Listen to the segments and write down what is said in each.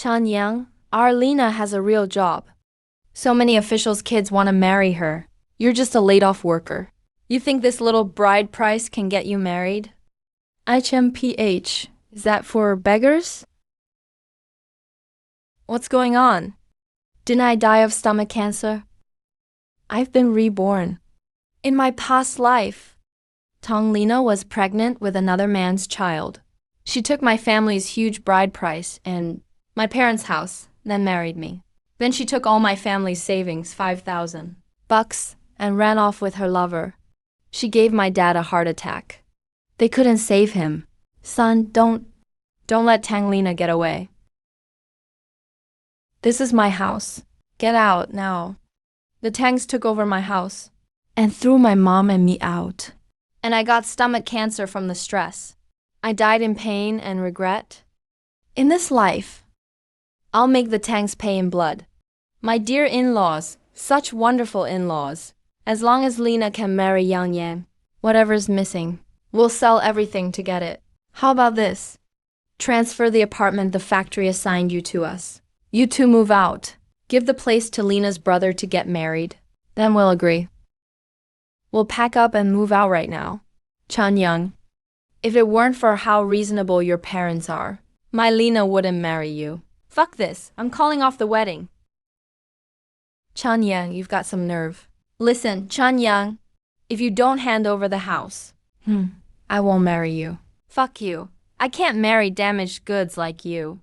Yang, our Lena has a real job. So many officials' kids want to marry her. You're just a laid-off worker. You think this little bride price can get you married? HMPH. Is that for beggars? What's going on? Didn't I die of stomach cancer? I've been reborn. In my past life, Lena was pregnant with another man's child. She took my family's huge bride price and my parents' house, then married me. Then she took all my family's savings, $5,000, and ran off with her lover. She gave my dad a heart attack. They couldn't save him. Son, don't let Lena get away. This is my house. Get out now. The Tangs took over my house and threw my mom and me out. And I got stomach cancer from the stress. I died in pain and regret. In this life, I'll make the Tangs pay in blood. My dear in-laws, such wonderful in-laws. As long as Lena can marry Yang, whatever's missing, we'll sell everything to get it. How about this? Transfer the apartment the factory assigned you to us. You two move out. Give the place to Lena's brother to get married. Then we'll agree. We'll pack up and move out right now. Yang, if it weren't for how reasonable your parents are, my Lena wouldn't marry you. Fuck this. I'm calling off the wedding. Yang, you've got some nerve. Listen, Yang, if you don't hand over the house, I won't marry you. Fuck you. I can't marry damaged goods like you.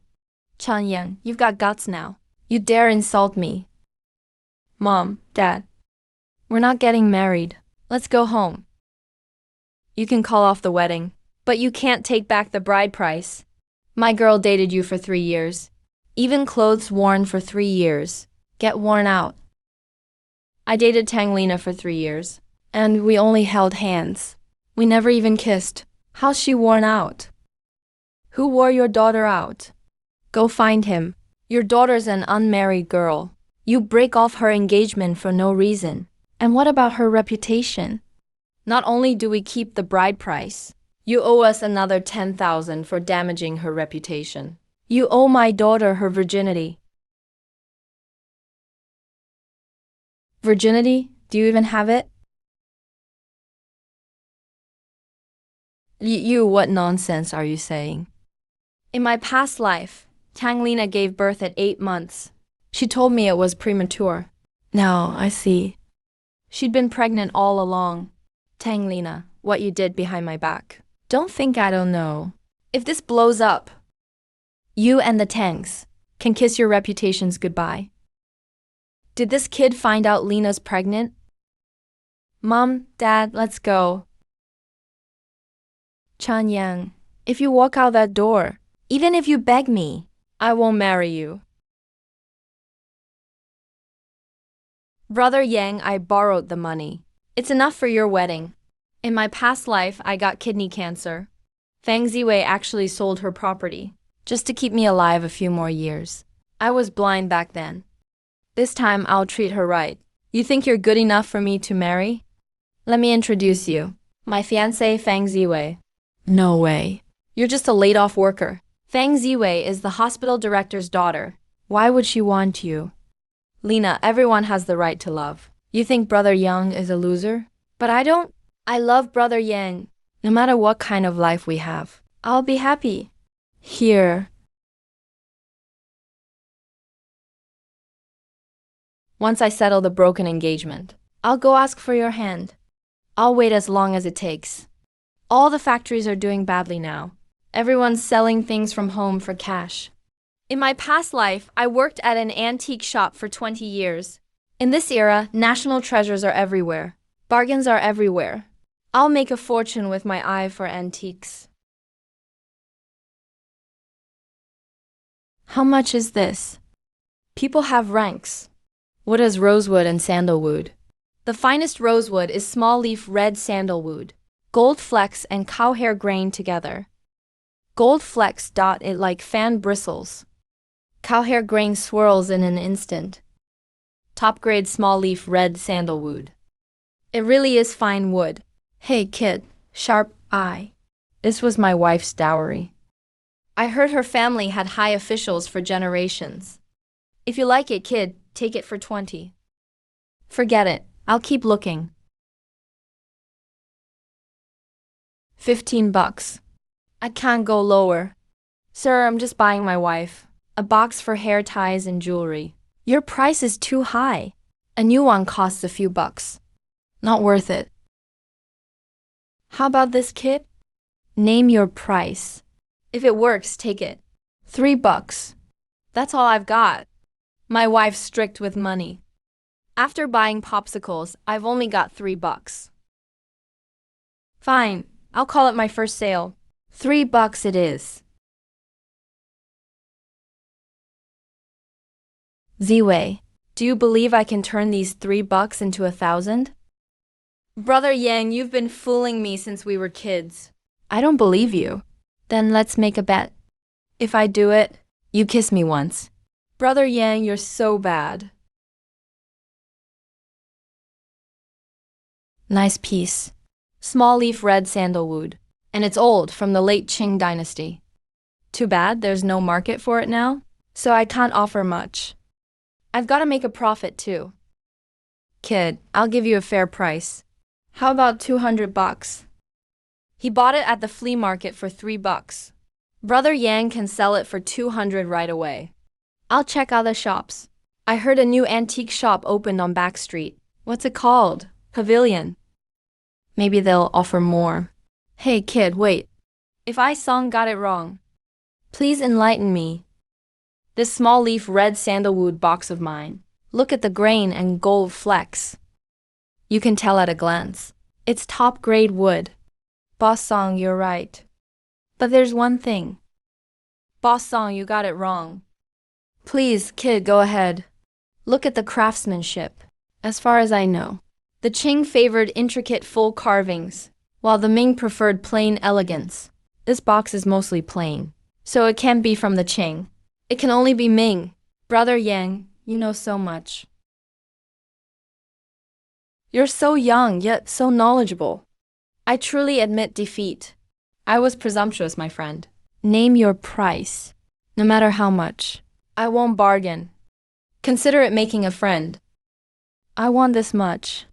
Yang, you've got guts now. You dare insult me. Mom, Dad, we're not getting married. Let's go home. You can call off the wedding, but you can't take back the bride price. My girl dated you for 3 years. Even clothes worn for 3 years get worn out. I dated Lena for 3 years, and we only held hands. We never even kissed. How's she worn out? Who wore your daughter out? Go find him. Your daughter's an unmarried girl. You break off her engagement for no reason. And what about her reputation? Not only do we keep the bride price, you owe us another $10,000 for damaging her reputation. You owe my daughter her virginity. Virginity? Do you even have it? What nonsense are you saying? In my past life, Lena gave birth at 8 months. She told me it was premature. Now I see. She'd been pregnant all along. Lena, what you did behind my back. Don't think I don't know. If this blows up, you and the Tangs can kiss your reputations goodbye. Did this kid find out Lena's pregnant? Mom, Dad, let's go. Yang, if you walk out that door, even if you beg me, I won't marry you. Brother Yang, I borrowed the money. It's enough for your wedding. In my past life, I got kidney cancer. Fang Ziwei actually sold her property, just to keep me alive a few more years. I was blind back then. This time, I'll treat her right. You think you're good enough for me to marry? Let me introduce you. My fiancée, Fang Ziwei. No way. You're just a laid-off worker. Fang Ziwei is the hospital director's daughter. Why would she want you? Lena, everyone has the right to love. You think Brother Yang is a loser? But I don't. I love Brother Yang. No matter what kind of life we have, I'll be happy. Here. Once I settle the broken engagement, I'll go ask for your hand. I'll wait as long as it takes. All the factories are doing badly now. Everyone's selling things from home for cash. In my past life, I worked at an antique shop for 20 years. In this era, national treasures are everywhere. Bargains are everywhere. I'll make a fortune with my eye for antiques. How much is this? People have ranks. What is rosewood and sandalwood? The finest rosewood is small leaf red sandalwood. Gold flecks and cow hair grain together. Gold flecks dot it like fan bristles. Cow hair grain swirls in an instant. Top grade small leaf red sandalwood. It really is fine wood. Hey kid, sharp eye. This was my wife's dowry. I heard her family had high officials for generations. If you like it, kid, take it for 20. Forget it. I'll keep looking. $15. I can't go lower. Sir, I'm just buying my wife a box for hair ties and jewelry. Your price is too high. A new one costs a few bucks. Not worth it. How about this, kid? Name your price. If it works, take it. $3. That's all I've got. My wife's strict with money. After buying popsicles, I've only got $3. Fine, I'll call it my first sale. $3 it is. Z-Way, do you believe I can turn these $3 into 1,000? Brother Yang, you've been fooling me since we were kids. I don't believe you. Then let's make a bet. If I do it, you kiss me once. Brother Yang, you're so bad. Nice piece. Small leaf red sandalwood. And it's old, from the late Qing dynasty. Too bad there's no market for it now, so I can't offer much. I've got to make a profit too. Kid, I'll give you a fair price. How about $200? He bought it at the flea market for $3. Brother Yang can sell it for $200 right away. I'll check other shops. I heard a new antique shop opened on Back Street. What's it called? Pavilion. Maybe they'll offer more. Hey kid, wait. If I song got it wrong, please enlighten me. This small leaf red sandalwood box of mine. Look at the grain and gold flecks. You can tell at a glance. It's top grade wood. Boss Song, you're right. But there's one thing. Boss Song, you got it wrong. Please, kid, go ahead. Look at the craftsmanship. As far as I know, the Qing favored intricate full carvings, while the Ming preferred plain elegance. This box is mostly plain, so it can't be from the Qing. It can only be Ming. Brother Yang, you know so much. You're so young, yet so knowledgeable. I truly admit defeat. I was presumptuous, my friend. Name your price, no matter how much. I won't bargain. Consider it making a friend. I want this much.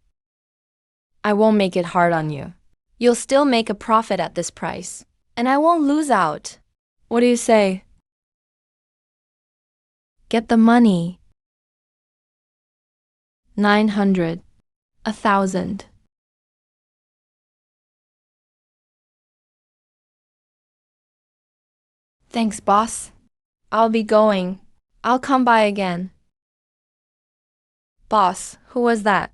I won't make it hard on you. You'll still make a profit at this price, and I won't lose out. What do you say? Get the money. 900. 1,000. Thanks, boss. I'll be going. I'll come by again. Boss, who was that?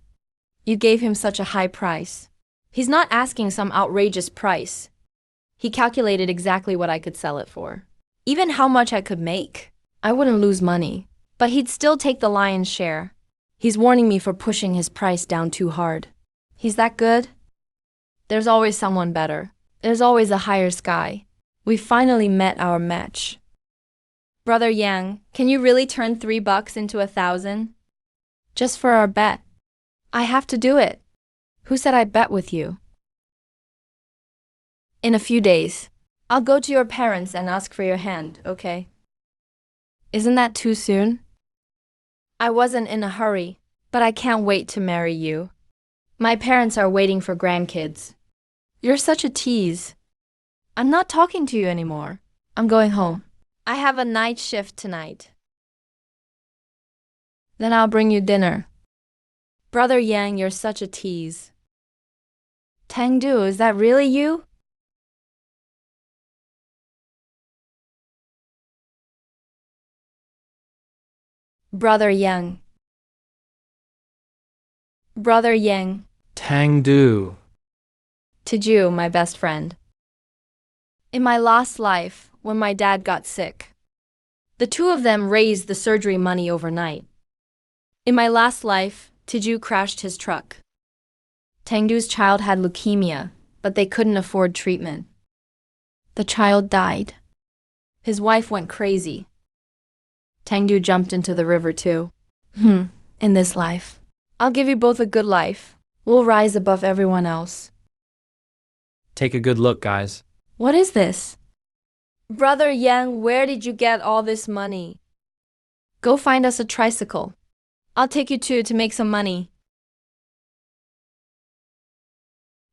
You gave him such a high price. He's not asking some outrageous price. He calculated exactly what I could sell it for. Even how much I could make. I wouldn't lose money, but he'd still take the lion's share. He's warning me for pushing his price down too hard. He's that good? There's always someone better. There's always a higher sky. We finally met our match. Brother Yang, can you really turn $3 into 1,000? Just for our bet. I have to do it. Who said I bet with you? In a few days. I'll go to your parents and ask for your hand, okay? Isn't that too soon? I wasn't in a hurry, but I can't wait to marry you. My parents are waiting for grandkids. You're such a tease. I'm not talking to you anymore. I'm going home. I have a night shift tonight. Then I'll bring you dinner. Brother Yang, you're such a tease. Tangdu, is that really you? Brother Yang. Brother Yang. Tangdu. Tiju, my best friend. In my last life, when my dad got sick, the two of them raised the surgery money overnight. In my last life, Tiju crashed his truck. Tangdu's child had leukemia, but they couldn't afford treatment. The child died. His wife went crazy. Tangdu jumped into the river too. In this life. I'll give you both a good life. We'll rise above everyone else. Take a good look, guys. What is this? Brother Yang, where did you get all this money? Go find us a tricycle. I'll take you too to make some money.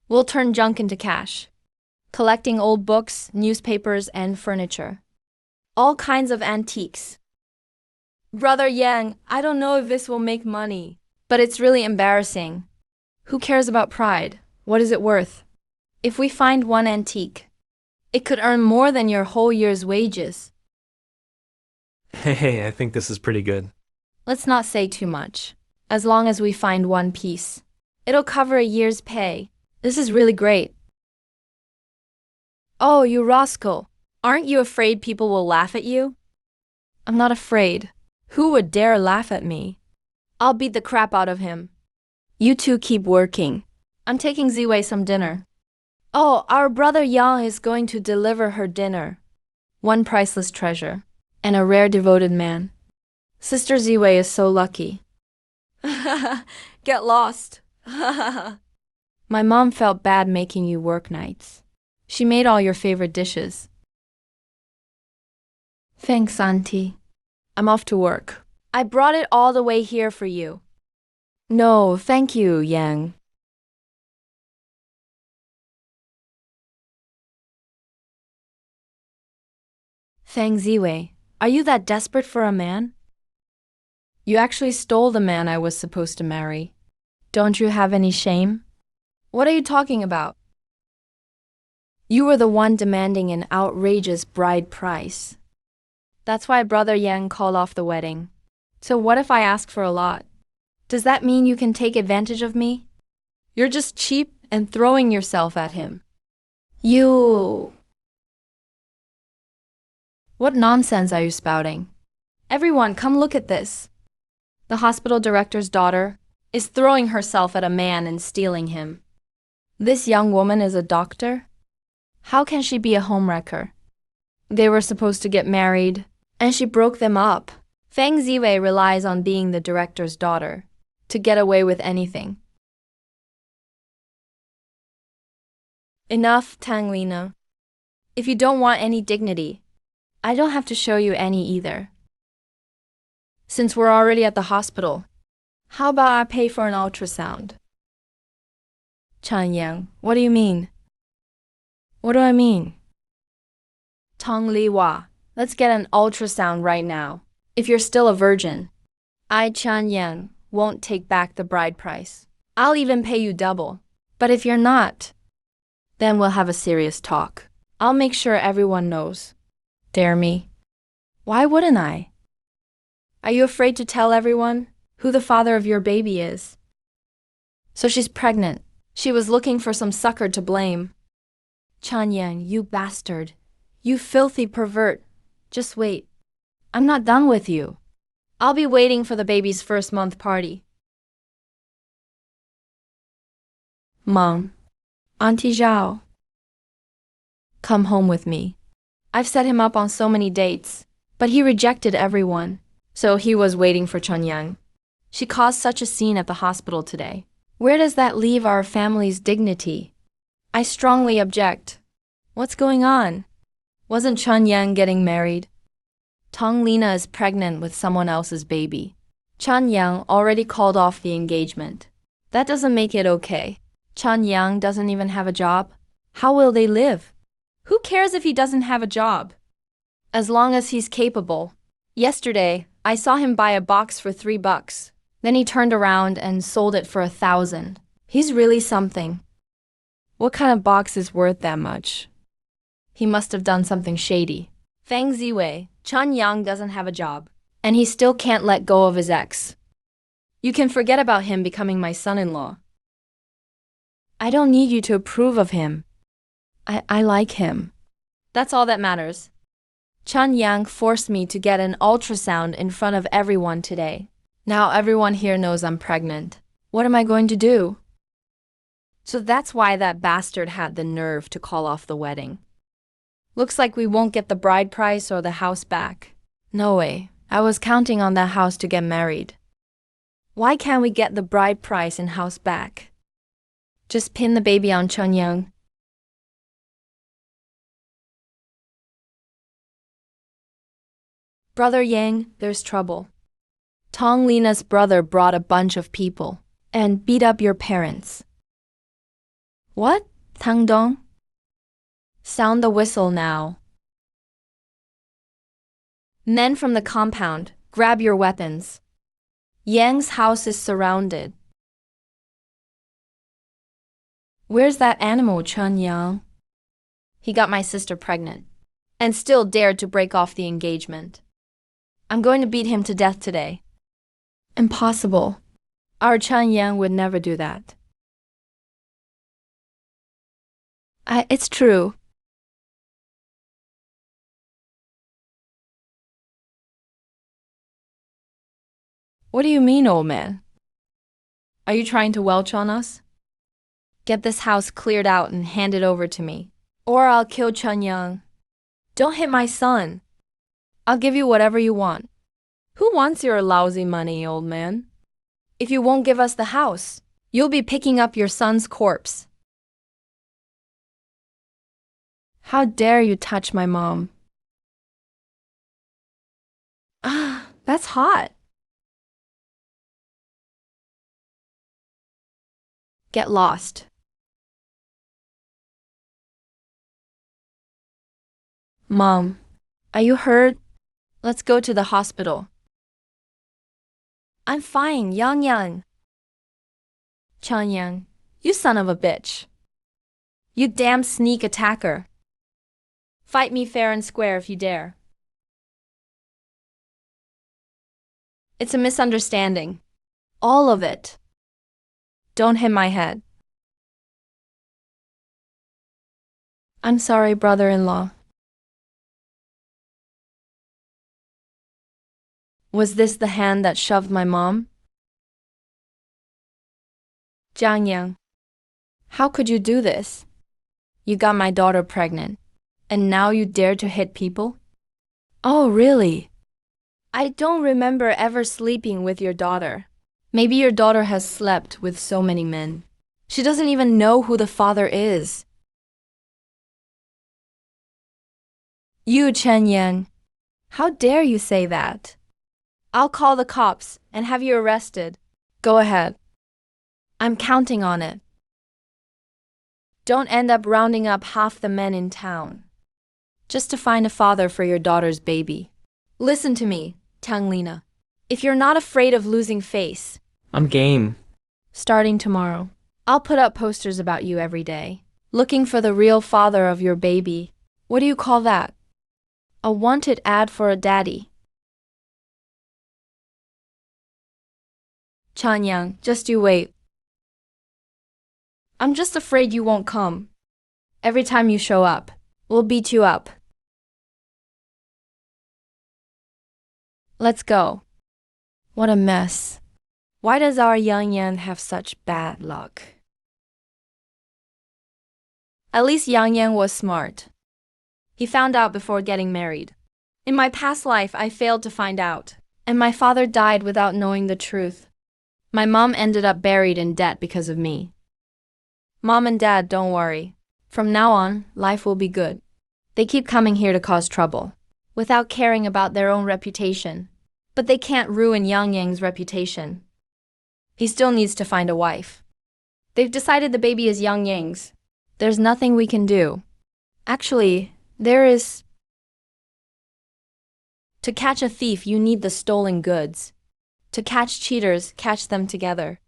We'll turn junk into cash. Collecting old books, newspapers, and furniture. All kinds of antiques. Brother Yang, I don't know if this will make money, but it's really embarrassing. Who cares about pride? What is it worth? If we find one antique, it could earn more than your whole year's wages. Hey, I think this is pretty good. Let's not say too much. As long as we find one piece, it'll cover a year's pay. This is really great. Oh, you rascal. Aren't you afraid people will laugh at you? I'm not afraid. Who would dare laugh at me? I'll beat the crap out of him. You two keep working. I'm taking Ziwei some dinner. Oh, our brother Yang is going to deliver her dinner. One priceless treasure, and a rare devoted man. Sister Ziwei is so lucky. Get lost. My mom felt bad making you work nights. She made all your favorite dishes. Thanks, Auntie. I'm off to work. I brought it all the way here for you. No, thank you, Yang. Fang Ziwei, are you that desperate for a man? You actually stole the man I was supposed to marry. Don't you have any shame? What are you talking about? You were the one demanding an outrageous bride price. That's why Brother Yang called off the wedding. So what if I ask for a lot? Does that mean you can take advantage of me? You're just cheap and throwing yourself at him. You... What nonsense are you spouting? Everyone, come look at this. The hospital director's daughter is throwing herself at a man and stealing him. This young woman is a doctor? How can she be a homewrecker? They were supposed to get married, and she broke them up. Fang Ziwei relies on being the director's daughter to get away with anything. Enough, Tang Lina. If you don't want any dignity, I don't have to show you any either. Since we're already at the hospital, how about I pay for an ultrasound? Chan Yang, what do you mean? What do I mean? Tong Li Hua, let's get an ultrasound right now. If you're still a virgin, I, Chan Yang, won't take back the bride price. I'll even pay you double. But if you're not, then we'll have a serious talk. I'll make sure everyone knows. Dare me? Why wouldn't I? Are you afraid to tell everyone who the father of your baby is? So she's pregnant. She was looking for some sucker to blame. Chan Yang, you bastard. You filthy pervert. Just wait. I'm not done with you. I'll be waiting for the baby's first month party. Mom, Auntie Zhao, come home with me. I've set him up on so many dates, but he rejected everyone, so he was waiting for Chun Yang. She caused such a scene at the hospital today. Where does that leave our family's dignity? I strongly object. What's going on? Wasn't Chun Yang getting married? Tong Lina is pregnant with someone else's baby. Chun Yang already called off the engagement. That doesn't make it okay. Chun Yang doesn't even have a job. How will they live? Who cares if he doesn't have a job? As long as he's capable. Yesterday, I saw him buy a box for $3. Then he turned around and sold it for 1,000. He's really something. What kind of box is worth that much? He must have done something shady. Fang Ziwei, Chun Yang doesn't have a job, and he still can't let go of his ex. You can forget about him becoming my son-in-law. I don't need you to approve of him. I like him. That's all that matters. Chun Yang forced me to get an ultrasound in front of everyone today. Now everyone here knows I'm pregnant. What am I going to do? So that's why that bastard had the nerve to call off the wedding. Looks like we won't get the bride price or the house back. No way. I was counting on that house to get married. Why can't we get the bride price and house back? Just pin the baby on Chun Yang. Brother Yang, there's trouble. Tong Lina's brother brought a bunch of people and beat up your parents. What? Tang Dong? Sound the whistle now. Men from the compound, grab your weapons. Yang's house is surrounded. Where's that animal, Chun Yang? He got my sister pregnant and still dared to break off the engagement. I'm going to beat him to death today. Impossible. Our Chun Yang would never do that. It's true. What do you mean, old man? Are you trying to welch on us? Get this house cleared out and hand it over to me, or I'll kill Chun Yang. Don't hit my son. I'll give you whatever you want. Who wants your lousy money, old man? If you won't give us the house, you'll be picking up your son's corpse. How dare you touch my mom? Ah, that's hot. Get lost. Mom, are you hurt? Let's go to the hospital. I'm fine, Yang Yang. Chun Yang, you son of a bitch. You damn sneak attacker. Fight me fair and square if you dare. It's a misunderstanding. All of it. Don't hit my head. I'm sorry, brother-in-law. Was this the hand that shoved my mom? Jiang Yang, how could you do this? You got my daughter pregnant, and now you dare to hit people? Oh, really? I don't remember ever sleeping with your daughter. Maybe your daughter has slept with so many men. She doesn't even know who the father is. You, Chen Yang, how dare you say that? I'll call the cops and have you arrested. Go ahead. I'm counting on it. Don't end up rounding up half the men in town just to find a father for your daughter's baby. Listen to me, Tang Lina. If you're not afraid of losing face, I'm game. starting tomorrow, I'll put up posters about you every day, looking for the real father of your baby. What do you call that? A wanted ad for a daddy. Chan Yang, just you wait. I'm just afraid you won't come. Every time you show up, we'll beat you up. Let's go. What a mess. Why does our Yang Yan have such bad luck? At least Yang Yan was smart. He found out before getting married. In my past life, I failed to find out, and my father died without knowing the truth. My mom ended up buried in debt because of me. Mom and Dad, don't worry. From now on, life will be good. They keep coming here to cause trouble, without caring about their own reputation. But they can't ruin Yang Yang's reputation. He still needs to find a wife. They've decided the baby is Yang Yang's. There's nothing we can do. Actually, there is. To catch a thief, you need the stolen goods. To catch cheaters, catch them together.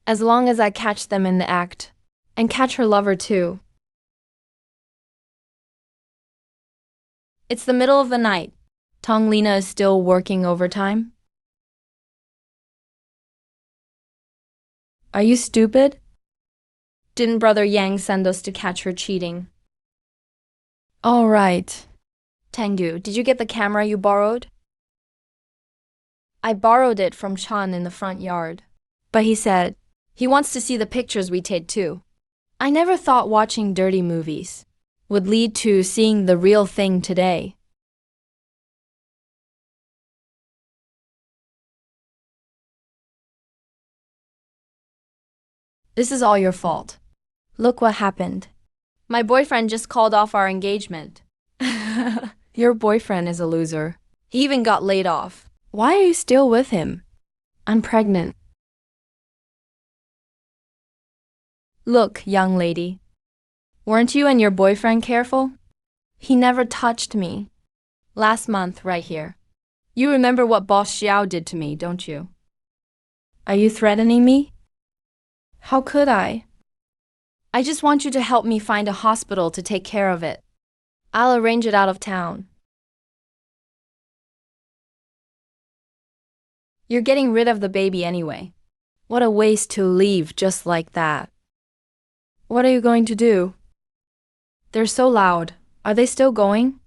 As long as I catch them in the act, and catch her lover too. It's the middle of the night. Tong Lina is still working overtime. Are you stupid? Didn't Brother Yang send us to catch her cheating? All right. Tengu, did you get the camera you borrowed? I borrowed it from Chan in the front yard. But he said he wants to see the pictures we take too. I never thought watching dirty movies would lead to seeing the real thing today. This is all your fault. Look what happened. My boyfriend just called off our engagement. Your boyfriend is a loser. He even got laid off. Why are you still with him? I'm pregnant. Look, young lady. Weren't you and your boyfriend careful? He never touched me. Last month, right here. You remember what Boss Xiao did to me, don't you? Are you threatening me? How could I? I just want you to help me find a hospital to take care of it. I'll arrange it out of town. You're getting rid of the baby anyway. What a waste to leave just like that. What are you going to do? They're so loud. Are they still going?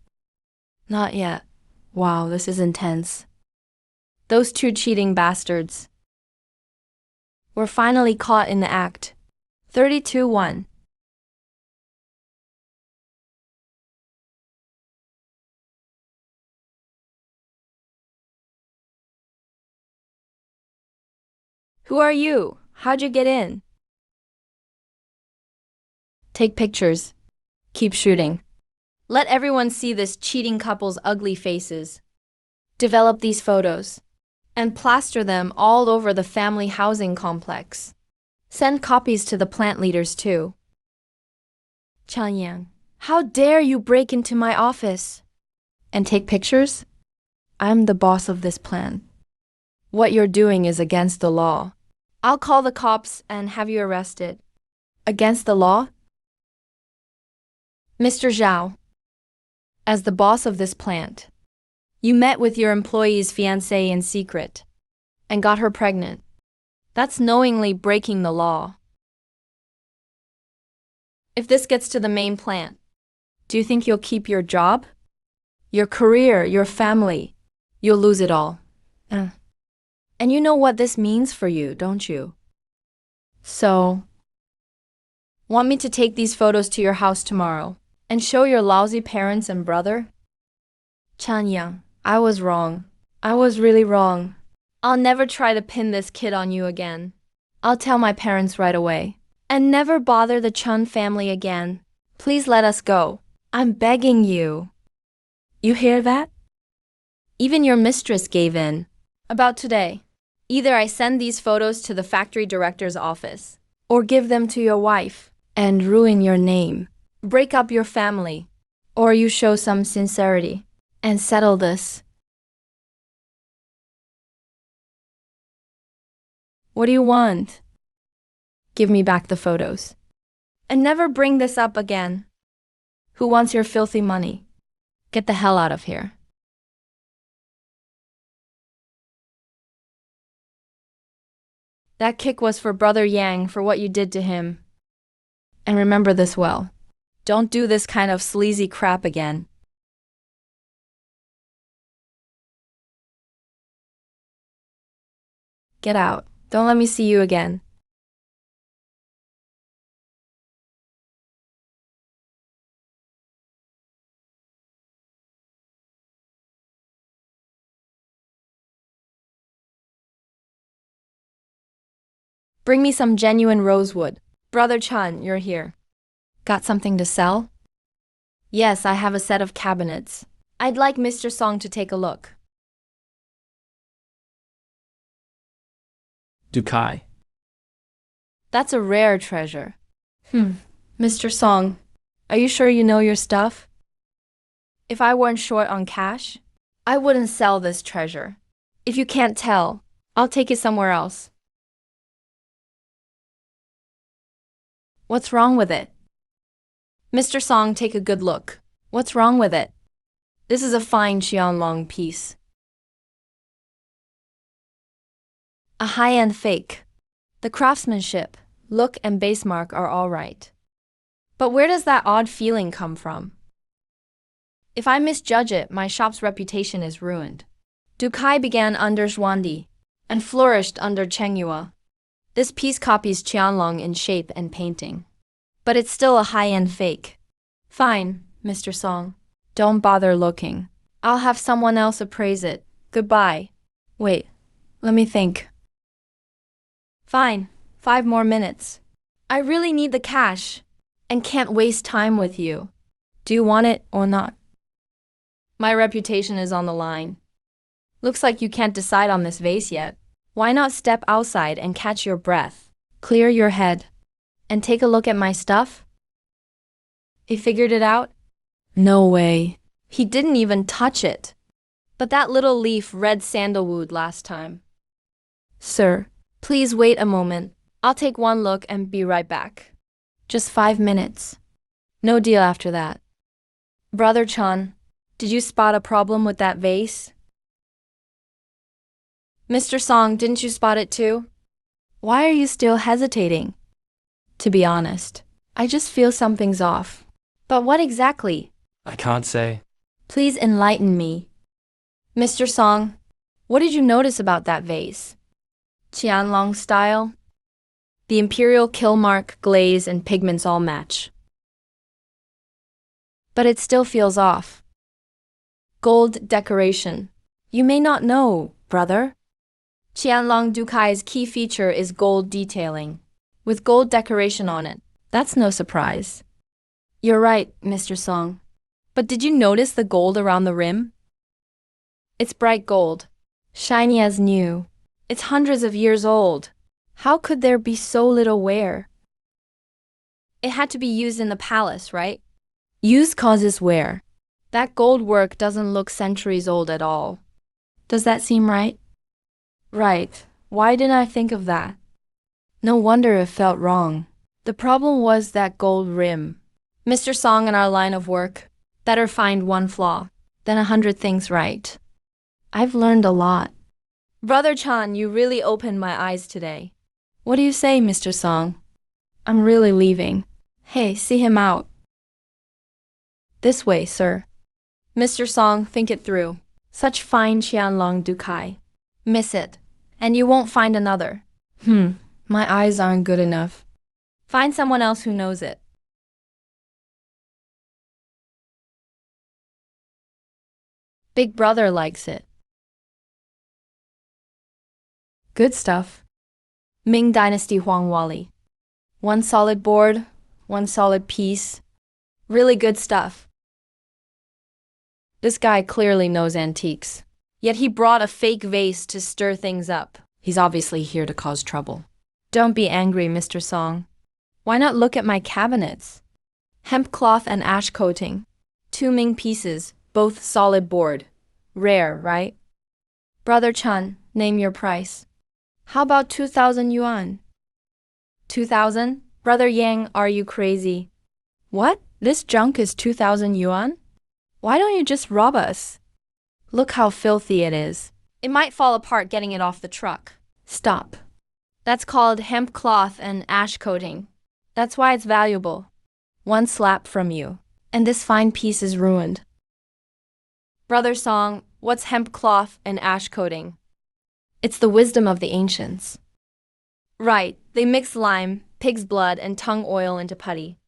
Not yet. Wow, this is intense. Those two cheating bastards. We're finally caught in the act. 32-1. Who are you? How'd you get in? Take pictures. Keep shooting. Let everyone see this cheating couple's ugly faces. Develop these photos and plaster them all over the family housing complex. Send copies to the plant leaders too. Changyang, how dare you break into my office? And take pictures? I'm the boss of this plant. What you're doing is against the law. I'll call the cops and have you arrested. Against the law? Mr. Zhao, as the boss of this plant, you met with your employee's fiancée in secret and got her pregnant. That's knowingly breaking the law. If this gets to the main plant, do you think you'll keep your job? Your career, your family? You'll lose it all. And you know what this means for you, don't you? So, want me to take these photos to your house tomorrow and show your lousy parents and brother? Changyang, I was wrong. I was really wrong. I'll never try to pin this kid on you again. I'll tell my parents right away. And never bother the Chun family again. Please let us go. I'm begging you. You hear that? Even your mistress gave in. About today. Either I send these photos to the factory director's office, or give them to your wife and ruin your name, break up your family, or you show some sincerity and settle this. What do you want? Give me back the photos. And never bring this up again. Who wants your filthy money? Get the hell out of here. That kick was for Brother Yang for what you did to him. And remember this well. Don't do this kind of sleazy crap again. Get out. Don't let me see you again. Bring me some genuine rosewood. Brother Chun, you're here. Got something to sell? Yes, I have a set of cabinets. I'd like Mr. Song to take a look. Dukai. That's a rare treasure. Mr. Song, are you sure you know your stuff? If I weren't short on cash, I wouldn't sell this treasure. If you can't tell, I'll take it somewhere else. What's wrong with it? Mr. Song, take a good look. What's wrong with it? This is a fine Qianlong piece. A high-end fake. The craftsmanship, look, and base mark are all right. But where does that odd feeling come from? If I misjudge it, my shop's reputation is ruined. Dukai began under Zhuandi and flourished under Chengyue. This piece copies Qianlong in shape and painting. But it's still a high-end fake. Fine, Mr. Song. Don't bother looking. I'll have someone else appraise it. Goodbye. Wait, let me think. Fine, 5 more minutes. I really need the cash and can't waste time with you. Do you want it or not? My reputation is on the line. Looks like you can't decide on this vase yet. Why not step outside and catch your breath? Clear your head. And take a look at my stuff? He figured it out? No way. He didn't even touch it. But that little leaf read sandalwood last time. Sir, please wait a moment. I'll take one look and be right back. Just 5 minutes. No deal after that. Brother Chan, did you spot a problem with that vase? Mr. Song, didn't you spot it too? Why are you still hesitating? To be honest, I just feel something's off. But what exactly? I can't say. Please enlighten me. Mr. Song, what did you notice about that vase? Qianlong style? The imperial kill mark, glaze, and pigments all match. But it still feels off. Gold decoration. You may not know, brother. Qianlong Dukai's key feature is gold detailing, with gold decoration on it. That's no surprise. You're right, Mr. Song. But did you notice the gold around the rim? It's bright gold, shiny as new. It's hundreds of years old. How could there be so little wear? It had to be used in the palace, right? Use causes wear. That gold work doesn't look centuries old at all. Does that seem right? Right. Why didn't I think of that? No wonder it felt wrong. The problem was that gold rim. Mr. Song in our line of work, better find one flaw than 100 things right. I've learned a lot. Brother Chan, you really opened my eyes today. What do you say, Mr. Song? I'm really leaving. Hey, see him out. This way, sir. Mr. Song, think it through. Such fine Qianlong Dukai. Miss it, and you won't find another. My eyes aren't good enough. Find someone else who knows it. Big brother likes it. Good stuff. Ming Dynasty Huang Wali. One solid board, one solid piece. Really good stuff. This guy clearly knows antiques. Yet he brought a fake vase to stir things up. He's obviously here to cause trouble. Don't be angry, Mr. Song. Why not look at my cabinets? Hemp cloth and ash coating. 2 Ming pieces, both solid board. Rare, right? Brother Chan, name your price. How about 2,000 yuan? 2,000? Brother Yang, are you crazy? What? This junk is 2,000 yuan? Why don't you just rob us? Look how filthy it is. It might fall apart getting it off the truck. Stop. That's called hemp cloth and ash coating. That's why it's valuable. One slap from you, and this fine piece is ruined. Brother Song, what's hemp cloth and ash coating? It's the wisdom of the ancients. Right, they mixed lime, pig's blood, and tongue oil into putty,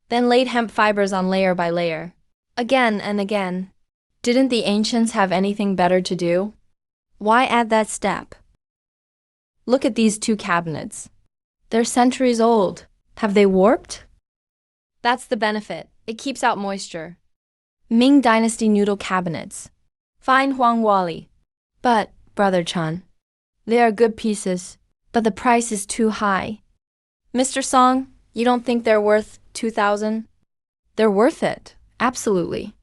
then laid hemp fibers on layer by layer. Again and again. Didn't the ancients have anything better to do? Why add that step? Look at these 2 cabinets. They're centuries old. Have they warped? That's the benefit. It keeps out moisture. Ming Dynasty noodle cabinets. Fine Huang Wali. But, Brother Chan, they are good pieces, but the price is too high. Mr. Song, you don't think they're worth 2,000? They're worth it, absolutely.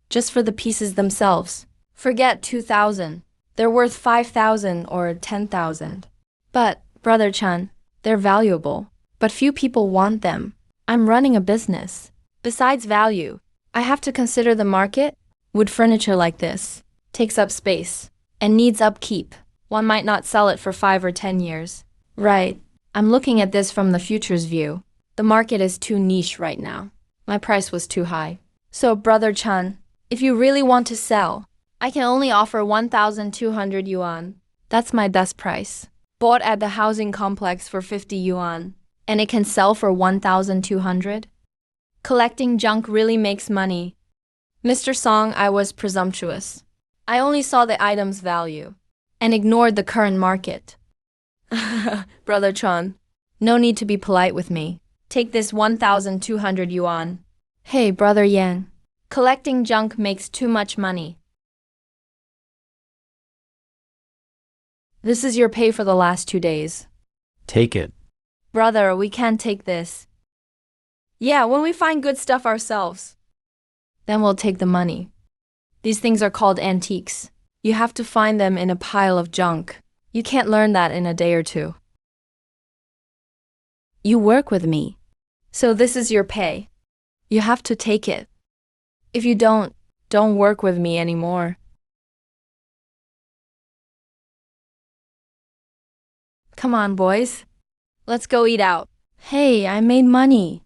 Just for the pieces themselves. Forget 2,000. They're worth 5,000 or 10,000. But, Brother Chan, they're valuable. But few people want them. I'm running a business. Besides value, I have to consider the market. Wood furniture like this takes up space and needs upkeep. One might not sell it for 5 or 10 years. Right. I'm looking at this from the future's view. The market is too niche right now. My price was too high. So, Brother Chan, if you really want to sell, I can only offer 1,200 yuan. That's my best price. Bought at the housing complex for 50 yuan. And it can sell for 1,200? Collecting junk really makes money. Mr. Song, I was presumptuous. I only saw the item's value and ignored the current market. Brother Chan, no need to be polite with me. Take this 1,200 yuan. Hey, Brother Yang, collecting junk makes too much money. This is your pay for the last 2 days. Take it. Brother, we can't take this. Yeah, when we find good stuff ourselves, then we'll take the money. These things are called antiques. You have to find them in a pile of junk. You can't learn that in a day or two. You work with me, so this is your pay. You have to take it. If you don't work with me anymore. Come on, boys. Let's go eat out. Hey, I made money.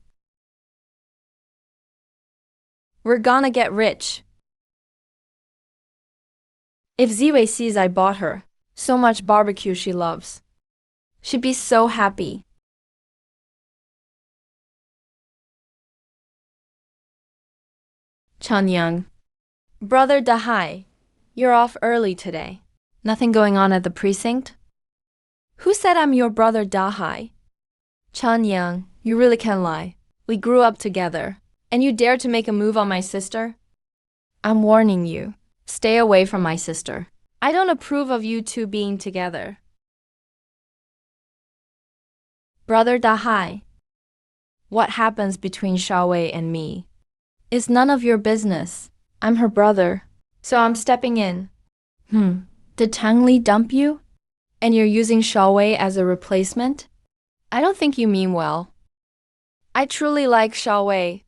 We're gonna get rich. If Ziwei sees I bought her so much barbecue she loves, she'd be so happy. Chanyang. Brother Dahai, you're off early today. Nothing going on at the precinct? Who said I'm your brother Dahai? Chanyang, you really can lie. We grew up together, and you dare to make a move on my sister? I'm warning you. Stay away from my sister. I don't approve of you two being together. Brother Dahai, what happens between Xiaowei and me is none of your business. I'm her brother, so I'm stepping in. Did Tang Li dump you? And you're using Xiaowei as a replacement? I don't think you mean well. I truly like Xiaowei.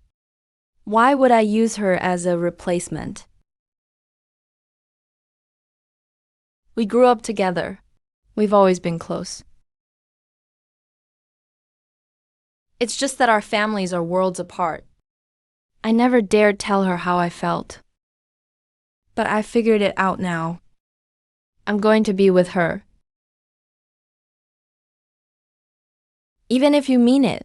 Why would I use her as a replacement? We grew up together. We've always been close. It's just that our families are worlds apart. I never dared tell her how I felt. But I figured it out now. I'm going to be with her. Even if you mean it,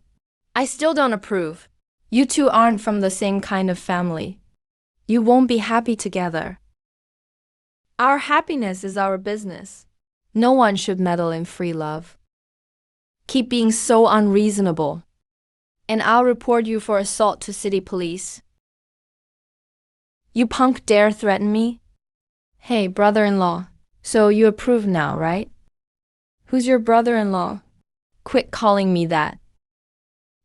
I still don't approve. You two aren't from the same kind of family. You won't be happy together. Our happiness is our business. No one should meddle in free love. Keep being so unreasonable, and I'll report you for assault to city police. You punk dare threaten me? Hey, brother-in-law, so you approve now, right? Who's your brother-in-law? Quit calling me that.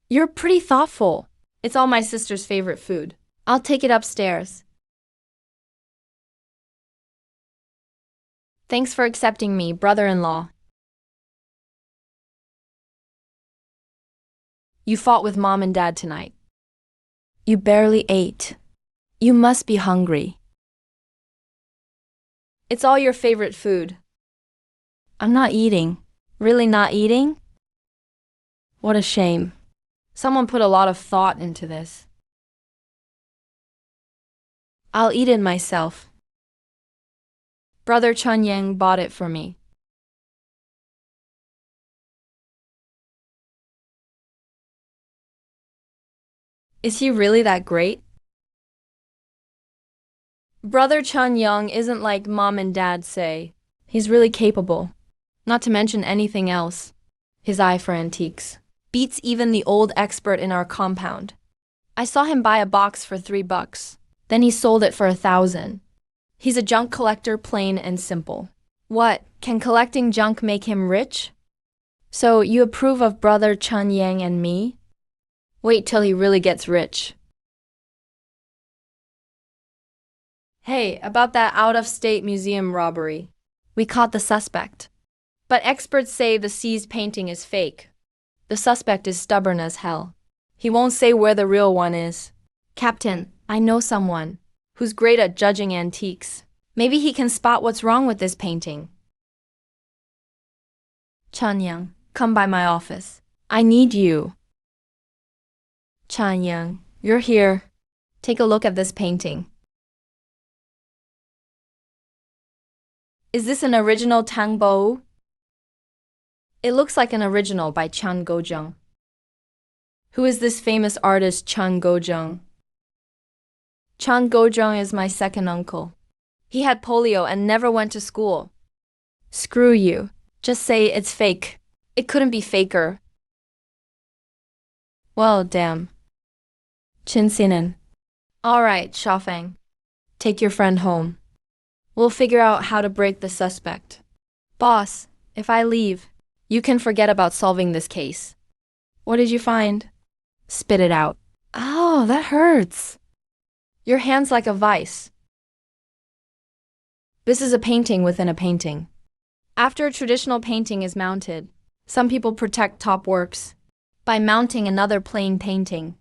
You're pretty thoughtful. It's all my sister's favorite food. I'll take it upstairs. Thanks for accepting me, brother-in-law. You fought with mom and dad tonight. You barely ate. You must be hungry. It's all your favorite food. I'm not eating. Really not eating? What a shame. Someone put a lot of thought into this. I'll eat it myself. Brother Chunyang bought it for me. Is he really that great? Brother Chunyang isn't like mom and dad say. He's really capable. Not to mention anything else. His eye for antiques beats even the old expert in our compound. I saw him buy a box for $3. Then he sold it for 1,000. He's a junk collector, plain and simple. What, can collecting junk make him rich? So you approve of brother Chun Yang and me? Wait till he really gets rich. Hey, about that out-of-state museum robbery. We caught the suspect. But experts say the seized painting is fake. The suspect is stubborn as hell. He won't say where the real one is. Captain, I know someone who's great at judging antiques. Maybe he can spot what's wrong with this painting. Chanyang, come by my office. I need you. Chanyang, you're here. Take a look at this painting. Is this an original Tang Bo? It looks like an original by Chan Gozheng. Who is this famous artist Chan Gozheng? Chan Gozheng is my second uncle. He had polio and never went to school. Screw you. Just say it's fake. It couldn't be faker. Well, damn. Chin Sinan. All right, Xiaofeng. Take your friend home. We'll figure out how to break the suspect. Boss, If I leave, you can forget about solving this case. What did you find? Spit it out. Oh, that hurts. Your hand's like a vice. This is a painting within a painting. After a traditional painting is mounted, some people protect top works by mounting another plain painting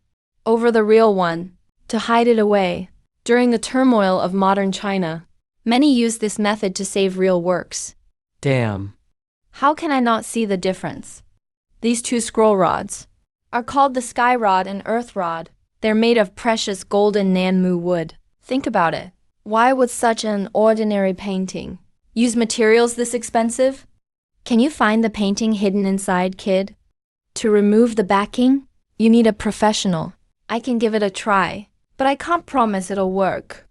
over the real one to hide it away. During the turmoil of modern China, many use this method to save real works. Damn. How can I not see the difference? These two scroll rods are called the sky rod and earth rod. They're made of precious golden Nanmu wood. Think about it. Why would such an ordinary painting use materials this expensive? Can you find the painting hidden inside, kid? To remove the backing, you need a professional. I can give it a try, but I can't promise it'll work.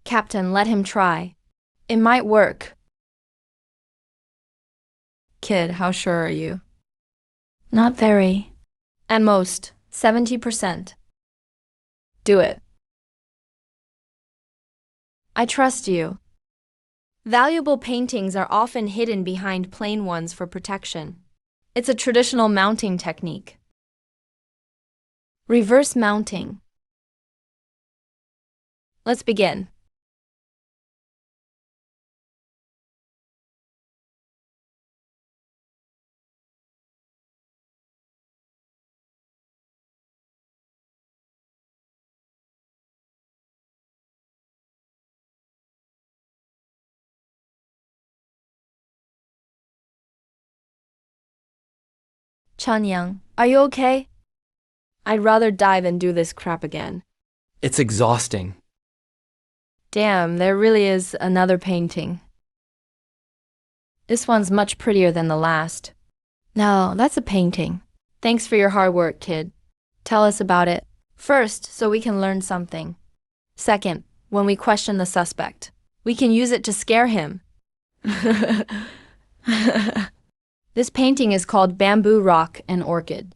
Captain, let him try. It might work. Kid, how sure are you? Not very. At most, 70%. Do it. I trust you. Valuable paintings are often hidden behind plain ones for protection. It's a traditional mounting technique. Reverse mounting. Let's begin. Chanyang, are you okay? I'd rather die than do this crap again. It's exhausting. Damn, there really is another painting. This one's much prettier than the last. No, that's a painting. Thanks for your hard work, kid. Tell us about it. First, so we can learn something. Second, when we question the suspect, we can use it to scare him. This painting is called Bamboo Rock and Orchid.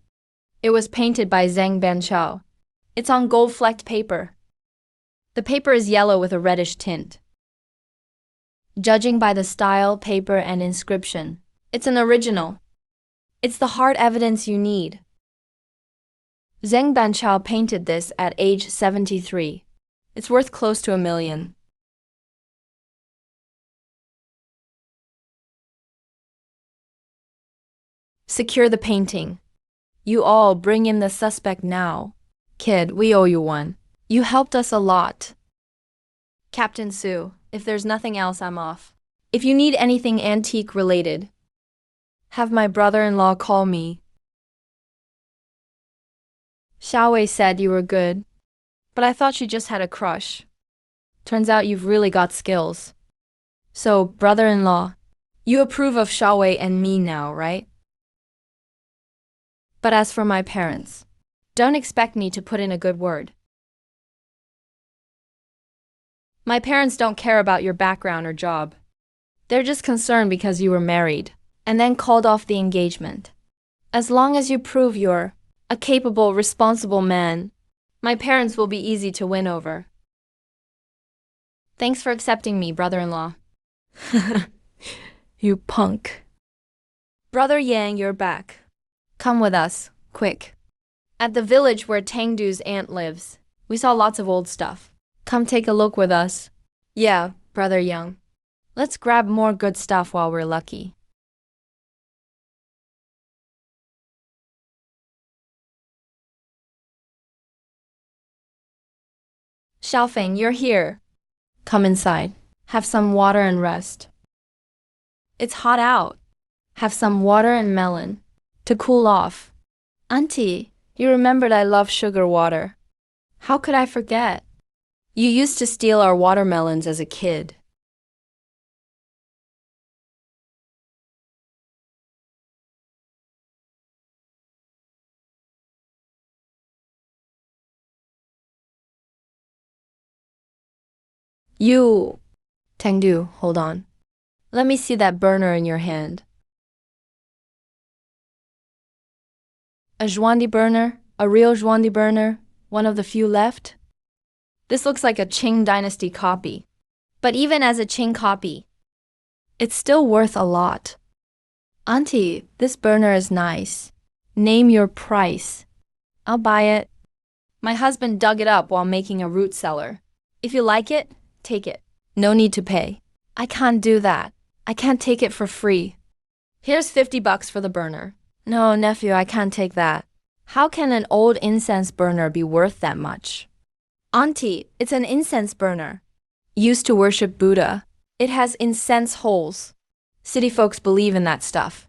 It was painted by Zheng Banqiao. It's on gold-flecked paper. The paper is yellow with a reddish tint. Judging by the style, paper, and inscription, it's an original. It's the hard evidence you need. Zheng Banqiao painted this at age 73. It's worth close to $1 million. Secure the painting. You all bring in the suspect now. Kid, we owe you one. You helped us a lot. Captain Su, if there's nothing else, I'm off. If you need anything antique related, have my brother-in-law call me. Xiaowei said you were good, but I thought she just had a crush. Turns out you've really got skills. So, brother-in-law, you approve of Xiaowei and me now, right? But as for my parents, don't expect me to put in a good word. My parents don't care about your background or job. They're just concerned because you were married and then called off the engagement. As long as you prove you're a capable, responsible man, my parents will be easy to win over. Thanks for accepting me, brother-in-law. You punk. Brother Yang, you're back. Come with us, quick. At the village where Tangdu's aunt lives, we saw lots of old stuff. Come take a look with us. Yeah, Brother Yang. Let's grab more good stuff while we're lucky. Xiaofeng, you're here. Come inside. Have some water and rest. It's hot out. Have some water and melon to cool off. Auntie, you remembered I love sugar water. How could I forget? You used to steal our watermelons as a kid. You... Tangdu, hold on. Let me see that burner in your hand. A Zhuangdi burner? A real Zhuangdi burner? One of the few left? This looks like a Qing dynasty copy. But even as a Qing copy, It's still worth a lot. Auntie, this burner is nice. Name your price. I'll buy it. My husband dug it up while making a root cellar. If you like it, take it. No need to pay. I can't do that. I can't take it for free. Here's $50 for the burner. No, nephew, I can't take that. How can an old incense burner be worth that much? Auntie, it's an incense burner. Used to worship Buddha. It has incense holes. City folks believe in that stuff.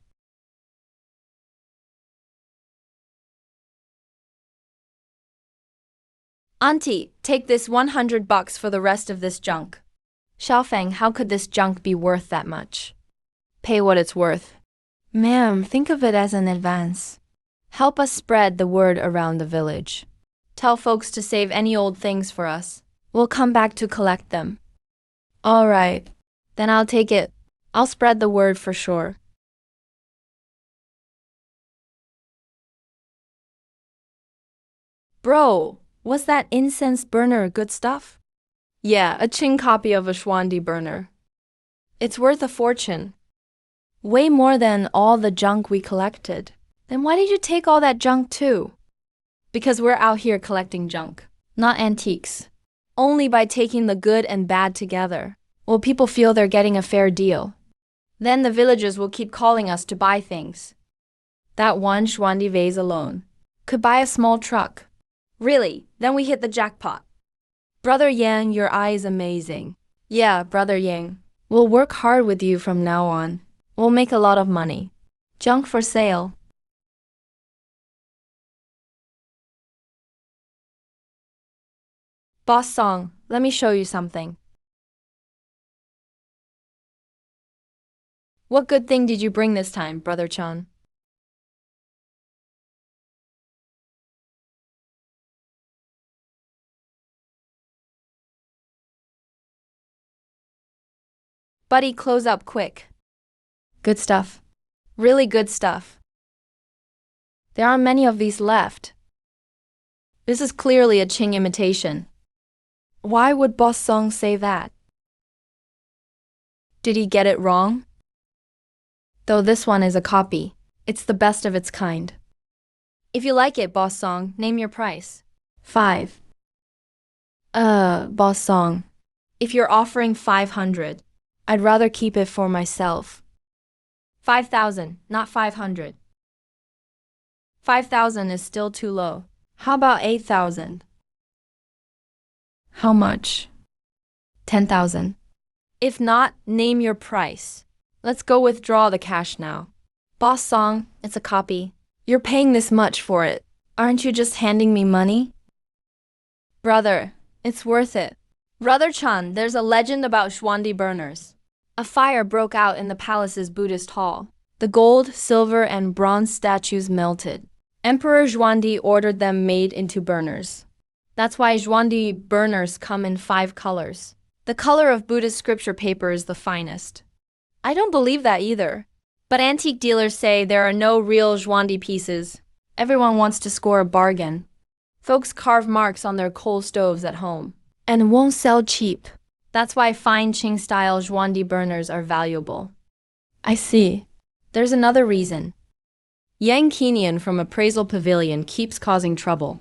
Auntie, take this $100 for the rest of this junk. Xiaofeng, how could this junk be worth that much? Pay what it's worth. Ma'am, think of it as an advance. Help us spread the word around the village. Tell folks to save any old things for us. We'll come back to collect them. All right, then I'll take it. I'll spread the word for sure. Bro, was that incense burner good stuff? Yeah, a Qing copy of a Xuandi burner. It's worth a fortune. Way more than all the junk we collected. Then why did you take all that junk too? Because we're out here collecting junk, not antiques. Only by taking the good and bad together will people feel they're getting a fair deal. Then the villagers will keep calling us to buy things. That one Xuandi vase alone could buy a small truck. Really, then we hit the jackpot. Brother Yang, your eye is amazing. Yeah, Brother Yang. We'll work hard with you from now on. We'll make a lot of money. Junk for sale. Boss Song, let me show you something. What good thing did you bring this time, Brother Chan? Buddy, close up quick. Good stuff. Really good stuff. There aren't many of these left. This is clearly a Qing imitation. Why would Boss Song say that? Did he get it wrong? Though this one is a copy. It's the best of its kind. If you like it, Boss Song, name your price. 5. Boss Song. If you're offering 500, I'd rather keep it for myself. 5,000, not 500. 5,000 is still too low. How about 8,000? How much? 10,000. If not, name your price. Let's go withdraw the cash now. Boss Song, it's a copy. You're paying this much for it. Aren't you just handing me money? Brother, it's worth it. Brother Chan, there's a legend about Xuandi burners. A fire broke out in the palace's Buddhist hall. The gold, silver, and bronze statues melted. Emperor Xuandi ordered them made into burners. That's why Xuandi burners come in 5 colors. The color of Buddhist scripture paper is the finest. I don't believe that either. But antique dealers say there are no real Xuandi pieces. Everyone wants to score a bargain. Folks carve marks on their coal stoves at home and won't sell cheap. That's why fine Qing-style Xuandi burners are valuable. I see. There's another reason. Yang Kenian from Appraisal Pavilion keeps causing trouble.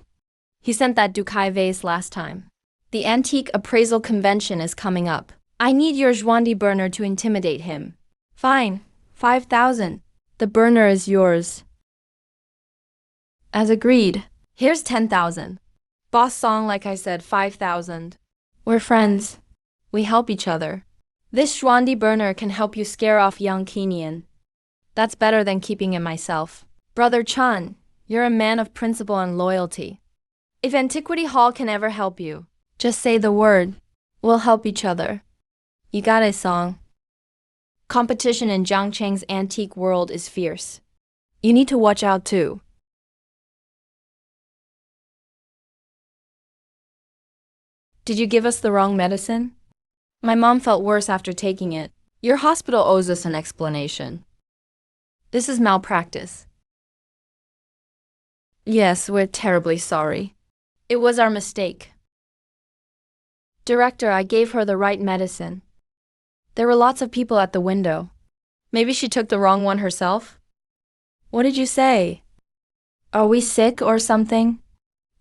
He sent that Dukai vase last time. The Antique Appraisal Convention is coming up. I need your Xuandi burner to intimidate him. Fine, 5,000. The burner is yours. As agreed. Here's 10,000. Boss Song, like I said, 5,000. We're friends. We help each other. This Xuandi burner can help you scare off Yang Kenian. That's better than keeping it myself. Brother Chan, you're a man of principle and loyalty. If Antiquity Hall can ever help you, just say the word. We'll help each other. You got it, Song. Competition in Jiangcheng's antique world is fierce. You need to watch out too. Did you give us the wrong medicine? My mom felt worse after taking it. Your hospital owes us an explanation. This is malpractice. Yes, we're terribly sorry. It was our mistake. Director, I gave her the right medicine. There were lots of people at the window. Maybe she took the wrong one herself? What did you say? Are we sick or something?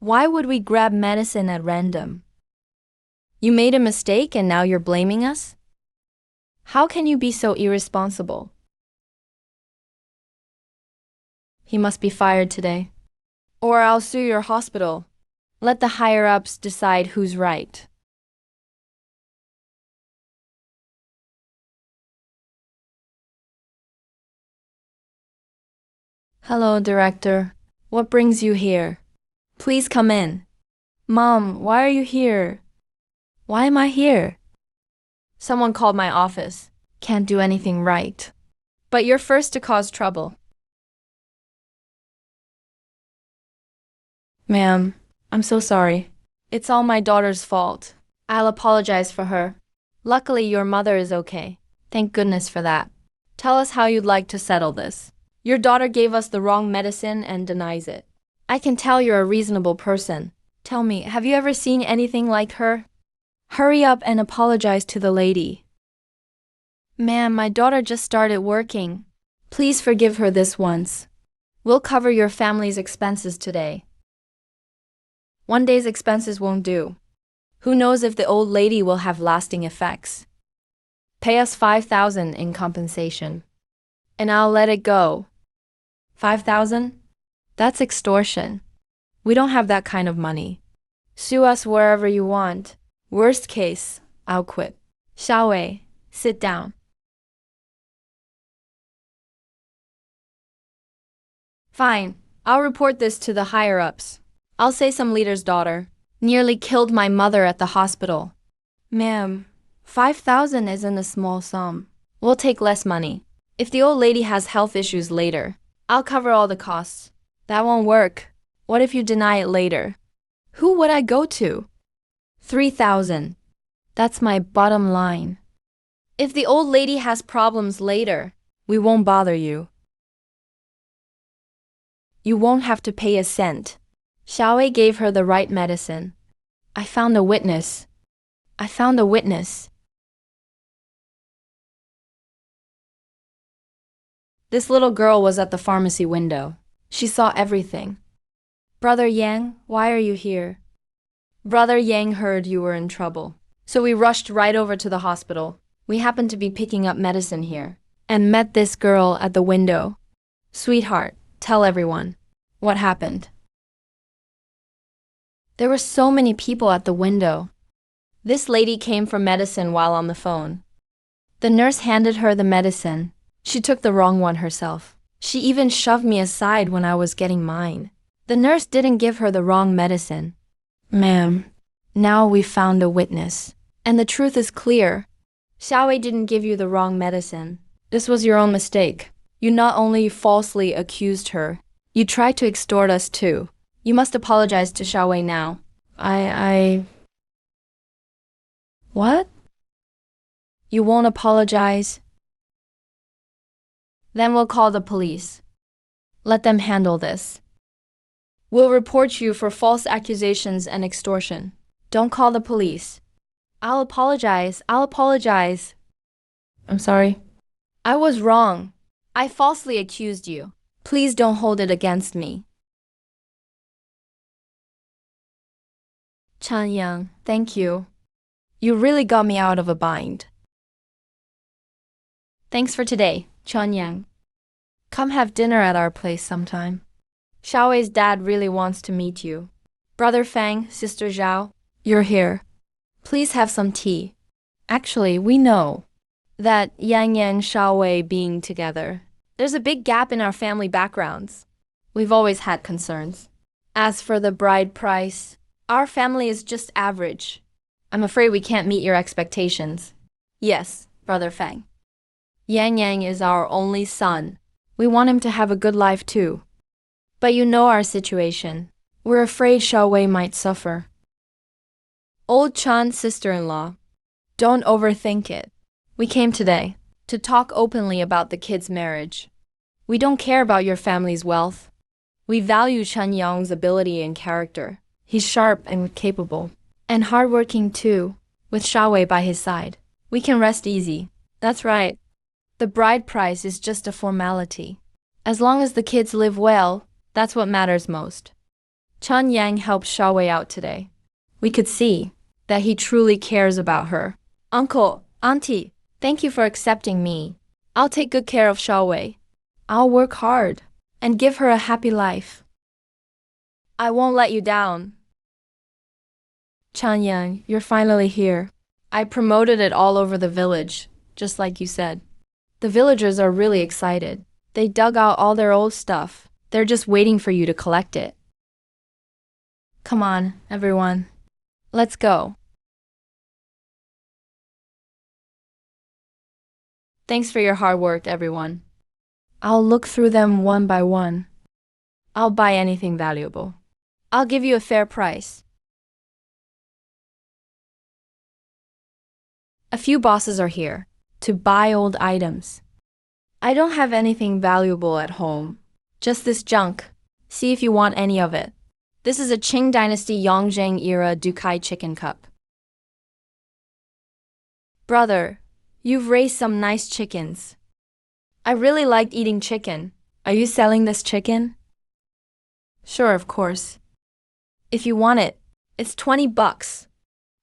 Why would we grab medicine at random? You made a mistake and now you're blaming us? How can you be so irresponsible? He must be fired today. Or I'll sue your hospital. Let the higher-ups decide who's right. Hello, director. What brings you here? Please come in. Mom, why are you here? Why am I here? Someone called my office. Can't do anything right. But you're first to cause trouble. Ma'am, I'm so sorry. It's all my daughter's fault. I'll apologize for her. Luckily, your mother is okay. Thank goodness for that. Tell us how you'd like to settle this. Your daughter gave us the wrong medicine and denies it. I can tell you're a reasonable person. Tell me, have you ever seen anything like her? Hurry up and apologize to the lady. Ma'am, my daughter just started working. Please forgive her this once. We'll cover your family's expenses today. One day's expenses won't do. Who knows if the old lady will have lasting effects. Pay us $5,000 in compensation. And I'll let it go. $5,000? That's extortion. We don't have that kind of money. Sue us wherever you want. Worst case, I'll quit. Xiaowei, sit down. Fine, I'll report this to the higher-ups. I'll say some leader's daughter nearly killed my mother at the hospital. Ma'am, $5,000 isn't a small sum. We'll take less money. If the old lady has health issues later, I'll cover all the costs. That won't work. What if you deny it later? Who would I go to? $3,000. That's my bottom line. If the old lady has problems later, we won't bother you. You won't have to pay a cent. Xiaowei gave her the right medicine. I found a witness. I found a witness. This little girl was at the pharmacy window. She saw everything. Brother Yang, why are you here? Brother Yang heard you were in trouble. So we rushed right over to the hospital. We happened to be picking up medicine here and met this girl at the window. Sweetheart, tell everyone. What happened? There were so many people at the window. This lady came for medicine while on the phone. The nurse handed her the medicine. She took the wrong one herself. She even shoved me aside when I was getting mine. The nurse didn't give her the wrong medicine. Ma'am, now we've found a witness. And the truth is clear. Xiaowei didn't give you the wrong medicine. This was your own mistake. You not only falsely accused her, you tried to extort us too. You must apologize to Xiaowei now. What? You won't apologize? Then we'll call the police. Let them handle this. We'll report you for false accusations and extortion. Don't call the police. I'll apologize. I'm sorry. I was wrong. I falsely accused you. Please don't hold it against me. Chan Yang, thank you. You really got me out of a bind. Thanks for today, Chan Yang. Come have dinner at our place sometime. Xiaowei's dad really wants to meet you. Brother Fang, Sister Zhao, you're here. Please have some tea. Actually, we know that Yang and Xiaowei being together, there's a big gap in our family backgrounds. We've always had concerns. As for the bride price, our family is just average. I'm afraid we can't meet your expectations. Yes, Brother Fang. Yang is our only son. We want him to have a good life too. But you know our situation. We're afraid Xiaowei might suffer. Old Chan's sister-in-law, don't overthink it. We came today to talk openly about the kid's marriage. We don't care about your family's wealth. We value Chen Yang's ability and character. He's sharp and capable. And hardworking too, with Xiaowei by his side. We can rest easy. That's right. The bride price is just a formality. As long as the kids live well, that's what matters most. Chun Yang helped Xiaowei out today. We could see that he truly cares about her. Uncle, Auntie, thank you for accepting me. I'll take good care of Xiaowei. I'll work hard and give her a happy life. I won't let you down. Chun Yang, you're finally here. I promoted it all over the village, just like you said. The villagers are really excited. They dug out all their old stuff. They're just waiting for you to collect it. Come on, everyone. Let's go. Thanks for your hard work, everyone. I'll look through them one by one. I'll buy anything valuable. I'll give you a fair price. A few bosses are here to buy old items. I don't have anything valuable at home. Just this junk. See if you want any of it. This is a Qing Dynasty Yongzheng era Dukai chicken cup. Brother, you've raised some nice chickens. I really liked eating chicken. Are you selling this chicken? Sure, of course. If you want it, it's $20.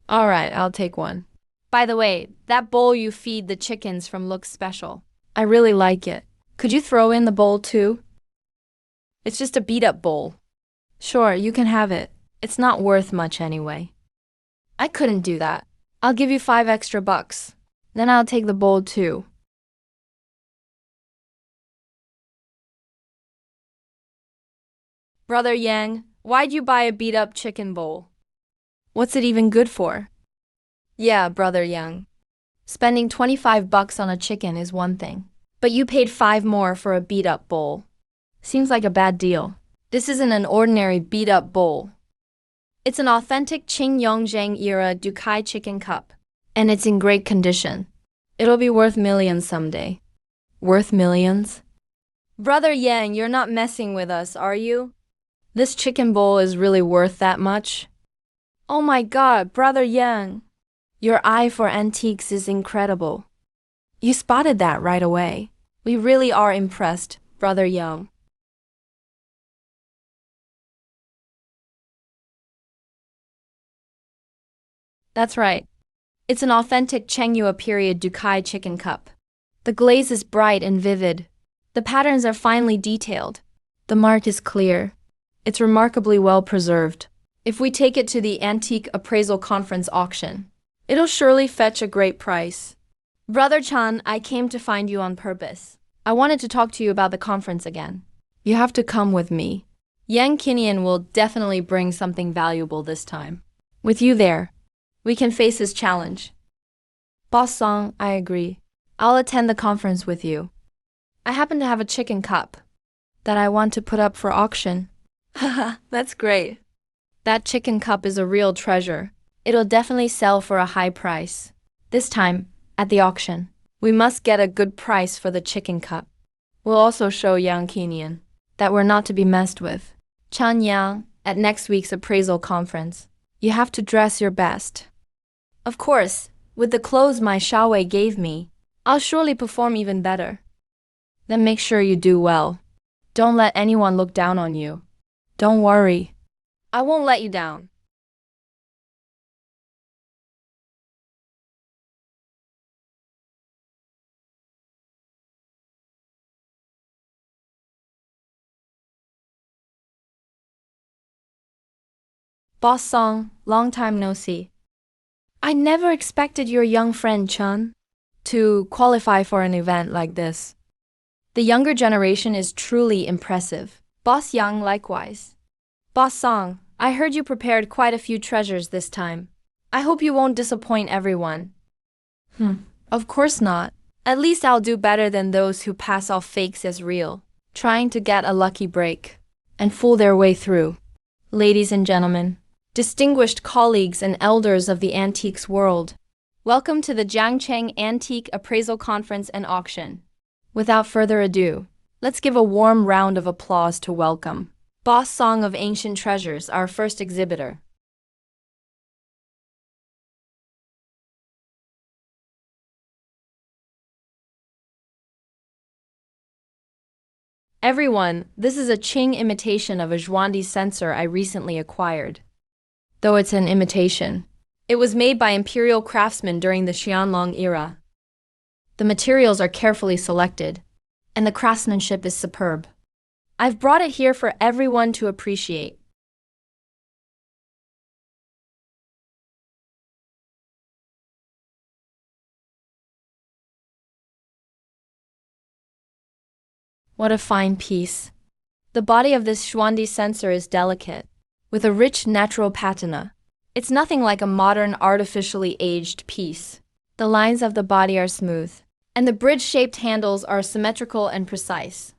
All right, I'll take one. By the way, that bowl you feed the chickens from looks special. I really like it. Could you throw in the bowl too? It's just a beat-up bowl. Sure, you can have it. It's not worth much anyway. I couldn't do that. I'll give you $5 extra. Then I'll take the bowl too. Brother Yang, why'd you buy a beat-up chicken bowl? What's it even good for? Yeah, Brother Yang. Spending $25 on a chicken is one thing, but you paid $5 more for a beat-up bowl. Seems like a bad deal. This isn't an ordinary beat-up bowl. It's an authentic Qing Yongzheng era Dukai chicken cup, and it's in great condition. It'll be worth millions someday. Worth millions? Brother Yang, you're not messing with us, are you? This chicken bowl is really worth that much? Oh my God, Brother Yang. Your eye for antiques is incredible. You spotted that right away. We really are impressed, Brother Yang. That's right. It's an authentic Chengyue period Dukai chicken cup. The glaze is bright and vivid. The patterns are finely detailed. The mark is clear. It's remarkably well preserved. If we take it to the Antique Appraisal Conference auction, it'll surely fetch a great price. Brother Chan, I came to find you on purpose. I wanted to talk to you about the conference again. You have to come with me. Yang Qinian will definitely bring something valuable this time. With you there, we can face his challenge. Boss Song, I agree. I'll attend the conference with you. I happen to have a chicken cup that I want to put up for auction. Haha, that's great. That chicken cup is a real treasure. It'll definitely sell for a high price. This time, at the auction, we must get a good price for the chicken cup. We'll also show Yang Qinian that we're not to be messed with. Chan Yang, at next week's appraisal conference, you have to dress your best. Of course, with the clothes my Xiaowei gave me, I'll surely perform even better. Then make sure you do well. Don't let anyone look down on you. Don't worry. I won't let you down. Boss Song, long time no see. I never expected your young friend Chun to qualify for an event like this. The younger generation is truly impressive. Boss Yang likewise. Boss Song, I heard you prepared quite a few treasures this time. I hope you won't disappoint everyone. Of course not. At least I'll do better than those who pass off fakes as real, trying to get a lucky break and fool their way through. Ladies and gentlemen, distinguished colleagues and elders of the antiques world, welcome to the Jiangcheng Antique Appraisal Conference and Auction. Without further ado, let's give a warm round of applause to welcome Boss Song of Ancient Treasures, our first exhibitor. Everyone, this is a Qing imitation of a Zhuandi censer I recently acquired. Though it's an imitation, it was made by imperial craftsmen during the Qianlong era. The materials are carefully selected, and the craftsmanship is superb. I've brought it here for everyone to appreciate. What a fine piece. The body of this Zhuandi censer is delicate, with a rich natural patina. It's nothing like a modern artificially aged piece. The lines of the body are smooth, and the bridge-shaped handles are symmetrical and precise.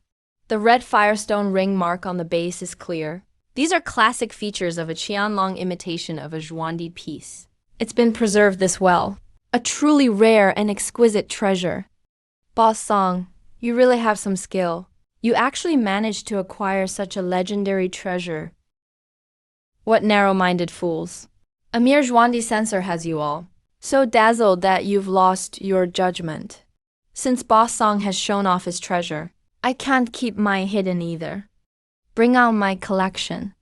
The red firestone ring mark on the base is clear. These are classic features of a Qianlong imitation of a Zhuandi piece. It's been preserved this well. A truly rare and exquisite treasure. Boss Song, you really have some skill. You actually managed to acquire such a legendary treasure. What narrow-minded fools. A mere Zhuandi censer has you all so dazzled that you've lost your judgment. Since Boss Song has shown off his treasure, I can't keep mine hidden either. Bring out my collection.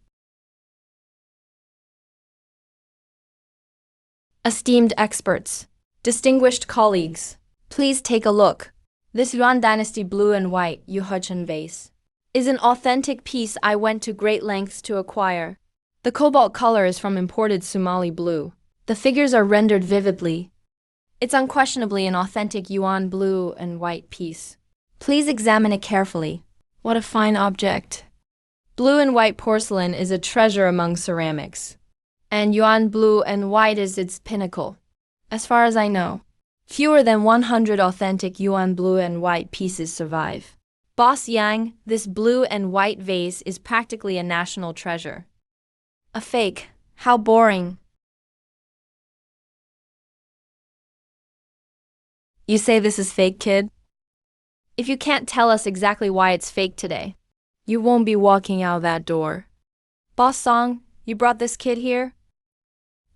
Esteemed experts, distinguished colleagues, please take a look. This Yuan Dynasty blue and white Yuhuchen vase is an authentic piece I went to great lengths to acquire. The cobalt color is from imported Somali blue. The figures are rendered vividly. It's unquestionably an authentic Yuan blue and white piece. Please examine it carefully. What a fine object. Blue and white porcelain is a treasure among ceramics, and Yuan blue and white is its pinnacle. As far as I know, fewer than 100 authentic Yuan blue and white pieces survive. Boss Yang, this blue and white vase is practically a national treasure. A fake? How boring. You say this is fake, kid? If you can't tell us exactly why it's fake today, you won't be walking out that door. Boss Song, you brought this kid here?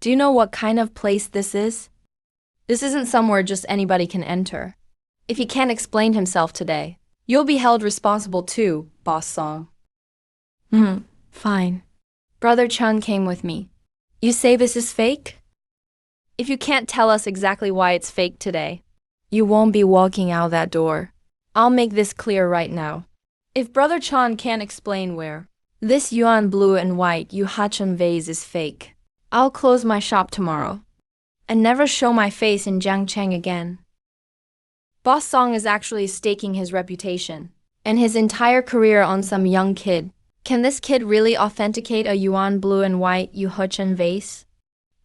Do you know what kind of place this is? This isn't somewhere just anybody can enter. If he can't explain himself today, you'll be held responsible too, Boss Song. Fine. Brother Chun came with me. You say this is fake? If you can't tell us exactly why it's fake today, you won't be walking out that door. I'll make this clear right now. If Brother Chan can't explain where this Yuan blue and white Yuhacheng vase is fake, I'll close my shop tomorrow and never show my face in Jiangcheng again. Boss Song is actually staking his reputation and his entire career on some young kid. Can this kid really authenticate a Yuan blue and white Yuhacheng vase?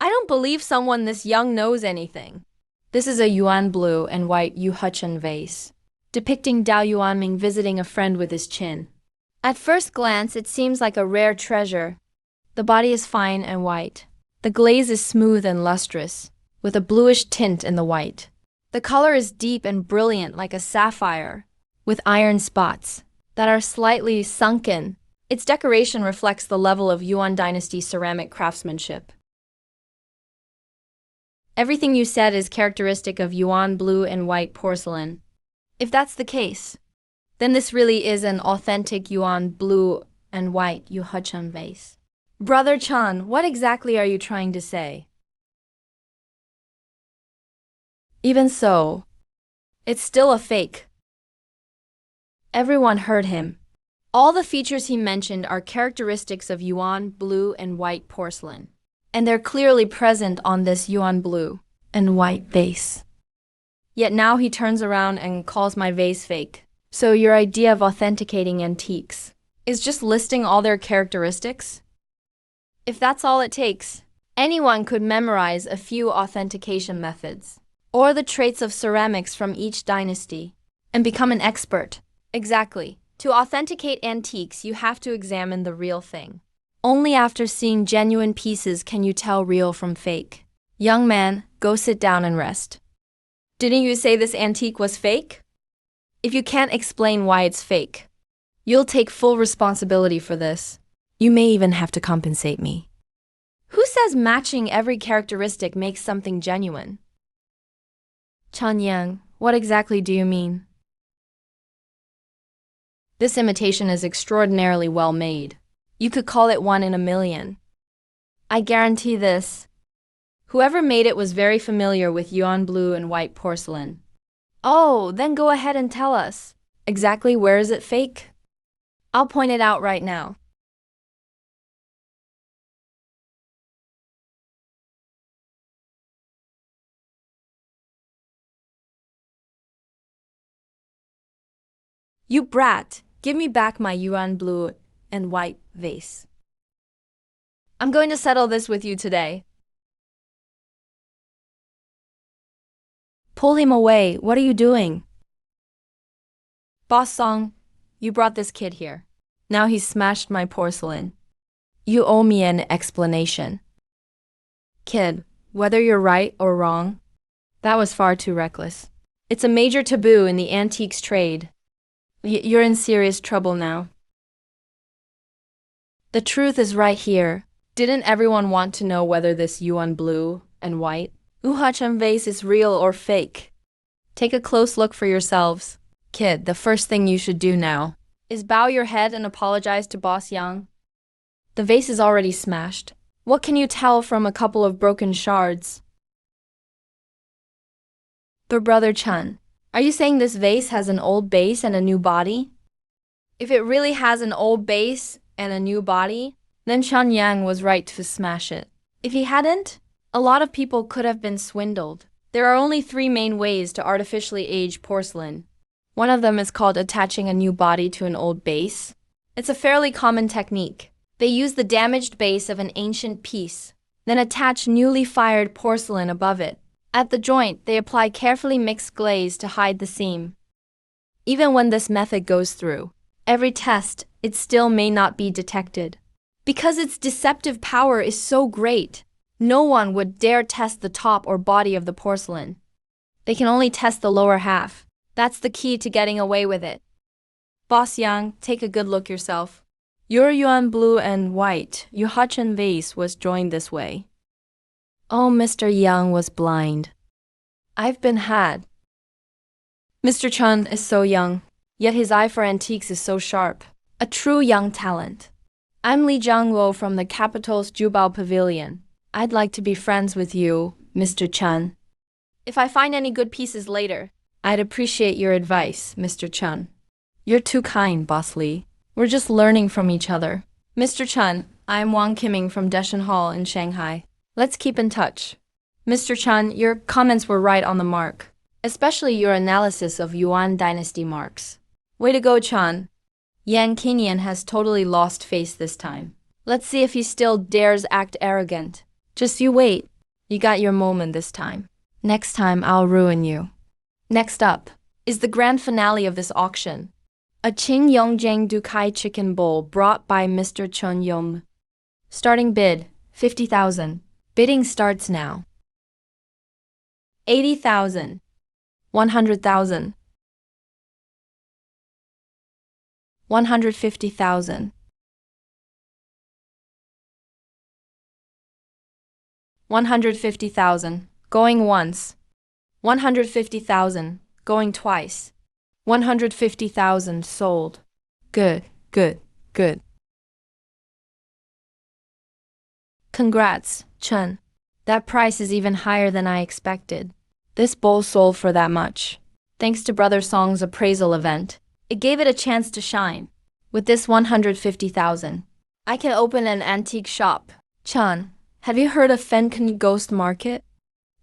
I don't believe someone this young knows anything. This is a Yuan blue and white Yuhacheng vase, depicting Dao Yuanming visiting a friend with his chin. At first glance, it seems like a rare treasure. The body is fine and white. The glaze is smooth and lustrous, with a bluish tint in the white. The color is deep and brilliant like a sapphire, with iron spots that are slightly sunken. Its decoration reflects the level of Yuan Dynasty ceramic craftsmanship. Everything you said is characteristic of Yuan blue and white porcelain. If that's the case, then this really is an authentic Yuan blue and white Yuhacheng vase. Brother Chan, what exactly are you trying to say? Even so, it's still a fake. Everyone heard him. All the features he mentioned are characteristics of Yuan blue and white porcelain, and they're clearly present on this Yuan blue and white vase. Yet now he turns around and calls my vase fake. So your idea of authenticating antiques is just listing all their characteristics? If that's all it takes, anyone could memorize a few authentication methods, or the traits of ceramics from each dynasty, and become an expert. Exactly. To authenticate antiques, you have to examine the real thing. Only after seeing genuine pieces can you tell real from fake. Young man, go sit down and rest. Didn't you say this antique was fake? If you can't explain why it's fake, you'll take full responsibility for this. You may even have to compensate me. Who says matching every characteristic makes something genuine? Chan Yang, what exactly do you mean? This imitation is extraordinarily well made. You could call it one in a million. I guarantee this. Whoever made it was very familiar with yuan blue and white porcelain. Oh, then go ahead and tell us. Exactly where is it fake? I'll point it out right now. You brat! Give me back my yuan blue and white vase. I'm going to settle this with you today. Pull him away. What are you doing? Boss Song, you brought this kid here. Now he's smashed my porcelain. You owe me an explanation. Kid, whether you're right or wrong, that was far too reckless. It's a major taboo in the antiques trade. You're in serious trouble now. The truth is right here. Didn't everyone want to know whether this yuan blue and white Uhachan vase is real or fake? Take a close look for yourselves. Kid, the first thing you should do now is bow your head and apologize to Boss Yang. The vase is already smashed. What can you tell from a couple of broken shards? But Brother Chun, are you saying this vase has an old base and a new body? If it really has an old base and a new body, then Chun Yang was right to smash it. If he hadn't, a lot of people could have been swindled. There are only 3 main ways to artificially age porcelain. One of them is called attaching a new body to an old base. It's a fairly common technique. They use the damaged base of an ancient piece, then attach newly fired porcelain above it. At the joint, they apply carefully mixed glaze to hide the seam. Even when this method goes through every test, it still may not be detected. Because its deceptive power is so great, no one would dare test the top or body of the porcelain. They can only test the lower half. That's the key to getting away with it. Boss Yang, take a good look yourself. Your yuan blue and white Yuhachan vase was joined this way. Oh, Mr. Yang was blind. I've been had. Mr. Chun is so young, yet his eye for antiques is so sharp. A true young talent. I'm Li Jiangwo from the capital's Jubao Pavilion. I'd like to be friends with you, Mr. Chun. If I find any good pieces later, I'd appreciate your advice, Mr. Chun. You're too kind, Boss Li. We're just learning from each other. Mr. Chun, I'm Wang Qiming from Deshan Hall in Shanghai. Let's keep in touch. Mr. Chun, your comments were right on the mark, especially your analysis of Yuan dynasty marks. Way to go, Chun. Yang Qinian has totally lost face this time. Let's see if he still dares act arrogant. Just you wait. You got your moment this time. Next time, I'll ruin you. Next up is the grand finale of this auction. A Qing Yongjiang Dukai chicken bowl brought by Mr. Chun Yong. Starting bid, 50,000. Bidding starts now. 80,000. 100,000. 150,000. 150,000. Going once. 150,000. Going twice. 150,000 sold. Good, good, good. Congrats, Chun. That price is even higher than I expected. This bowl sold for that much. Thanks to Brother Song's appraisal event, it gave it a chance to shine. With this 150,000, I can open an antique shop. Chun, have you heard of Fenken Ghost Market?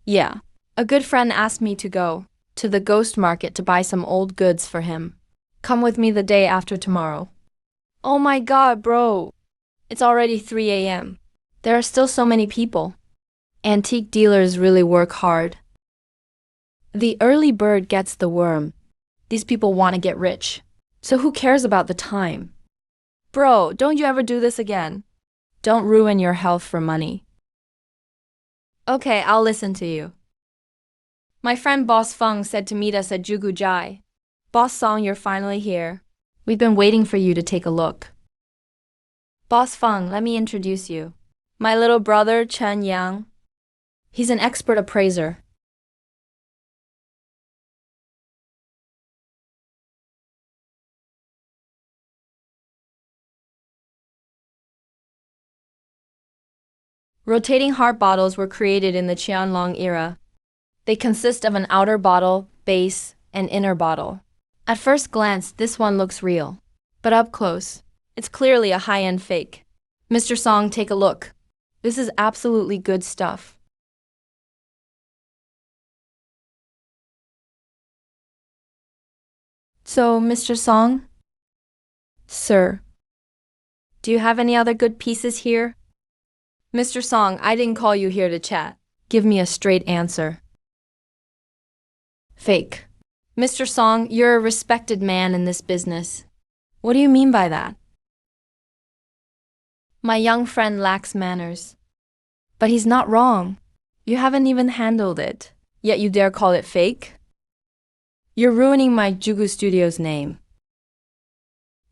Yeah. A good friend asked me to go to the ghost market to buy some old goods for him. Come with me the day after tomorrow. Oh my god, bro. It's already 3 a.m. There are still so many people. Antique dealers really work hard. The early bird gets the worm. These people want to get rich. So who cares about the time? Bro, don't you ever do this again. Don't ruin your health for money. Okay, I'll listen to you. My friend Boss Feng said to meet us at Jugujai. Boss Song, you're finally here. We've been waiting for you to take a look. Boss Feng, let me introduce you. My little brother, Chen Yang. He's an expert appraiser. Rotating heart bottles were created in the Qianlong era. They consist of an outer bottle, base, and inner bottle. At first glance, this one looks real. But up close, it's clearly a high-end fake. Mr. Song, take a look. This is absolutely good stuff. So, Mr. Song? Sir, do you have any other good pieces here? Mr. Song, I didn't call you here to chat. Give me a straight answer. Fake. Mr. Song, you're a respected man in this business. What do you mean by that? My young friend lacks manners. But he's not wrong. You haven't even handled it, yet you dare call it fake? You're ruining my Jugu Studio's name.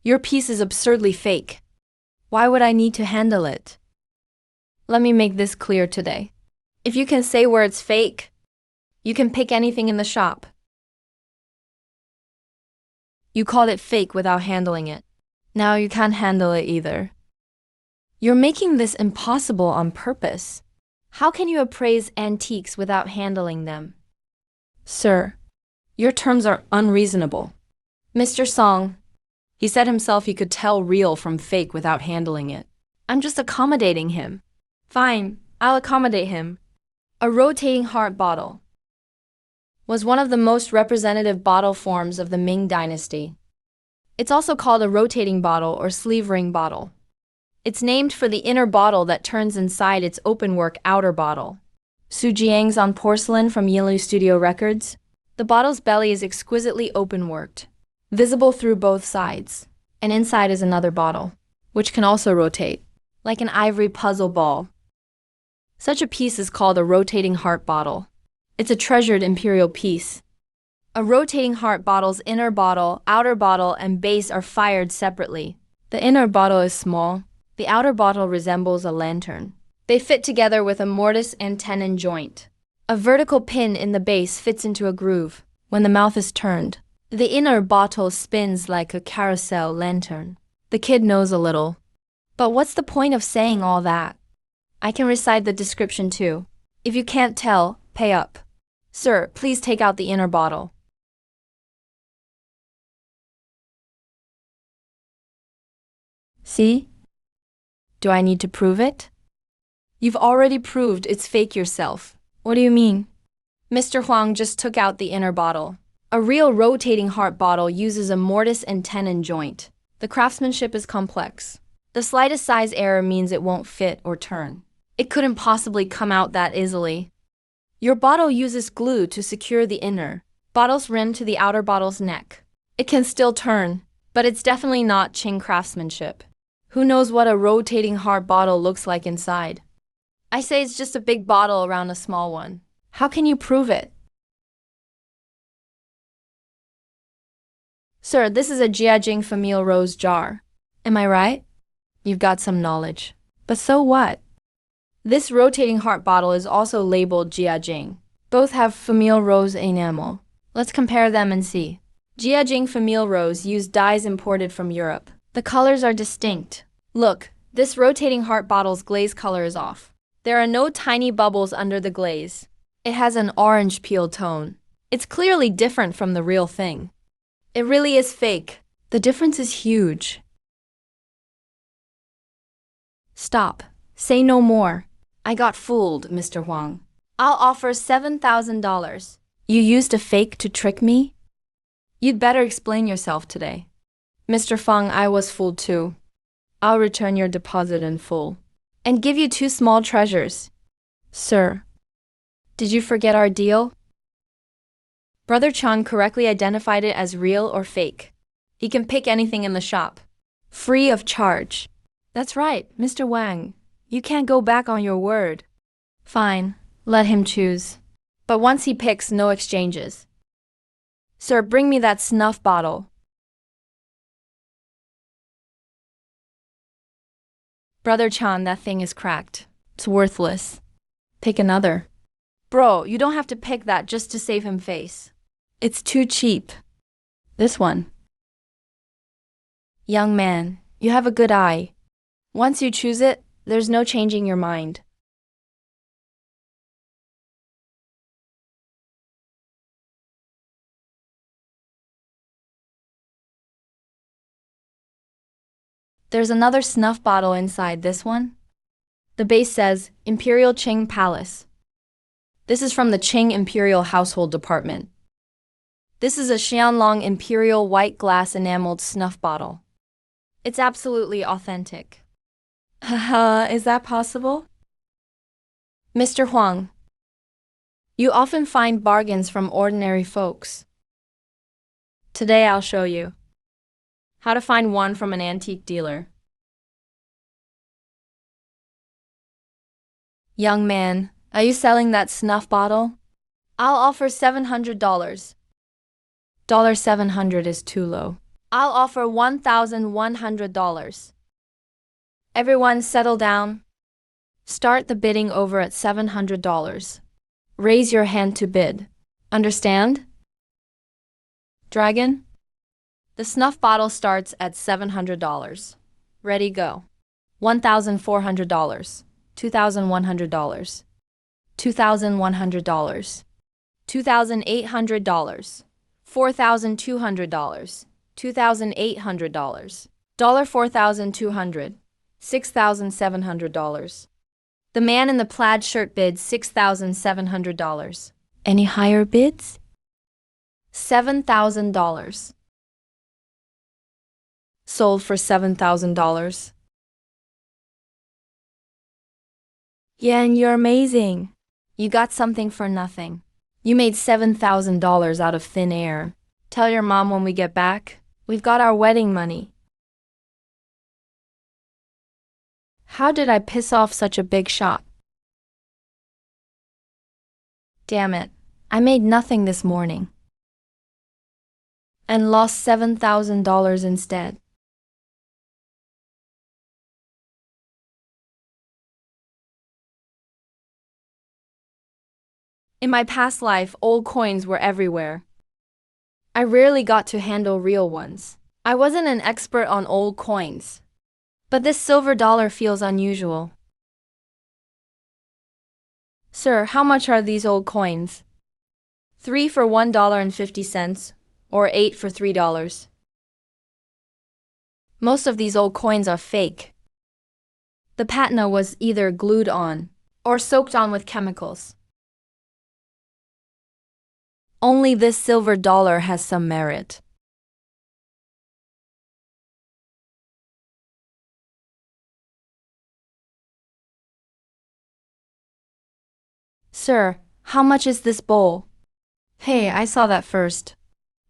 Your piece is absurdly fake. Why would I need to handle it? Let me make this clear today. If you can say where it's fake, you can pick anything in the shop. You called it fake without handling it. Now you can't handle it either. You're making this impossible on purpose. How can you appraise antiques without handling them? Sir, your terms are unreasonable. Mr. Song, he said himself he could tell real from fake without handling it. I'm just accommodating him. Fine, I'll accommodate him. A rotating heart bottle was one of the most representative bottle forms of the Ming Dynasty. It's also called a rotating bottle or sleeve ring bottle. It's named for the inner bottle that turns inside its openwork outer bottle. Su Jiang's on porcelain from Yilu Studio Records. The bottle's belly is exquisitely openworked, visible through both sides, and inside is another bottle, which can also rotate, like an ivory puzzle ball. Such a piece is called a rotating heart bottle. It's a treasured imperial piece. A rotating heart bottle's inner bottle, outer bottle, and base are fired separately. The inner bottle is small. The outer bottle resembles a lantern. They fit together with a mortise and tenon joint. A vertical pin in the base fits into a groove. When the mouth is turned, the inner bottle spins like a carousel lantern. The kid knows a little. But what's the point of saying all that? I can recite the description too. If you can't tell, pay up. Sir, please take out the inner bottle. See? Do I need to prove it? You've already proved it's fake yourself. What do you mean? Mr. Huang just took out the inner bottle. A real rotating heart bottle uses a mortise and tenon joint. The craftsmanship is complex. The slightest size error means it won't fit or turn. It couldn't possibly come out that easily. Your bottle uses glue to secure the inner bottle's rim to the outer bottle's neck. It can still turn, but it's definitely not Qing craftsmanship. Who knows what a rotating heart bottle looks like inside? I say it's just a big bottle around a small one. How can you prove it? Sir, this is a Jiajing Famille Rose jar. Am I right? You've got some knowledge. But so what? This rotating heart bottle is also labeled Jiajing. Both have Famille Rose enamel. Let's compare them and see. Jiajing Famille Rose used dyes imported from Europe. The colors are distinct. Look, this rotating heart bottle's glaze color is off. There are no tiny bubbles under the glaze. It has an orange peel tone. It's clearly different from the real thing. It really is fake. The difference is huge. Stop. Say no more. I got fooled, Mr. Huang. I'll offer $7,000. You used a fake to trick me? You'd better explain yourself today. Mr. Feng, I was fooled too. I'll return your deposit in full. And give you 2 small treasures. Sir, did you forget our deal? Brother Chan correctly identified it as real or fake. He can pick anything in the shop. Free of charge. That's right, Mr. Wang. You can't go back on your word. Fine, let him choose. But once he picks, no exchanges. Sir, bring me that snuff bottle. Brother Chan, that thing is cracked. It's worthless. Pick another. Bro, you don't have to pick that just to save him face. It's too cheap. This one. Young man, you have a good eye. Once you choose it, there's no changing your mind. There's another snuff bottle inside this one. The base says Imperial Qing Palace. This is from the Qing Imperial Household Department. This is a Xianlong Imperial white glass enameled snuff bottle. It's absolutely authentic. Haha, is that possible? Mr. Huang, you often find bargains from ordinary folks. Today I'll show you how to find one from an antique dealer. Young man, are you selling that snuff bottle? I'll offer $700. $700 is too low. I'll offer $1,100. Everyone settle down. Start the bidding over at $700. Raise your hand to bid. Understand? Dragon? The snuff bottle starts at $700. Ready, go. $1,400. $2,100. $2,100. $2,800. $4,200. $2,800. $4,200. $6,700. The man in the plaid shirt bids $6,700. Any higher bids? $7,000. Sold for $7,000. Yan, you're amazing. You got something for nothing. You made $7,000 out of thin air. Tell your mom when we get back, we've got our wedding money. How did I piss off such a big shot? Damn it, I made nothing this morning. And lost $7,000 instead. In my past life, old coins were everywhere. I rarely got to handle real ones. I wasn't an expert on old coins. But this silver dollar feels unusual. Sir, how much are these old coins? 3 for $1.50, or 8 for $3. Most of these old coins are fake. The patina was either glued on or soaked on with chemicals. Only this silver dollar has some merit. Sir, how much is this bowl? Hey, I saw that first.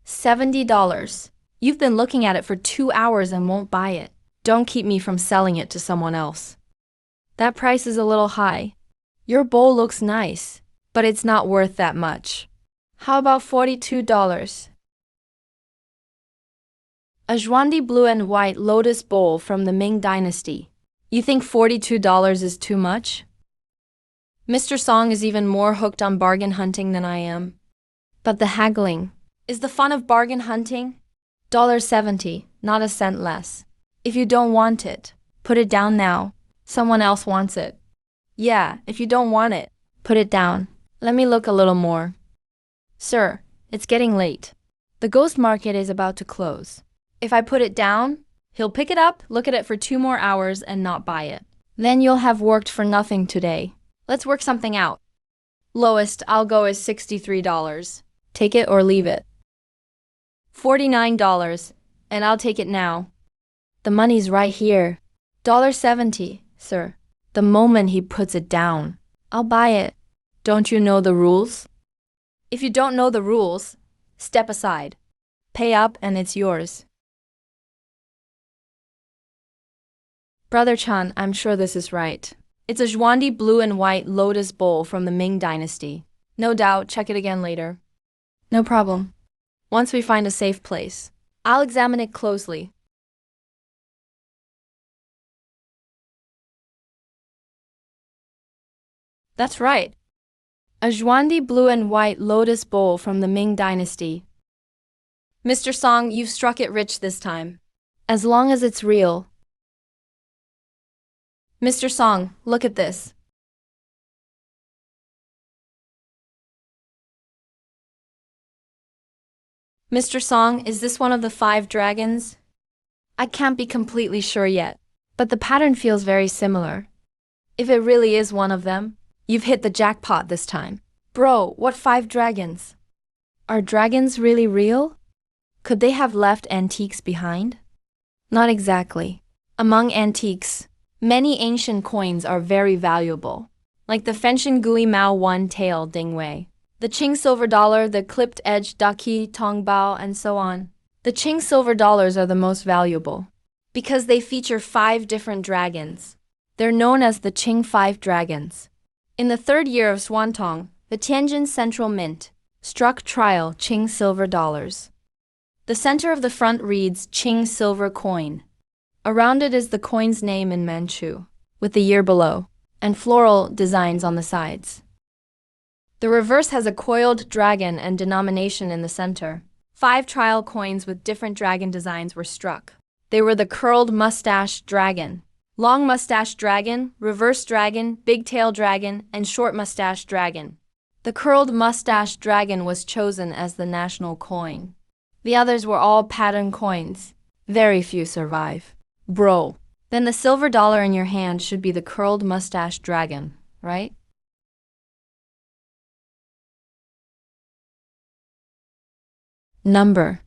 $70. You've been looking at it for 2 hours and won't buy it. Don't keep me from selling it to someone else. That price is a little high. Your bowl looks nice, but it's not worth that much. How about $42? A Zhuandi blue and white lotus bowl from the Ming Dynasty. You think $42 is too much? Mr. Song is even more hooked on bargain hunting than I am. But the haggling is the fun of bargain hunting. $70, not a cent less. If you don't want it, put it down now. Someone else wants it. Yeah, if you don't want it, put it down. Let me look a little more. Sir, it's getting late. The ghost market is about to close. If I put it down, he'll pick it up, look at it for 2 more hours, and not buy it. Then you'll have worked for nothing today. Let's work something out. Lowest I'll go is $63. Take it or leave it. $49, and I'll take it now. The money's right here. $70, sir. The moment he puts it down, I'll buy it. Don't you know the rules? If you don't know the rules, step aside. Pay up and it's yours. Brother Chan, I'm sure this is right. It's a Zhuandi blue and white lotus bowl from the Ming Dynasty. No doubt, check it again later. No problem. Once we find a safe place, I'll examine it closely. That's right. A Zhuandi blue and white lotus bowl from the Ming Dynasty. Mr. Song, you've struck it rich this time. As long as it's real. Mr. Song, look at this. Mr. Song, is this one of the 5 dragons? I can't be completely sure yet, but the pattern feels very similar. If it really is one of them, you've hit the jackpot this time. Bro, what 5 dragons? Are dragons really real? Could they have left antiques behind? Not exactly. Among antiques, many ancient coins are very valuable, like the Fenshin Gui Mao one-tail Dingwei, the Qing silver dollar, the clipped-edge Daqi Tongbao, and so on. The Qing silver dollars are the most valuable because they feature 5 different dragons. They're known as the Qing 5 dragons. In the third year of Swan-Tong, the Tianjin Central Mint struck trial Qing silver dollars. The center of the front reads Qing silver coin. Around it is the coin's name in Manchu, with the year below, and floral designs on the sides. The reverse has a coiled dragon and denomination in the center. 5 trial coins with different dragon designs were struck. They were the curled mustache dragon, long mustache dragon, reverse dragon, big tail dragon, and short mustache dragon. The curled mustache dragon was chosen as the national coin. The others were all pattern coins. Very few survive. Bro, then the silver dollar in your hand should be the curled mustache dragon, right? Number.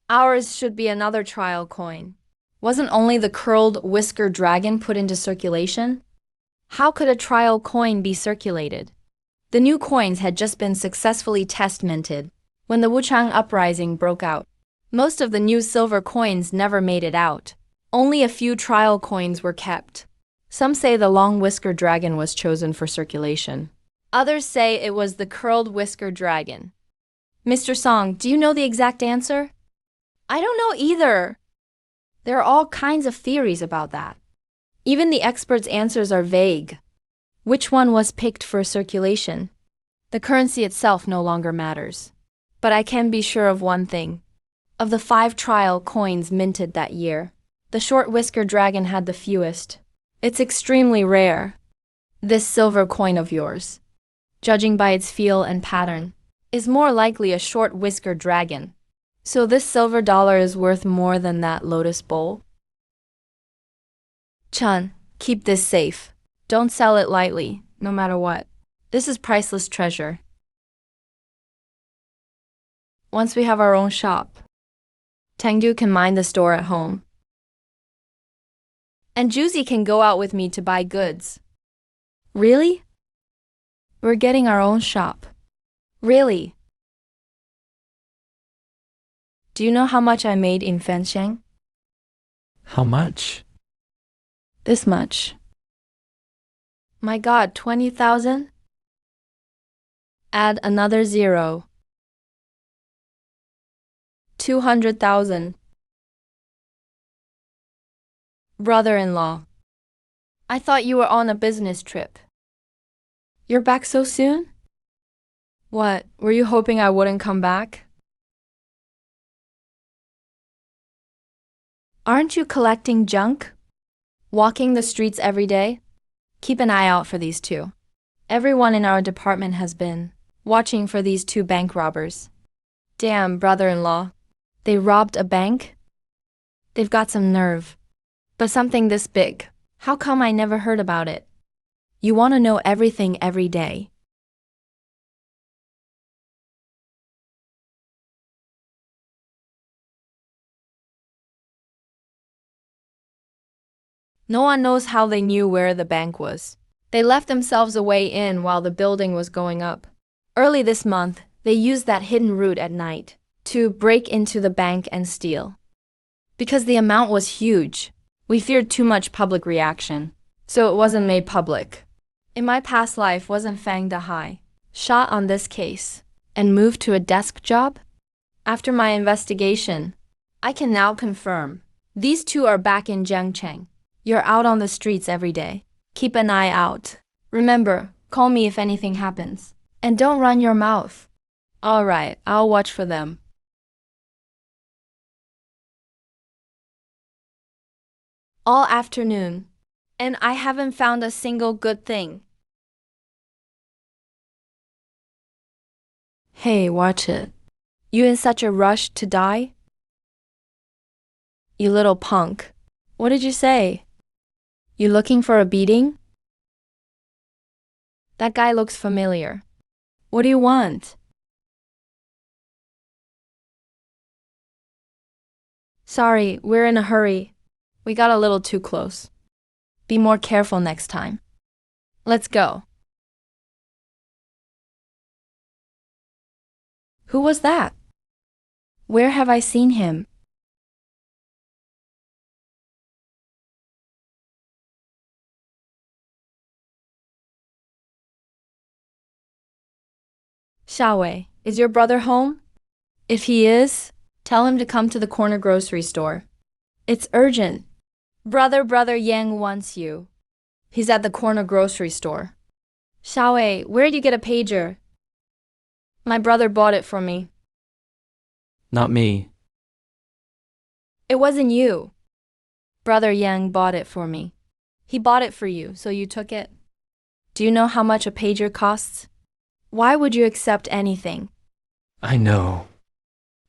Ours should be another trial coin. Wasn't only the curled whisker dragon put into circulation? How could a trial coin be circulated? The new coins had just been successfully test minted when the Wuchang uprising broke out. Most of the new silver coins never made it out. Only a few trial coins were kept. Some say the long whisker dragon was chosen for circulation. Others say it was the curled whisker dragon. Mr. Song, do you know the exact answer? I don't know either. There are all kinds of theories about that. Even the experts' answers are vague. Which one was picked for circulation? The currency itself no longer matters. But I can be sure of one thing. Of the 5 trial coins minted that year, the short whisker dragon had the fewest. It's extremely rare. This silver coin of yours, judging by its feel and pattern, is more likely a short whisker dragon. So this silver dollar is worth more than that lotus bowl? Chun, keep this safe. Don't sell it lightly, no matter what. This is priceless treasure. Once we have our own shop, Tengdu can mind the store at home. And Juzi can go out with me to buy goods. Really? We're getting our own shop. Really? Do you know how much I made in Fensheng? How much? This much. My God, 20,000? Add another 0. 200,000. Brother-in-law, I thought you were on a business trip. You're back so soon? What, were you hoping I wouldn't come back? Aren't you collecting junk? Walking the streets every day? Keep an eye out for these 2. Everyone in our department has been watching for these 2 bank robbers. Damn, brother-in-law. They robbed a bank? They've got some nerve. But something this big. How come I never heard about it? You want to know everything every day. No one knows how they knew where the bank was. They left themselves a way in while the building was going up. Early this month, they used that hidden route at night to break into the bank and steal. Because the amount was huge, we feared too much public reaction, so it wasn't made public. In my past life, wasn't Fang Dahai shot on this case and moved to a desk job? After my investigation, I can now confirm these 2 are back in Jiangcheng. You're out on the streets every day. Keep an eye out. Remember, call me if anything happens. And don't run your mouth. All right, I'll watch for them. All afternoon, and I haven't found a single good thing. Hey, watch it. You in such a rush to die? You little punk. What did you say? You looking for a beating? That guy looks familiar. What do you want? Sorry, we're in a hurry. We got a little too close. Be more careful next time. Let's go. Who was that? Where have I seen him? Xiaowei, is your brother home? If he is, tell him to come to the corner grocery store. It's urgent. Brother Yang wants you. He's at the corner grocery store. Xiaowei, where'd you get a pager? My brother bought it for me. Not me. It wasn't you. Brother Yang bought it for me. He bought it for you, so you took it. Do you know how much a pager costs? Why would you accept anything? I know.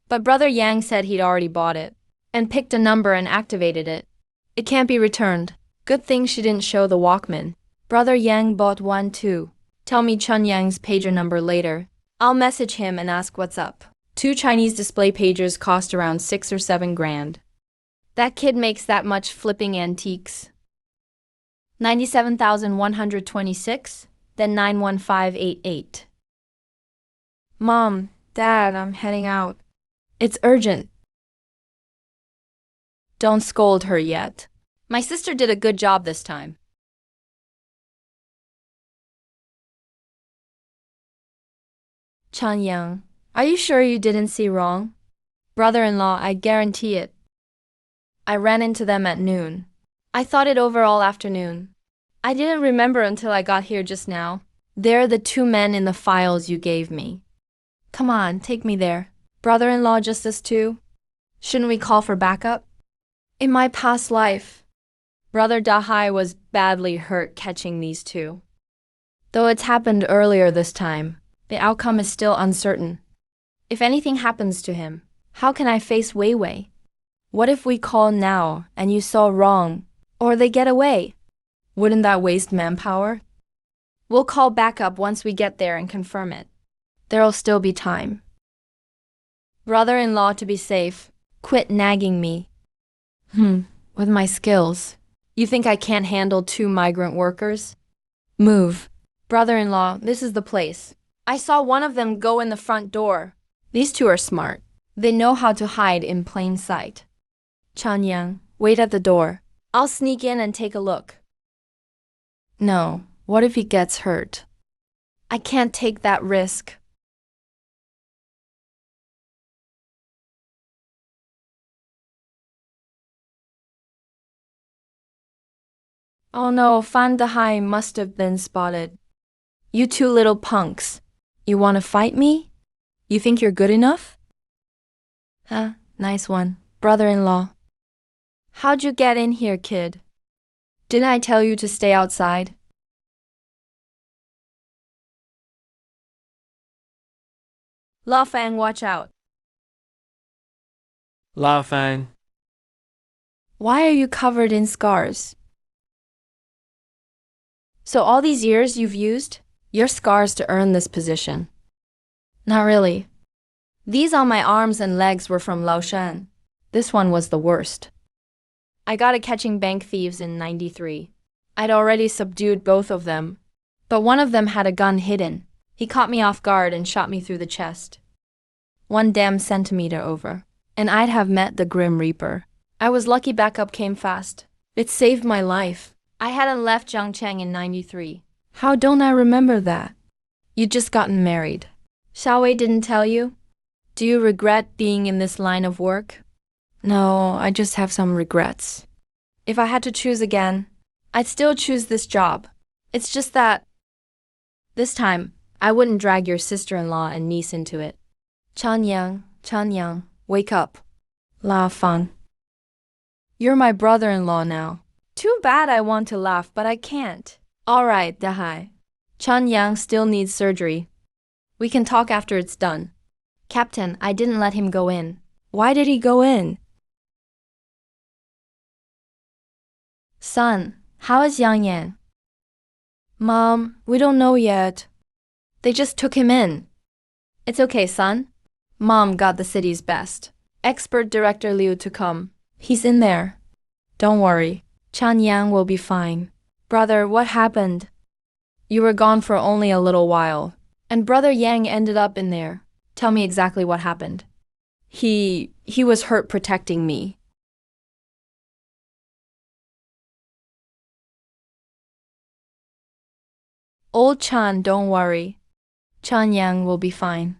But Brother Yang said he'd already bought it, and picked a number and activated it. It can't be returned. Good thing she didn't show the Walkman. Brother Yang bought one too. Tell me Chun Yang's pager number later. I'll message him and ask what's up. 2 Chinese display pagers cost around 6 or 7 grand. That kid makes that much flipping antiques. 97,126, then 91588. Mom, Dad, I'm heading out. It's urgent. Don't scold her yet. My sister did a good job this time. Chun Yang, are you sure you didn't see wrong? Brother-in-law, I guarantee it. I ran into them at noon. I thought it over all afternoon. I didn't remember until I got here just now. They're the 2 men in the files you gave me. Come on, take me there. Brother-in-law just us 2? Shouldn't we call for backup? In my past life, Brother Dahai was badly hurt catching these 2. Though it's happened earlier this time, the outcome is still uncertain. If anything happens to him, how can I face Wei Wei? What if we call now and you saw wrong, or they get away? Wouldn't that waste manpower? We'll call backup once we get there and confirm it. There'll still be time. Brother-in-law, to be safe, quit nagging me. With my skills, you think I can't handle 2 migrant workers? Move. Brother-in-law, this is the place. I saw one of them go in the front door. These 2 are smart. They know how to hide in plain sight. Chun Yang, wait at the door. I'll sneak in and take a look. No, what if he gets hurt? I can't take that risk. Oh no, Fan Dahai must have been spotted. You 2 little punks. You want to fight me? You think you're good enough? Huh, nice one. Brother-in-law. How'd you get in here, kid? Didn't I tell you to stay outside? La Fang, watch out. Lao Fang. Why are you covered in scars? So all these years you've used your scars to earn this position? Not really. These on my arms and legs were from Laoshan. This one was the worst. I got it catching bank thieves in '93. I'd already subdued both of them, but one of them had a gun hidden. He caught me off guard and shot me through the chest. 1 damn centimeter over, and I'd have met the Grim Reaper. I was lucky backup came fast. It saved my life. I hadn't left Zhangcheng in '93. How don't I remember that? You'd just gotten married. Xiaowei didn't tell you? Do you regret being in this line of work? No, I just have some regrets. If I had to choose again, I'd still choose this job. It's just that this time, I wouldn't drag your sister-in-law and niece into it. Chun Yang, wake up. La Fang. You're my brother-in-law now. Too bad I want to laugh, but I can't. All right, Dahai. Chun Yang still needs surgery. We can talk after it's done. Captain, I didn't let him go in. Why did he go in? Son, how is Yang Yan? Mom, we don't know yet. They just took him in. It's okay, son. Mom got the city's best expert director Liu to come. He's in there. Don't worry. Chan Yang will be fine. Brother, what happened? You were gone for only a little while, and Brother Yang ended up in there. Tell me exactly what happened. He was hurt protecting me. Old Chan, don't worry. Chan Yang will be fine.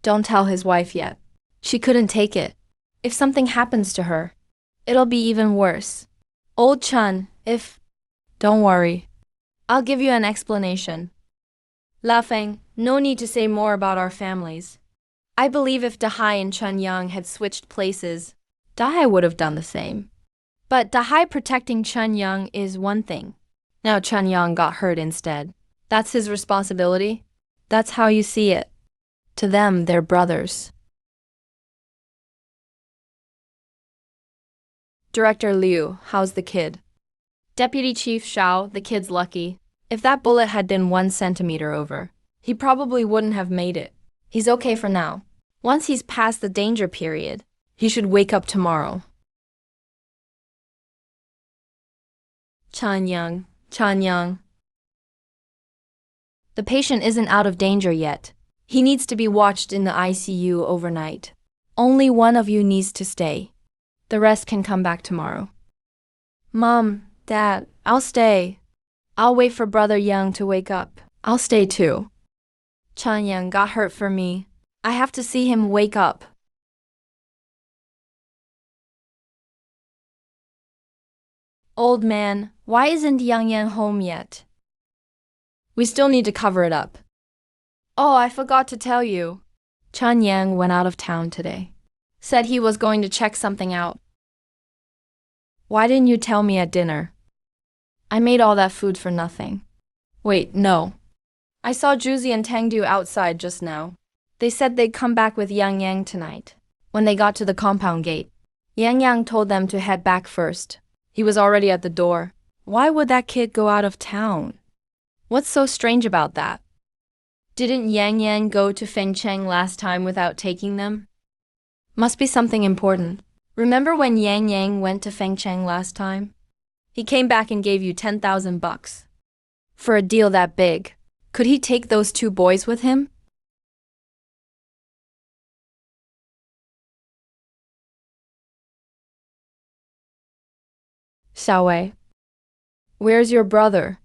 Don't tell his wife yet. She couldn't take it. If something happens to her, it'll be even worse. Old Chan, don't worry. I'll give you an explanation. La Feng, no need to say more about our families. I believe if Dahai and Chun Yang had switched places, Dahai would have done the same. But Dahai protecting Chun Yang is one thing. Now Chun Yang got hurt instead. That's his responsibility. That's how you see it. To them, they're brothers. Director Liu, how's the kid? Deputy Chief Shao, the kid's lucky. If that bullet had been 1 centimeter over, he probably wouldn't have made it. He's okay for now. Once he's past the danger period, he should wake up tomorrow. Chan Yang. The patient isn't out of danger yet. He needs to be watched in the ICU overnight. Only one of you needs to stay. The rest can come back tomorrow. Mom, Dad, I'll stay. I'll wait for Brother Yang to wake up. I'll stay too. Chan Yang got hurt for me. I have to see him wake up. Old man, why isn't Yang Yan home yet? We still need to cover it up. Oh, I forgot to tell you. Chan Yang went out of town today. Said he was going to check something out. Why didn't you tell me at dinner? I made all that food for nothing. Wait, no. I saw Juzi and Tangdu outside just now. They said they'd come back with Yang Yang tonight. When they got to the compound gate, Yang Yang told them to head back first. He was already at the door. Why would that kid go out of town? What's so strange about that? Didn't Yang Yang go to Fengcheng last time without taking them? Must be something important. Remember when Yang Yang went to Fengcheng last time? He came back and gave you 10,000 bucks. For a deal that big, could he take those 2 boys with him? Xiaowei. Where's your brother?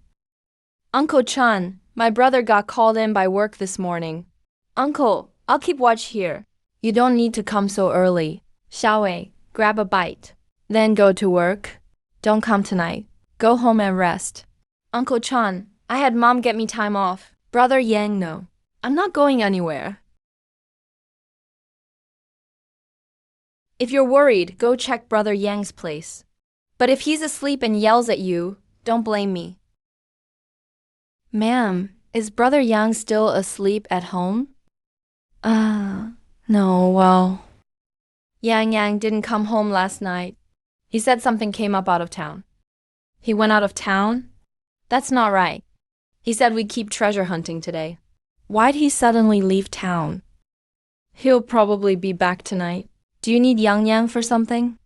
Uncle Chan, my brother got called in by work this morning. Uncle, I'll keep watch here. You don't need to come so early. Xiaowei, grab a bite. Then go to work. Don't come tonight. Go home and rest. Uncle Chan, I had Mom get me time off. Brother Yang, no. I'm not going anywhere. If you're worried, go check Brother Yang's place. But if he's asleep and yells at you, don't blame me. Ma'am, is Brother Yang still asleep at home? No, well. Yang Yang didn't come home last night. He said something came up out of town. He went out of town? That's not right. He said we'd keep treasure hunting today. Why'd he suddenly leave town? He'll probably be back tonight. Do you need Yang Yang for something?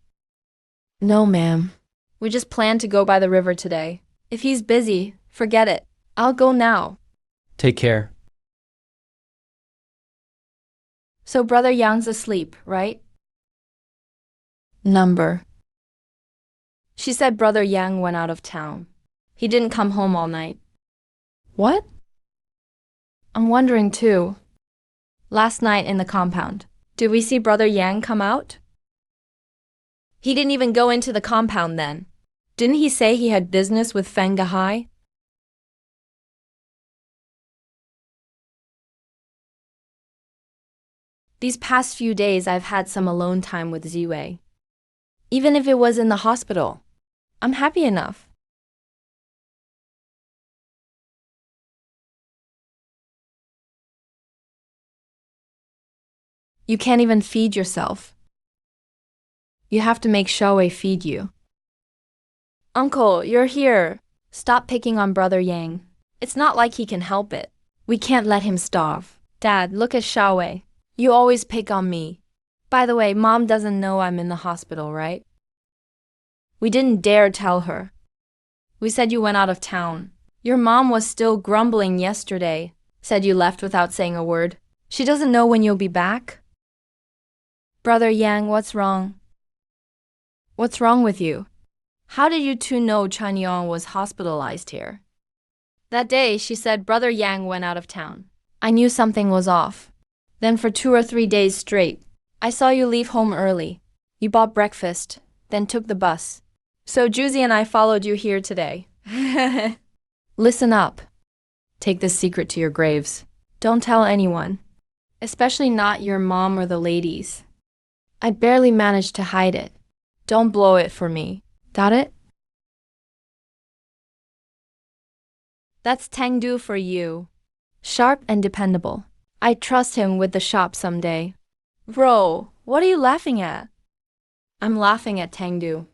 No, ma'am. We just planned to go by the river today. If he's busy, forget it. I'll go now. Take care. So Brother Yang's asleep, right? Number. She said Brother Yang went out of town. He didn't come home all night. What? I'm wondering too. Last night in the compound, did we see Brother Yang come out? He didn't even go into the compound then. Didn't he say he had business with Feng Gahai? These past few days I've had some alone time with Ziwei. Even if it was in the hospital, I'm happy enough. You can't even feed yourself. You have to make Xiaowei feed you. Uncle, you're here. Stop picking on Brother Yang. It's not like he can help it. We can't let him starve. Dad, look at Xiaowei. You always pick on me. By the way, Mom doesn't know I'm in the hospital, right? We didn't dare tell her. We said you went out of town. Your mom was still grumbling yesterday. Said you left without saying a word. She doesn't know when you'll be back? Brother Yang, what's wrong? What's wrong with you? How did you two know Chen Yang was hospitalized here? That day, she said Brother Yang went out of town. I knew something was off. Then for 2 or 3 days straight, I saw you leave home early. You bought breakfast, then took the bus. So Juzi and I followed you here today. Listen up. Take this secret to your graves. Don't tell anyone. Especially not your mom or the ladies. I barely managed to hide it. Don't blow it for me. Got it? That's Tangdu for you. Sharp and dependable. I trust him with the shop someday. Bro, what are you laughing at? I'm laughing at Tangdu.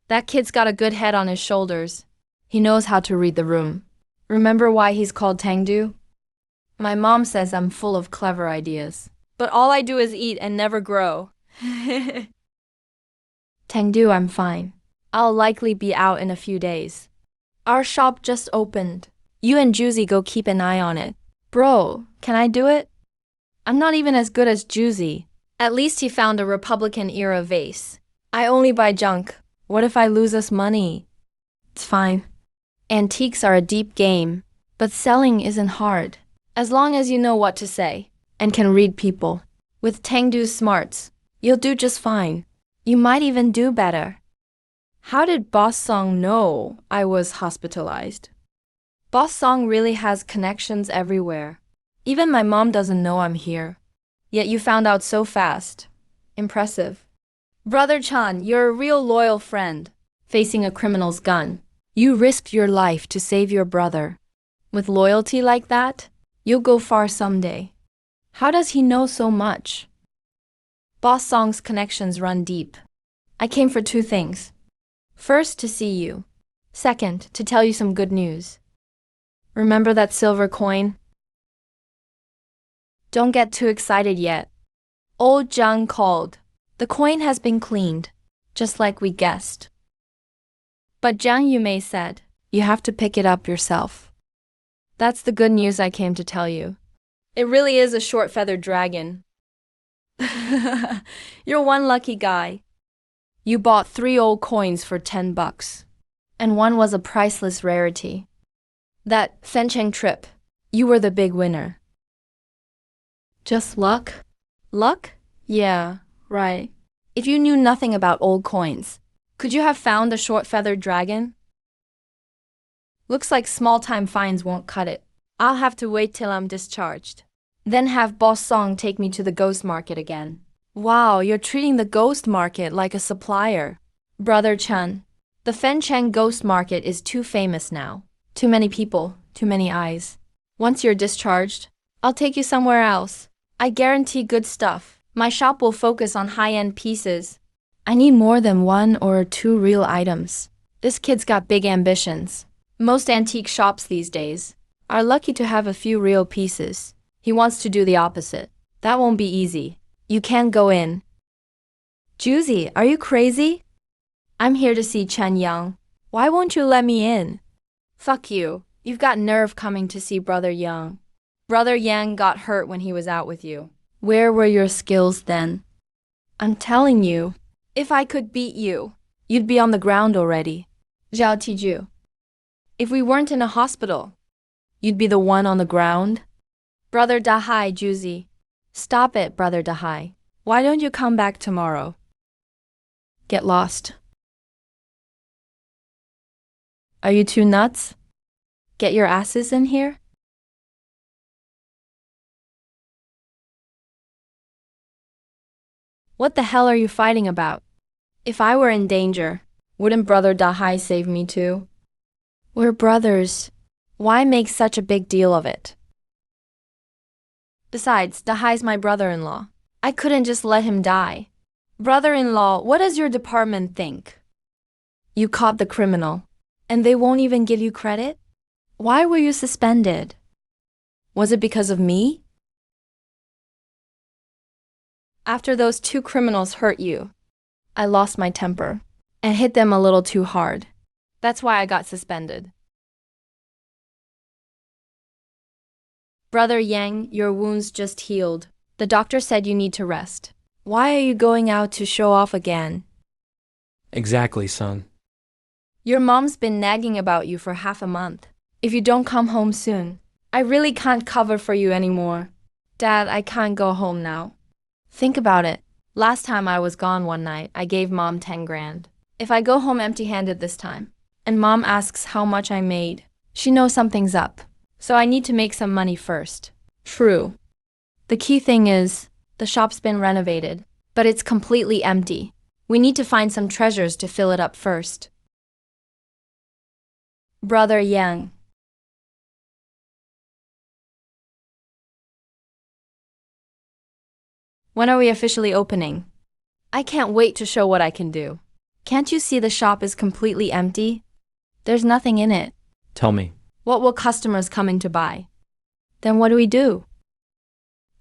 That kid's got a good head on his shoulders. He knows how to read the room. Remember why he's called Tangdu? My mom says I'm full of clever ideas. But all I do is eat and never grow. Tangdu, I'm fine. I'll likely be out in a few days. Our shop just opened. You and Juzi go keep an eye on it. Bro, can I do it? I'm not even as good as Juzi. At least he found a Republican-era vase. I only buy junk. What if I lose us money? It's fine. Antiques are a deep game, but selling isn't hard. As long as you know what to say and can read people. With Tangdu's smarts, you'll do just fine. You might even do better. How did Boss Song know I was hospitalized? Boss Song really has connections everywhere. Even my mom doesn't know I'm here. Yet you found out so fast. Impressive. Brother Chan, you're a real loyal friend. Facing a criminal's gun, you risked your life to save your brother. With loyalty like that, you'll go far someday. How does he know so much? Boss Song's connections run deep. I came for 2 things. First, to see you. Second, to tell you some good news. Remember that silver coin? Don't get too excited yet. Old Zhang called. The coin has been cleaned, just like we guessed. But Zhang Yumei said, you have to pick it up yourself. That's the good news I came to tell you. It really is a short-feathered dragon. You're one lucky guy. You bought 3 old coins for $10, and one was a priceless rarity. That Fencheng trip, you were the big winner. Just luck? Luck? Yeah, right. If you knew nothing about old coins, could you have found a short-feathered dragon? Looks like small-time fines won't cut it. I'll have to wait till I'm discharged. Then have Boss Song take me to the ghost market again. Wow, you're treating the ghost market like a supplier. Brother Chen, the Fencheng ghost market is too famous now. Too many people, too many eyes. Once you're discharged, I'll take you somewhere else. I guarantee good stuff. My shop will focus on high-end pieces. I need more than 1 or 2 real items. This kid's got big ambitions. Most antique shops these days are lucky to have a few real pieces. He wants to do the opposite. That won't be easy. You can't go in. Juzi, are you crazy? I'm here to see Chen Yang. Why won't you let me in? Fuck you. You've got nerve coming to see Brother Yang. Brother Yang got hurt when he was out with you. Where were your skills then? I'm telling you, if I could beat you, you'd be on the ground already. Zhao Tiju. If we weren't in a hospital, you'd be the one on the ground? Brother Dahai, Juzi. Stop it, Brother Dahai. Why don't you come back tomorrow? Get lost. Are you two nuts? Get your asses in here? What the hell are you fighting about? If I were in danger, wouldn't Brother Dahai save me too? We're brothers. Why make such a big deal of it? Besides, Dahai's my brother-in-law. I couldn't just let him die. Brother-in-law, what does your department think? You caught the criminal. And they won't even give you credit? Why were you suspended? Was it because of me? After those two criminals hurt you, I lost my temper and hit them a little too hard. That's why I got suspended. Brother Yang, your wounds just healed. The doctor said you need to rest. Why are you going out to show off again? Exactly, son. Your mom's been nagging about you for half a month. If you don't come home soon, I really can't cover for you anymore. Dad, I can't go home now. Think about it. Last time I was gone one night, I gave Mom 10 grand. If I go home empty-handed this time, and Mom asks how much I made, she knows something's up. So I need to make some money first. True. The key thing is, the shop's been renovated, but it's completely empty. We need to find some treasures to fill it up first. Brother Yang. When are we officially opening? I can't wait to show what I can do. Can't you see the shop is completely empty? There's nothing in it. Tell me. What will customers come in to buy? Then what do we do?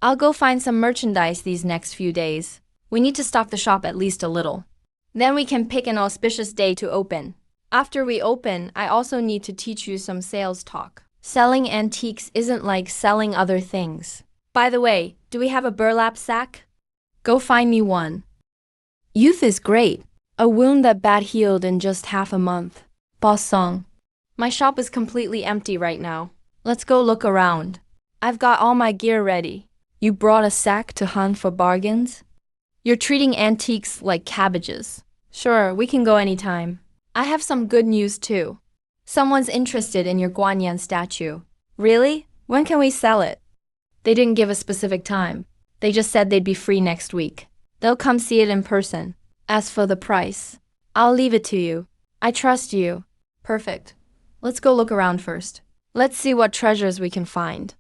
I'll go find some merchandise these next few days. We need to stock the shop at least a little. Then we can pick an auspicious day to open. After we open, I also need to teach you some sales talk. Selling antiques isn't like selling other things. By the way, do we have a burlap sack? Go find me one. Youth is great. A wound that bad healed in just half a month. Boss Song. My shop is completely empty right now. Let's go look around. I've got all my gear ready. You brought a sack to hunt for bargains? You're treating antiques like cabbages. Sure, we can go anytime. I have some good news too. Someone's interested in your Guanyan statue. Really? When can we sell it? They didn't give a specific time. They just said they'd be free next week. They'll come see it in person. As for the price, I'll leave it to you. I trust you. Perfect. Let's go look around first. Let's see what treasures we can find.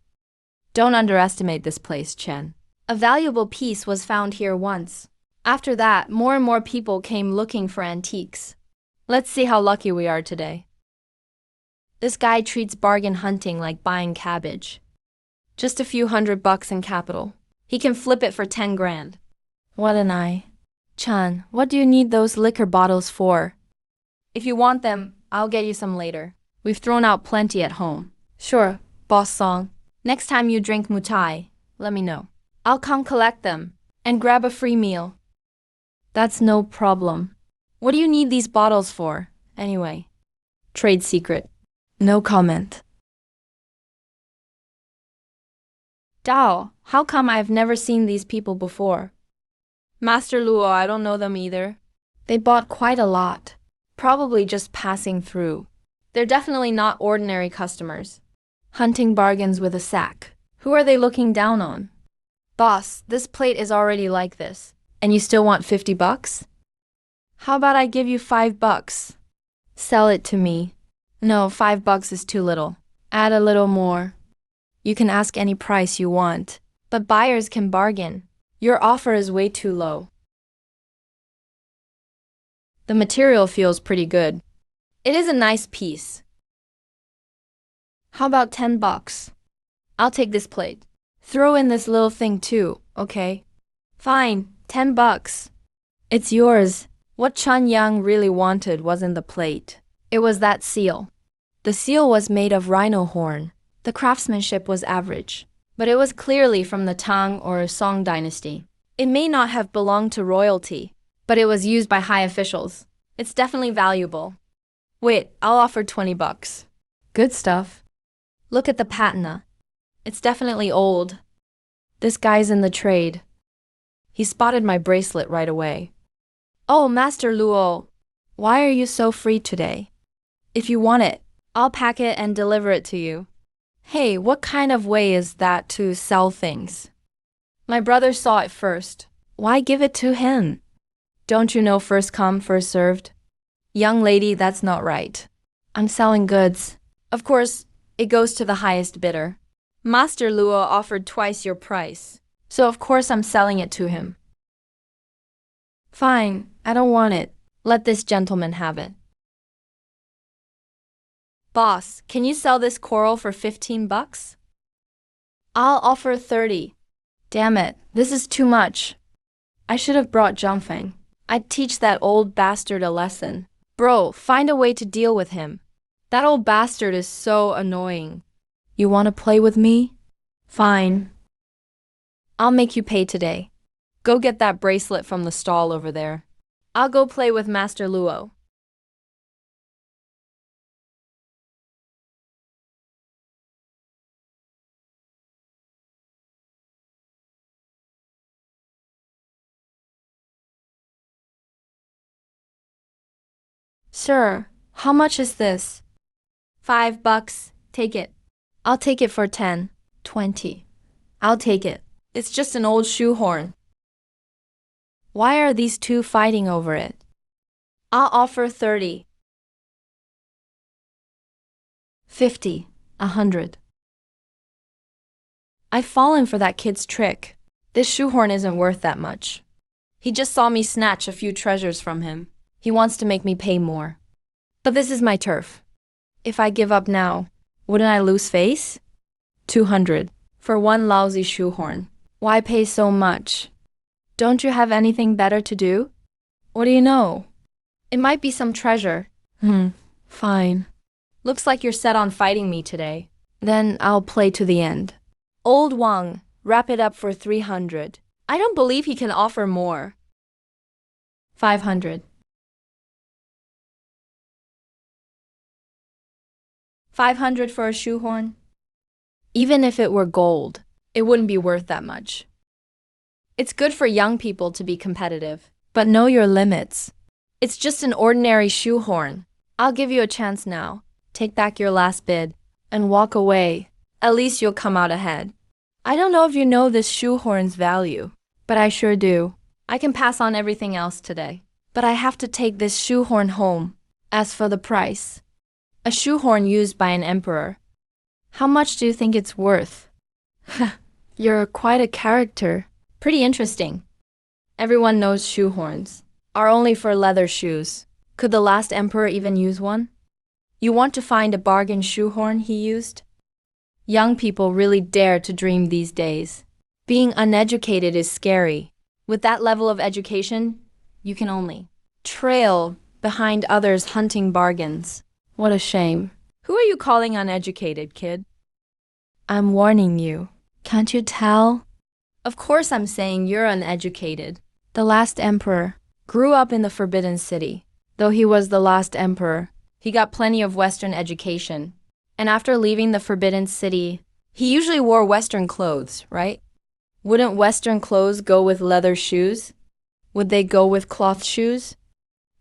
Don't underestimate this place, Chen. A valuable piece was found here once. After that, more and more people came looking for antiques. Let's see how lucky we are today. This guy treats bargain hunting like buying cabbage. Just a few $100 in capital. He can flip it for 10 grand. What an eye. Chan, what do you need those liquor bottles for? If you want them, I'll get you some later. We've thrown out plenty at home. Sure, Boss Song. Next time you drink mutai, let me know. I'll come collect them and grab a free meal. That's no problem. What do you need these bottles for, anyway? Trade secret. No comment. Dao, how come I've never seen these people before? Master Luo, I don't know them either. They bought quite a lot. Probably just passing through. They're definitely not ordinary customers. Hunting bargains with a sack. Who are they looking down on? Boss, this plate is already like this. And you still want $50? How about I give you $5? Sell it to me. No, $5 is too little. Add a little more. You can ask any price you want, but buyers can bargain. Your offer is way too low. The material feels pretty good. It is a nice piece. How about $10? I'll take this plate. Throw in this little thing too, okay? Fine, $10. It's yours. What Chun Yang really wanted wasn't the plate. It was that seal. The seal was made of rhino horn. The craftsmanship was average, but it was clearly from the Tang or Song dynasty. It may not have belonged to royalty, but it was used by high officials. It's definitely valuable. Wait, I'll offer $20. Good stuff. Look at the patina. It's definitely old. This guy's in the trade. He spotted my bracelet right away. Oh, Master Luo, why are you so free today? If you want it, I'll pack it and deliver it to you. Hey, what kind of way is that to sell things? My brother saw it first. Why give it to him? Don't you know first come, first served? Young lady, that's not right. I'm selling goods. Of course, it goes to the highest bidder. Master Luo offered twice your price, so of course I'm selling it to him. Fine, I don't want it. Let this gentleman have it. Boss, can you sell this coral for 15 bucks? I'll offer 30. Damn it, this is too much. I should have brought Jiangfeng. I'd teach that old bastard a lesson. Bro, find a way to deal with him. That old bastard is so annoying. You want to play with me? Fine. I'll make you pay today. Go get that bracelet from the stall over there. I'll go play with Master Luo. Sir, how much is this? 5 bucks. Take it. I'll take it for 10. 20. I'll take it. It's just an old shoehorn. Why are these two fighting over it? I'll offer 30. 50. 100. I've fallen for that kid's trick. This shoehorn isn't worth that much. He just saw me snatch a few treasures from him. He wants to make me pay more. But this is my turf. If I give up now, wouldn't I lose face? 200. For one lousy shoehorn. Why pay so much? Don't you have anything better to do? What do you know? It might be some treasure. Fine. Looks like you're set on fighting me today. Then I'll play to the end. Old Wang, wrap it up for 300. I don't believe he can offer more. 500. 500 for a shoehorn? Even if it were gold, it wouldn't be worth that much. It's good for young people to be competitive, but know your limits. It's just an ordinary shoehorn. I'll give you a chance now. Take back your last bid and walk away. At least you'll come out ahead. I don't know if you know this shoehorn's value, but I sure do. I can pass on everything else today, but I have to take this shoehorn home. As for the price, a shoehorn used by an emperor. How much do you think it's worth? You're quite a character. Pretty interesting. Everyone knows shoehorns are only for leather shoes. Could the last emperor even use one? You want to find a bargain shoehorn he used? Young people really dare to dream these days. Being uneducated is scary. With that level of education, you can only trail behind others hunting bargains. What a shame. Who are you calling uneducated, kid? I'm warning you. Can't you tell? Of course I'm saying you're uneducated. The last emperor grew up in the Forbidden City. Though he was the last emperor, he got plenty of Western education. And after leaving the Forbidden City, he usually wore Western clothes, right? Wouldn't Western clothes go with leather shoes? Would they go with cloth shoes?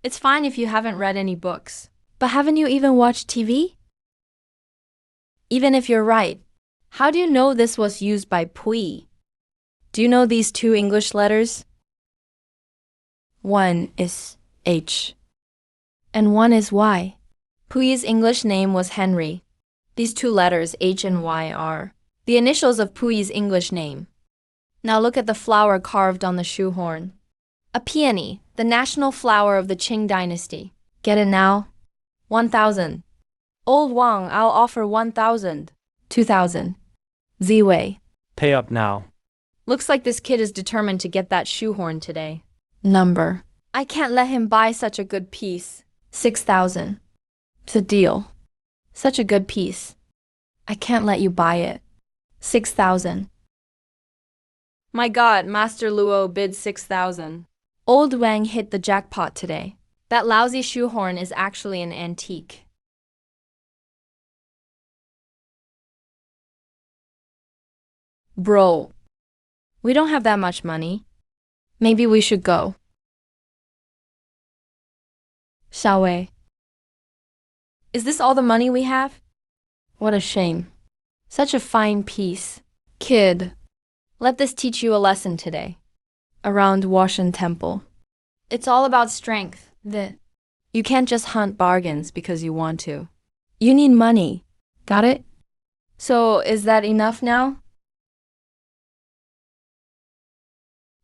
It's fine if you haven't read any books. But haven't you even watched TV? Even if you're right, how do you know this was used by Pui? Do you know these two English letters? One is H, and one is Y. Puyi's English name was Henry. These two letters, H and Y, are the initials of Puyi's English name. Now look at the flower carved on the shoehorn. A peony, the national flower of the Qing dynasty. Get it now? 1,000. Old Wang, I'll offer 1,000. 2,000. Ziwei. Pay up now. Looks like this kid is determined to get that shoehorn today. Number. I can't let him buy such a good piece. 6,000. It's a deal. Such a good piece. I can't let you buy it. 6,000. My God, Master Luo bid 6,000. Old Wang hit the jackpot today. That lousy shoehorn is actually an antique. Bro, we don't have that much money. Maybe we should go. Xiaowei. Is this all the money we have? What a shame. Such a fine piece. Kid, let this teach you a lesson today. Around Washan Temple. It's all about strength. You can't just hunt bargains because you want to. You need money. Got it? So, is that enough now?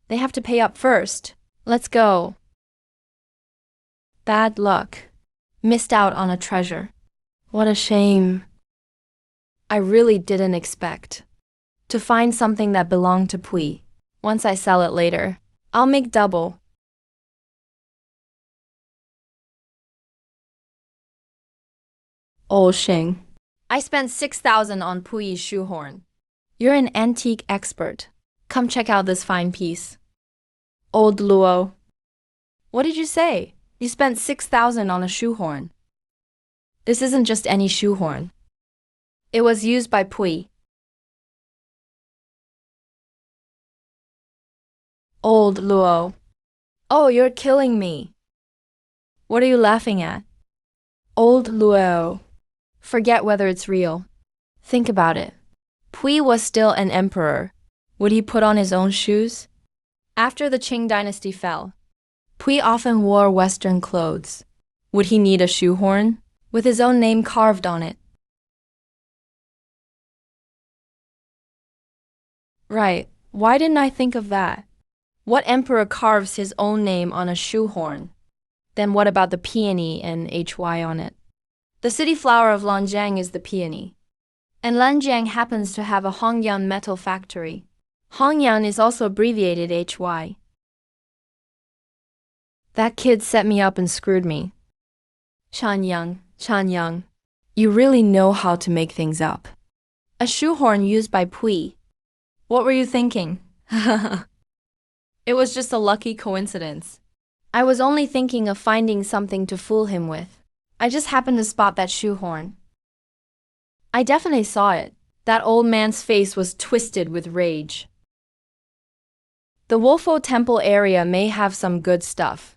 They have to pay up first. Let's go. Bad luck. Missed out on a treasure. What a shame. I really didn't expect to find something that belonged to Pui. Once I sell it later, I'll make double. Oh, Xing. I spent 6,000 on Pui's shoehorn. You're an antique expert. Come check out this fine piece. Old Luo. What did you say? You spent 6,000 on a shoehorn. This isn't just any shoehorn. It was used by Pui. Old Luo. Oh, you're killing me. What are you laughing at? Old Luo. Forget whether it's real. Think about it. Pui was still an emperor. Would he put on his own shoes? After the Qing dynasty fell, Pui often wore Western clothes. Would he need a shoehorn with his own name carved on it? Right. Why didn't I think of that? What emperor carves his own name on a shoehorn? Then what about the peony and HY on it? The city flower of Lanjiang is the peony. And Lanjiang happens to have a Hongyan metal factory. Hongyan is also abbreviated HY. That kid set me up and screwed me. Chanyang, you really know how to make things up. A shoehorn used by Pui. What were you thinking? It was just a lucky coincidence. I was only thinking of finding something to fool him with. I just happened to spot that shoehorn. I definitely saw it. That old man's face was twisted with rage. The Wolfo Temple area may have some good stuff,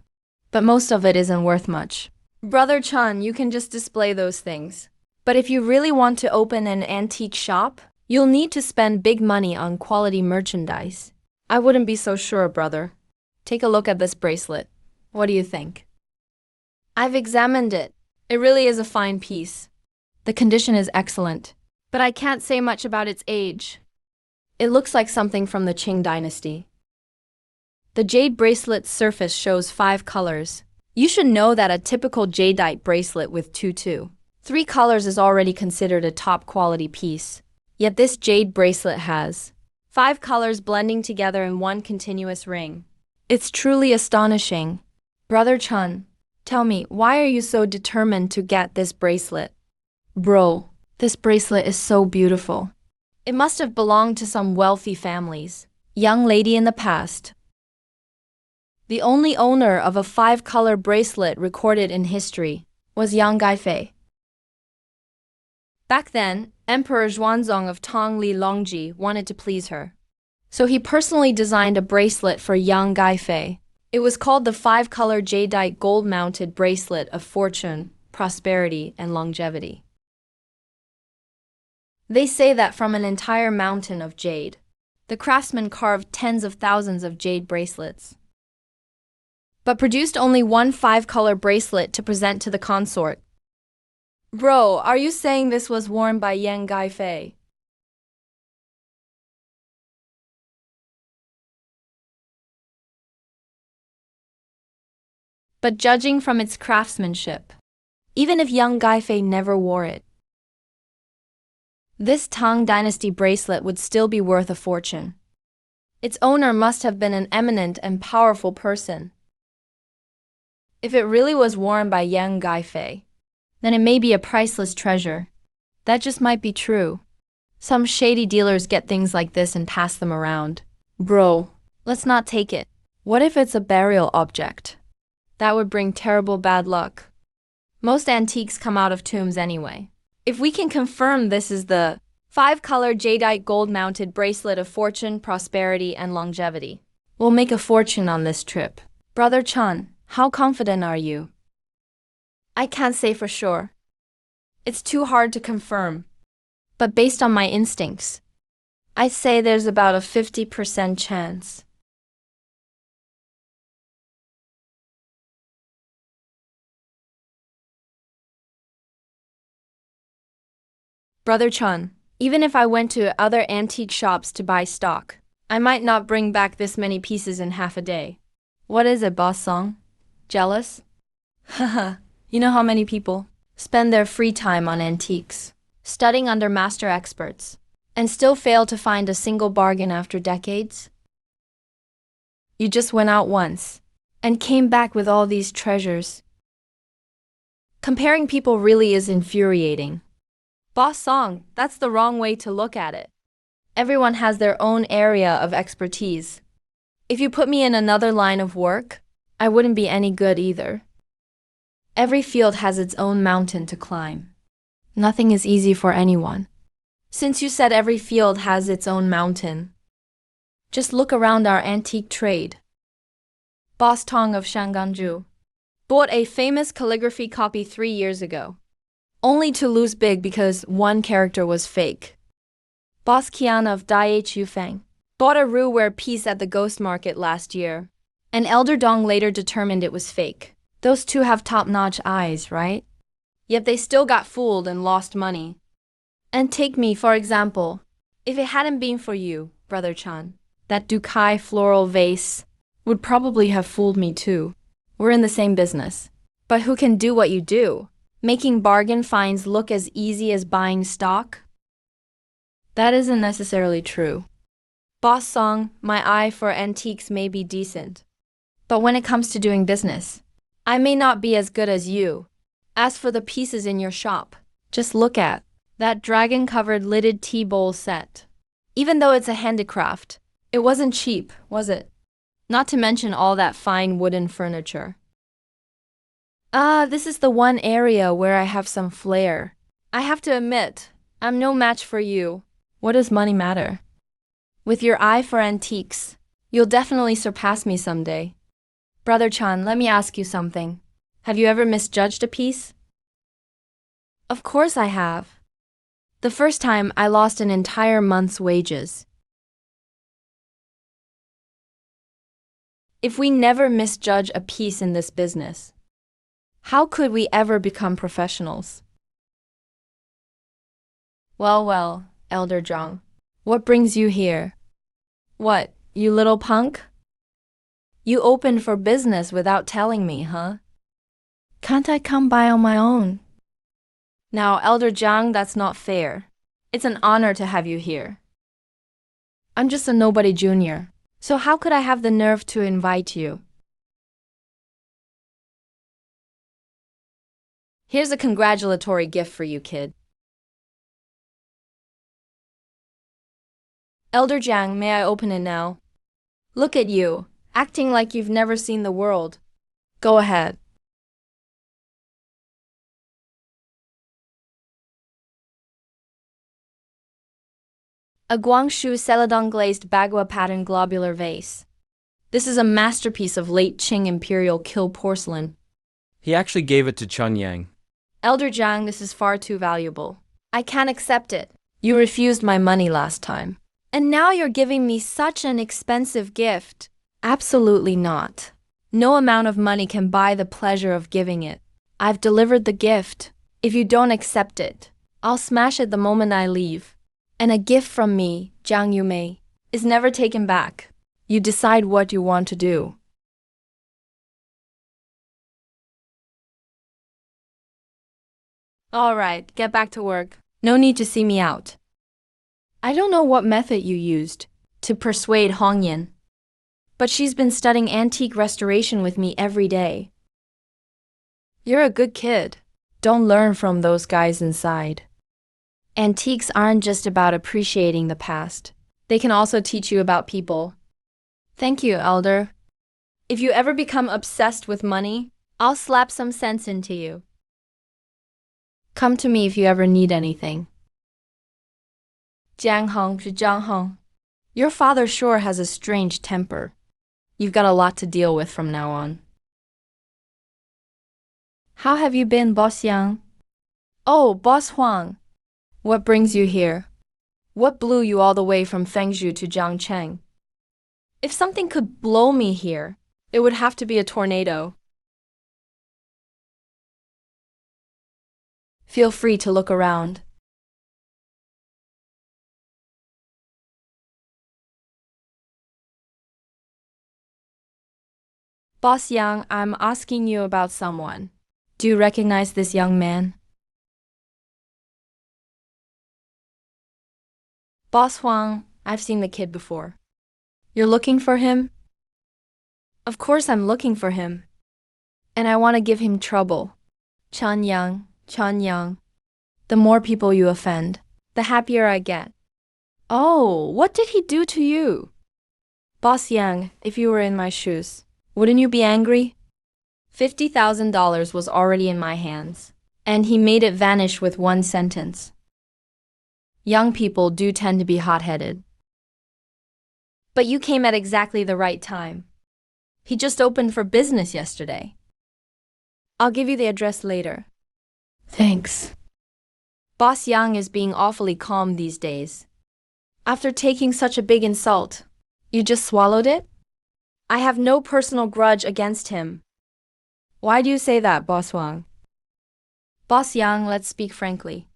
but most of it isn't worth much. Brother Chun, you can just display those things. But if you really want to open an antique shop, you'll need to spend big money on quality merchandise. I wouldn't be so sure, brother. Take a look at this bracelet. What do you think? I've examined it. It really is a fine piece. The condition is excellent, but I can't say much about its age. It looks like something from the Qing dynasty. The jade bracelet's surface shows 5 colors. You should know that a typical jadeite bracelet with 3 colors is already considered a top quality piece. Yet this jade bracelet has 5 colors blending together in one continuous ring. It's truly astonishing. Brother Chun, tell me, why are you so determined to get this bracelet? Bro, this bracelet is so beautiful. It must have belonged to some wealthy families. Young lady in the past. The only owner of a 5-color bracelet recorded in history was Yang Gaifei. Back then, Emperor Xuanzong of Tongli Longji wanted to please her. So he personally designed a bracelet for Yang Gaifei. It was called the 5-color jadeite gold-mounted bracelet of fortune, prosperity, and longevity. They say that from an entire mountain of jade, the craftsman carved tens of thousands of jade bracelets, but produced only one 5-color bracelet to present to the consort. Bro, are you saying this was worn by Yang Gaifei? But judging from its craftsmanship, even if Yang Gaifei never wore it, this Tang Dynasty bracelet would still be worth a fortune. Its owner must have been an eminent and powerful person. If it really was worn by Yang Gaifei, then it may be a priceless treasure. That just might be true. Some shady dealers get things like this and pass them around. Bro, let's not take it. What if it's a burial object? That would bring terrible bad luck. Most antiques come out of tombs anyway. If we can confirm this is the 5-color jadeite gold-mounted bracelet of fortune, prosperity, and longevity, we'll make a fortune on this trip. Brother Chun, how confident are you? I can't say for sure. It's too hard to confirm. But based on my instincts, I'd say there's about a 50% chance. Brother Chun, even if I went to other antique shops to buy stock, I might not bring back this many pieces in half a day. What is it, Boss Song? Jealous? Haha, you know how many people spend their free time on antiques, studying under master experts, and still fail to find a single bargain after decades? You just went out once and came back with all these treasures. Comparing people really is infuriating. Boss Song, that's the wrong way to look at it. Everyone has their own area of expertise. If you put me in another line of work, I wouldn't be any good either. Every field has its own mountain to climb. Nothing is easy for anyone. Since you said every field has its own mountain, just look around our antique trade. Boss Tong of Shangganju bought a famous calligraphy copy 3 years ago, only to lose big because one character was fake. Boss Qian of Daihe Chufeng bought a Ruware piece at the ghost market last year. An elder Dong later determined it was fake. Those two have top-notch eyes, right? Yet they still got fooled and lost money. And take me, for example. If it hadn't been for you, Brother Chan, that Dukai floral vase would probably have fooled me too. We're in the same business. But who can do what you do? Making bargain finds look as easy as buying stock? That isn't necessarily true. Boss Song, my eye for antiques may be decent. But when it comes to doing business, I may not be as good as you. As for the pieces in your shop, just look at that dragon-covered lidded tea bowl set. Even though it's a handicraft, it wasn't cheap, was it? Not to mention all that fine wooden furniture. This is the one area where I have some flair. I have to admit, I'm no match for you. What does money matter? With your eye for antiques, you'll definitely surpass me someday. Brother Chan, let me ask you something. Have you ever misjudged a piece? Of course I have. The first time, I lost an entire month's wages. If we never misjudge a piece in this business, how could we ever become professionals? Well, Elder Zhang, what brings you here? What, you little punk? You opened for business without telling me, huh? Can't I come by on my own? Now, Elder Zhang, that's not fair. It's an honor to have you here. I'm just a nobody junior, so how could I have the nerve to invite you? Here's a congratulatory gift for you, kid. Elder Zhang, may I open it now? Look at you, acting like you've never seen the world. Go ahead. A Guangzhou celadon glazed bagua pattern globular vase. This is a masterpiece of late Qing imperial kill porcelain. He actually gave it to Chun Yang. Elder Zhang, this is far too valuable. I can't accept it. You refused my money last time. And now you're giving me such an expensive gift. Absolutely not. No amount of money can buy the pleasure of giving it. I've delivered the gift. If you don't accept it, I'll smash it the moment I leave. And a gift from me, Jiang Yumei, is never taken back. You decide what you want to do. All right, get back to work. No need to see me out. I don't know what method you used to persuade Hongyan, but she's been studying antique restoration with me every day. You're a good kid. Don't learn from those guys inside. Antiques aren't just about appreciating the past. They can also teach you about people. Thank you, Elder. If you ever become obsessed with money, I'll slap some sense into you. Come to me if you ever need anything. Jiang Heng to Jiang Heng. Your father sure has a strange temper. You've got a lot to deal with from now on. How have you been, Boss Yang? Oh, Boss Huang. What brings you here? What blew you all the way from Fengzhou to Jiangcheng? If something could blow me here, it would have to be a tornado. Feel free to look around. Boss Yang, I'm asking you about someone. Do you recognize this young man? Boss Huang, I've seen the kid before. You're looking for him? Of course I'm looking for him. And I want to give him trouble. Chan Yang. The more people you offend, the happier I get. Oh, what did he do to you? Boss Yang, if you were in my shoes, wouldn't you be angry? $50,000 was already in my hands, and he made it vanish with one sentence. Young people do tend to be hot-headed. But you came at exactly the right time. He just opened for business yesterday. I'll give you the address later. Thanks. Boss Yang is being awfully calm these days. After taking such a big insult, you just swallowed it? I have no personal grudge against him. Why do you say that, Boss Wang? Boss Yang, let's speak frankly.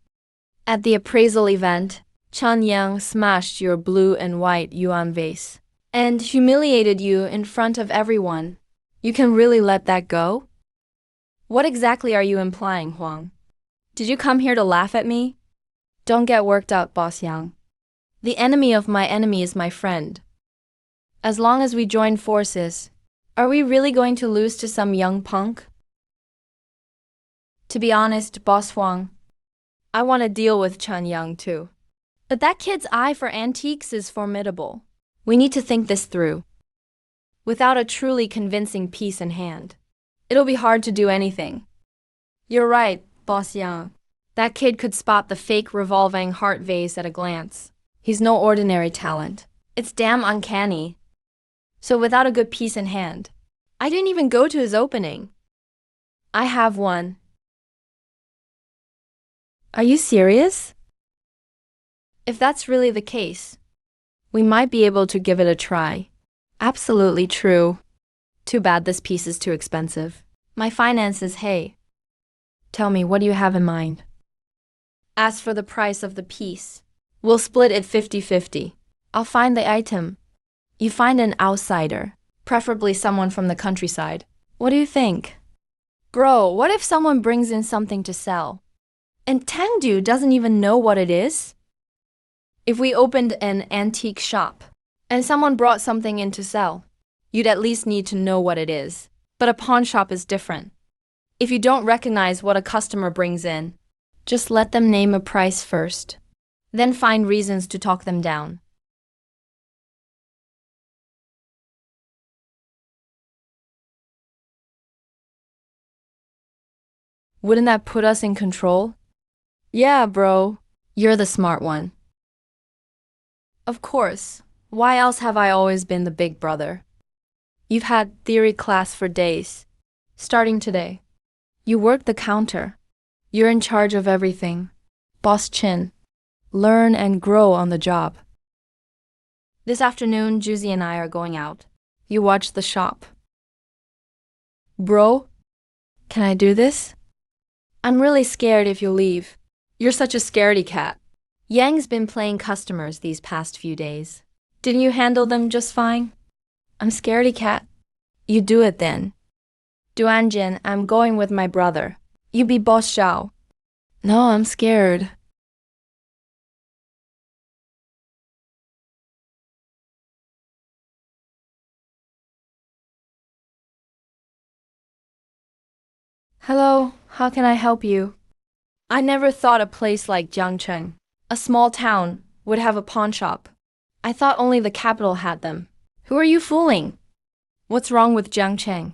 At the appraisal event, Chan Yang smashed your blue and white yuan vase and humiliated you in front of everyone. You can really let that go? What exactly are you implying, Huang? Did you come here to laugh at me? Don't get worked up, Boss Yang. The enemy of my enemy is my friend. As long as we join forces, are we really going to lose to some young punk? To be honest, Boss Huang, I want to deal with Chen Yang too. But that kid's eye for antiques is formidable. We need to think this through. Without a truly convincing piece in hand, it'll be hard to do anything. You're right, Boss Yang. That kid could spot the fake revolving heart vase at a glance. He's no ordinary talent. It's damn uncanny. So without a good piece in hand, I didn't even go to his opening. I have one. Are you serious? If that's really the case, we might be able to give it a try. Absolutely true. Too bad this piece is too expensive. My finances, hey. Tell me, what do you have in mind? As for the price of the piece, we'll split it 50-50. I'll find the item. You find an outsider, preferably someone from the countryside. What do you think? Bro, what if someone brings in something to sell? And Tangdu doesn't even know what it is? If we opened an antique shop, and someone brought something in to sell, you'd at least need to know what it is. But a pawn shop is different. If you don't recognize what a customer brings in, just let them name a price first. Then find reasons to talk them down. Wouldn't that put us in control? Yeah, bro. You're the smart one. Of course. Why else have I always been the big brother? You've had theory class for days. Starting today. You work the counter. You're in charge of everything. Boss Chin. Learn and grow on the job. This afternoon, Juicy and I are going out. You watch the shop. Bro, can I do this? I'm really scared if you'll leave. You're such a scaredy cat. Yang's been playing customers these past few days. Didn't you handle them just fine? I'm scaredy cat. You do it then. Duanjin, I'm going with my brother. You be Boss Xiao. No, I'm scared. Hello, how can I help you? I never thought a place like Jiangcheng, a small town, would have a pawn shop. I thought only the capital had them. Who are you fooling? What's wrong with Jiangcheng?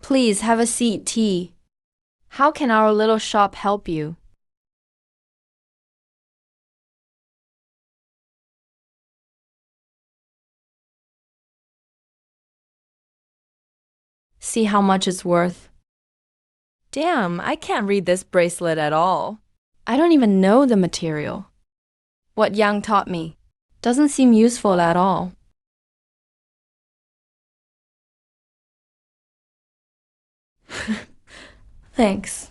Please have a seat, tea. How can our little shop help you? See how much it's worth. Damn, I can't read this bracelet at all. I don't even know the material. What Yang taught me doesn't seem useful at all. Thanks.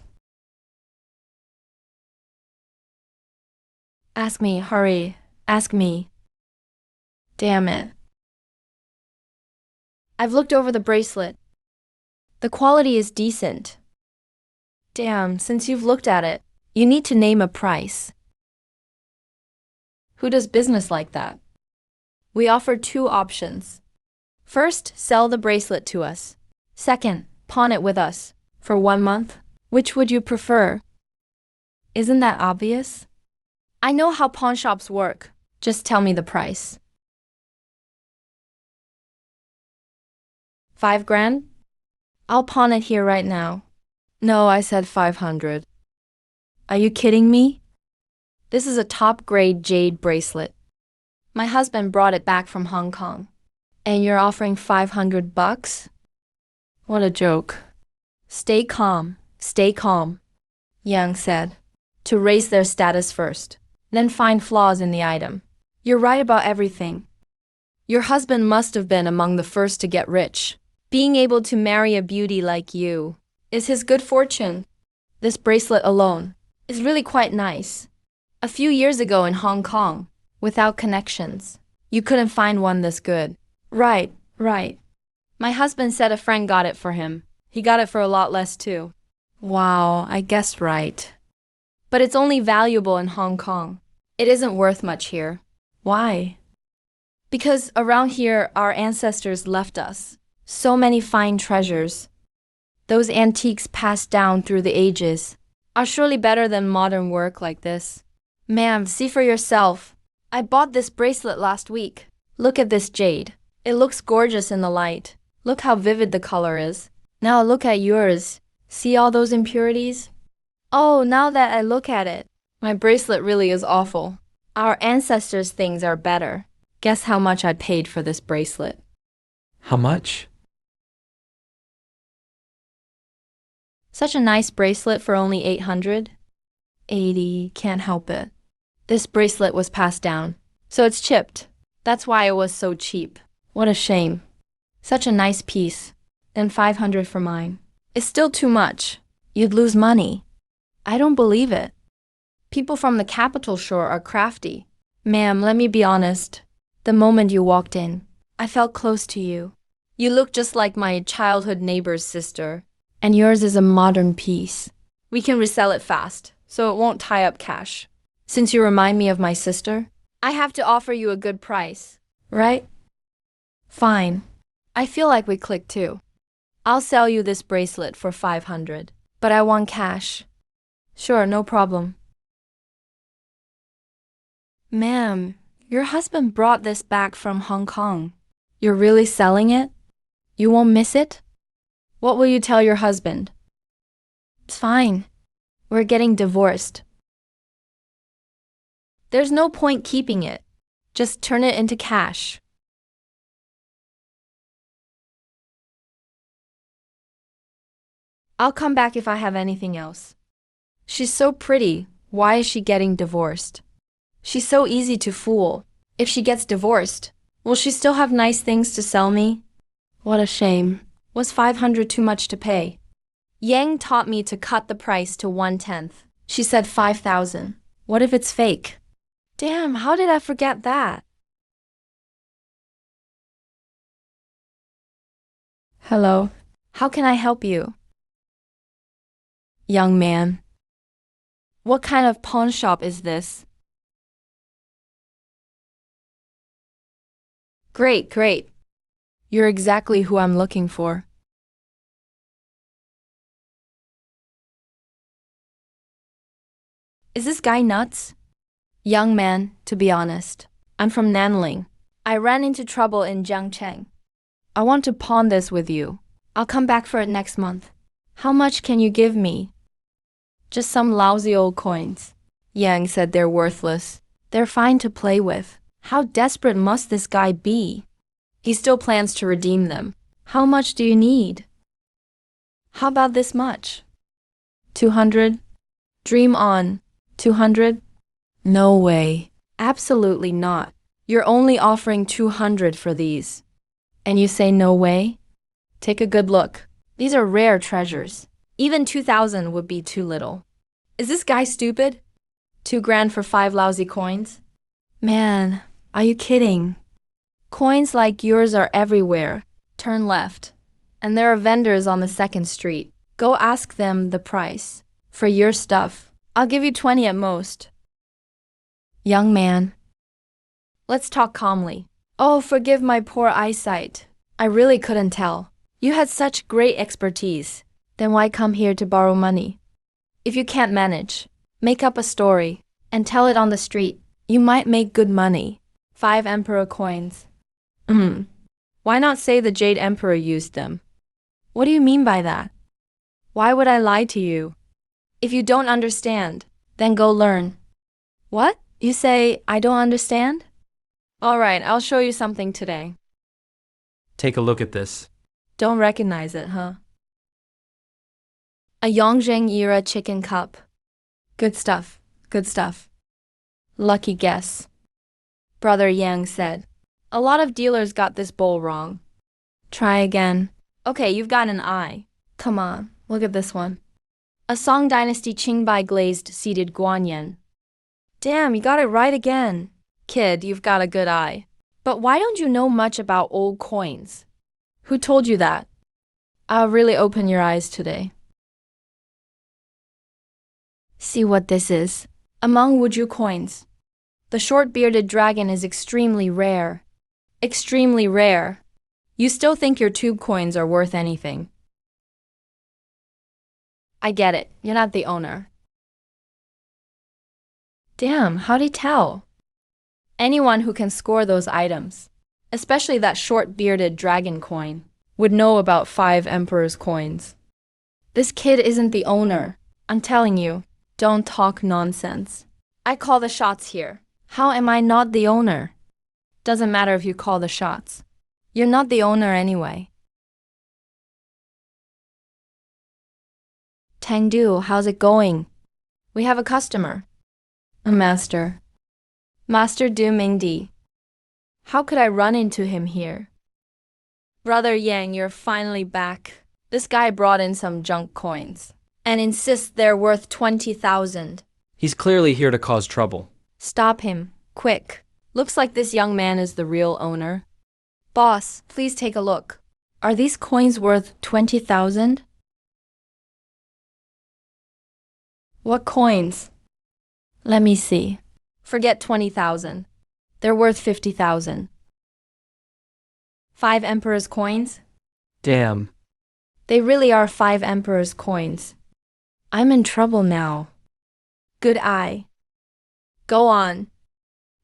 Ask me, hurry. Ask me. Damn it. I've looked over the bracelet. The quality is decent. Damn, since you've looked at it, you need to name a price. Who does business like that? We offer two options. First, sell the bracelet to us. Second, pawn it with us. For 1 month? Which would you prefer? Isn't that obvious? I know how pawn shops work. Just tell me the price. 5 grand? I'll pawn it here right now. No, I said 500. Are you kidding me? This is a top-grade jade bracelet. My husband brought it back from Hong Kong. And you're offering $500? What a joke. Stay calm, Yang said. To raise their status first, then find flaws in the item. You're right about everything. Your husband must have been among the first to get rich. Being able to marry a beauty like you is his good fortune. This bracelet alone is really quite nice. A few years ago in Hong Kong, without connections, you couldn't find one this good. Right. My husband said a friend got it for him. He got it for a lot less too. Wow, I guessed right. But it's only valuable in Hong Kong. It isn't worth much here. Why? Because around here, our ancestors left us so many fine treasures. Those antiques passed down through the ages are surely better than modern work like this. Ma'am, see for yourself. I bought this bracelet last week. Look at this jade. It looks gorgeous in the light. Look how vivid the color is. Now look at yours. See all those impurities? Oh, now that I look at it, my bracelet really is awful. Our ancestors' things are better. Guess how much I paid for this bracelet? How much? Such a nice bracelet for only 800? 80, can't help it. This bracelet was passed down, so it's chipped. That's why it was so cheap. What a shame. Such a nice piece. And 500 for mine. It's still too much. You'd lose money. I don't believe it. People from the capital shore are crafty. Ma'am, let me be honest. The moment you walked in, I felt close to you. You look just like my childhood neighbor's sister. And yours is a modern piece. We can resell it fast, so it won't tie up cash. Since you remind me of my sister, I have to offer you a good price. Right? Fine. I feel like we clicked too. I'll sell you this bracelet for 500, but I want cash. Sure, no problem. Ma'am, your husband brought this back from Hong Kong. You're really selling it? You won't miss it? What will you tell your husband? It's fine. We're getting divorced. There's no point keeping it. Just turn it into cash. I'll come back if I have anything else. She's so pretty. Why is she getting divorced? She's so easy to fool. If she gets divorced, will she still have nice things to sell me? What a shame. Was 500 too much to pay? Yang taught me to cut the price to 1/10. She said 5,000. What if it's fake? Damn, how did I forget that? Hello. How can I help you? Young man. What kind of pawn shop is this? Great. You're exactly who I'm looking for. Is this guy nuts? Young man, to be honest, I'm from Nanling. I ran into trouble in Jiangcheng. I want to pawn this with you. I'll come back for it next month. How much can you give me? Just some lousy old coins. Yang said they're worthless. They're fine to play with. How desperate must this guy be? He still plans to redeem them. How much do you need? How about this much? 200? Dream on. 200? No way. Absolutely not. You're only offering 200 for these. And you say no way? Take a good look. These are rare treasures. Even 2,000 would be too little. Is this guy stupid? 2 grand for 5 lousy coins? Man, are you kidding? Coins like yours are everywhere. Turn left. And there are vendors on the 2nd street. Go ask them the price. For your stuff, I'll give you 20 at most. Young man, Let's talk calmly. Oh, forgive my poor eyesight. I really couldn't tell. You had such great expertise. Then why come here to borrow money? If you can't manage, make up a story and tell it on the street. You might make good money. 5 emperor coins. Why not say the Jade Emperor used them? What do you mean by that? Why would I lie to you? If you don't understand, then go learn. What? You say I don't understand? All right, I'll show you something today. Take a look at this. Don't recognize it, huh? A Yongzheng era chicken cup. Good stuff, good stuff. Lucky guess. Brother Yang said. A lot of dealers got this bowl wrong. Try again. Okay, you've got an eye. Come on, look at this one. A Song Dynasty Qingbai glazed seeded guanyin. Damn, you got it right again. Kid, you've got a good eye. But why don't you know much about old coins? Who told you that? I'll really open your eyes today. See what this is. Among Wuju coins, the short-bearded dragon is extremely rare. Extremely rare. You still think your tube coins are worth anything. I get it. You're not the owner. Damn, how'd he tell? Anyone who can score those items, especially that short-bearded dragon coin, would know about 5 emperor's coins. This kid isn't the owner. I'm telling you, don't talk nonsense. I call the shots here. How am I not the owner? Doesn't matter if you call the shots. You're not the owner anyway. Tangdu, how's it going? We have a customer. A master. Master Du Mingdi. How could I run into him here? Brother Yang, you're finally back. This guy brought in some junk coins and insists they're worth 20,000. He's clearly here to cause trouble. Stop him, quick. Looks like this young man is the real owner. Boss, please take a look. Are these coins worth 20,000? What coins? Let me see. Forget 20,000. They're worth 50,000. 5 emperor's coins? Damn. They really are 5 emperor's coins. I'm in trouble now. Good eye. Go on.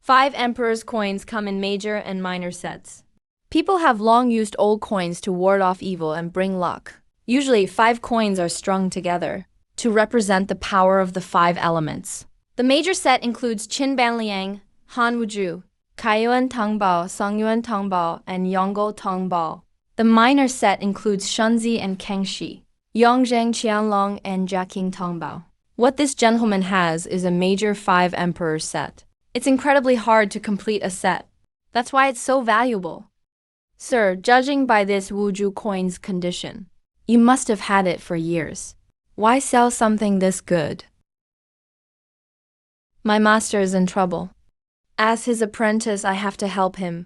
5 emperor's coins come in major and minor sets. People have long used old coins to ward off evil and bring luck. Usually 5 coins are strung together to represent the power of the 5 elements. The major set includes Qin Banliang, Han Wuju, Kaiyuan Tangbao, Songyuan Tangbao, and Yonggou Tangbao. The minor set includes Shunzi and Kengshi, Yongzheng Qianlong, and Jiaqing Tangbao. What this gentleman has is a major 5 emperor set. It's incredibly hard to complete a set. That's why it's so valuable. Sir, judging by this Wuju coin's condition, you must have had it for years. Why sell something this good? My master is in trouble. As his apprentice, I have to help him.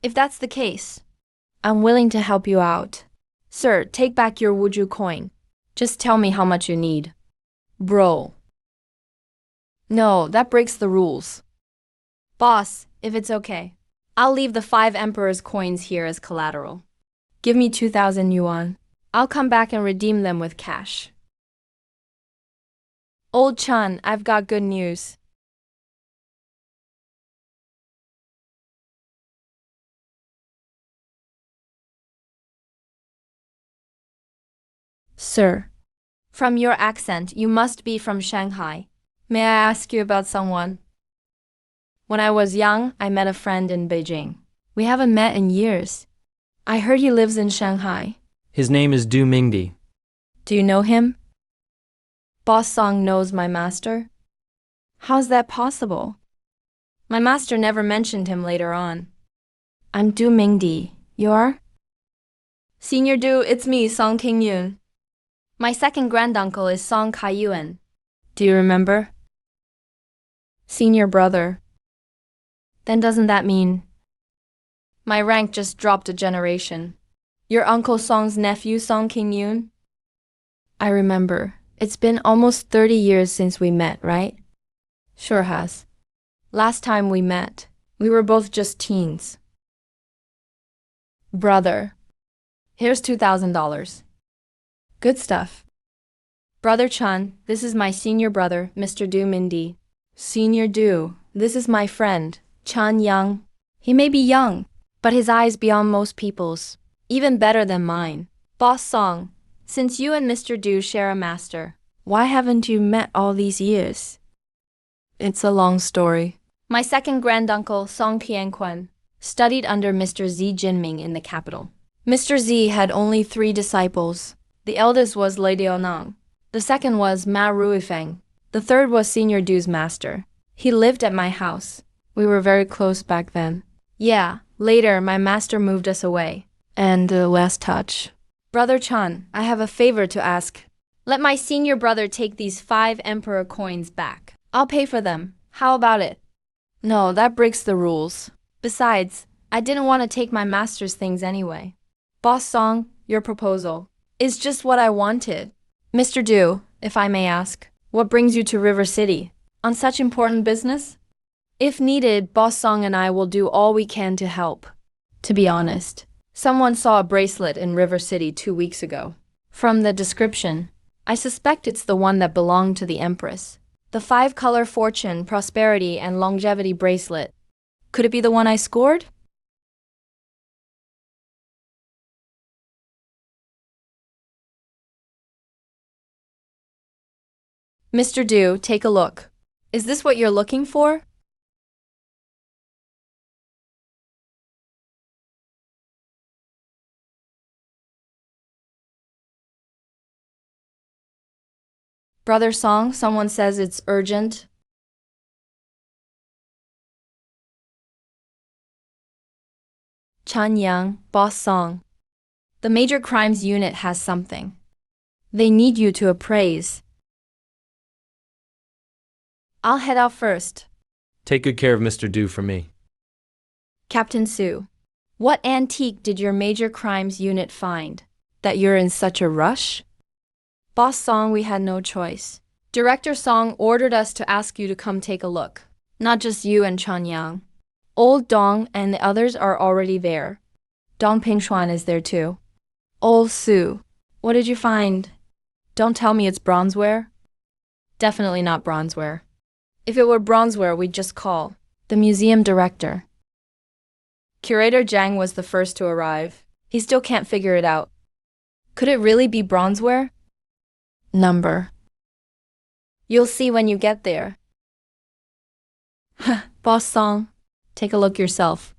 If that's the case, I'm willing to help you out. Sir, take back your Wuju coin. Just tell me how much you need. Bro. No, that breaks the rules. Boss, if it's okay, I'll leave the 5 emperor's coins here as collateral. Give me 2,000 yuan. I'll come back and redeem them with cash. Old Chun, I've got good news. Sir, from your accent, you must be from Shanghai. May I ask you about someone? When I was young, I met a friend in Beijing. We haven't met in years. I heard he lives in Shanghai. His name is Du Mingdi. Do you know him? Boss Song knows my master? How's that possible? My master never mentioned him later on. I'm Du Mingdi. You're? Senior Du, it's me, Song Tingyun. My second granduncle is Song Kaiyuan. Do you remember? Senior brother. Then doesn't that mean my rank just dropped a generation? Your Uncle Song's nephew, Song Kingyun? I remember. It's been almost 30 years since we met, right? Sure has. Last time we met, We were both just teens. Brother. Here's $2,000. Good stuff. Brother Chun, this is my senior brother, Mr. Du Mindy. Senior Du, this is my friend, Chun Young. He may be young, but his eyes beyond most people's. Even better than mine. Boss Song, since you and Mr. Du share a master, why haven't you met all these years? It's a long story. My second granduncle, Song Tianquan, studied under Mr. Zi Jinming in the capital. Mr. Zi had only 3 disciples. The eldest was Lei Diaonang. The second was Ma Ruifeng. The third was Senior Du's master. He lived at my house. We were very close back then. Yeah, later my master moved us away. And last touch. Brother Chan, I have a favor to ask. Let my senior brother take these 5 emperor coins back. I'll pay for them. How about it? No, that breaks the rules. Besides, I didn't want to take my master's things anyway. Boss Song, your proposal is just what I wanted. Mr. Du, if I may ask, what brings you to River City? On such important business? If needed, Boss Song and I will do all we can to help. To be honest, someone saw a bracelet in River City 2 weeks ago. From the description, I suspect it's the one that belonged to the Empress. The 5-color fortune, prosperity, and longevity bracelet. Could it be the one I scored? Mr. Du, take a look. Is this what you're looking for? Brother Song, someone says it's urgent. Chan Yang, Boss Song. The Major Crimes Unit has something. They need you to appraise. I'll head out first. Take good care of Mr. Du for me. Captain Sue, what antique did your Major Crimes Unit find? That you're in such a rush? Boss Song, we had no choice. Director Song ordered us to ask you to come take a look. Not just you and Chan Yang. Old Dong and the others are already there. Dong Pingshuan is there too. Old Sue, what did you find? Don't tell me it's bronzeware? Definitely not bronzeware. If it were bronzeware, we'd just call the museum director. Curator Zhang was the first to arrive. He still can't figure it out. Could it really be bronzeware? Number. You'll see when you get there. Boss Song, take a look yourself.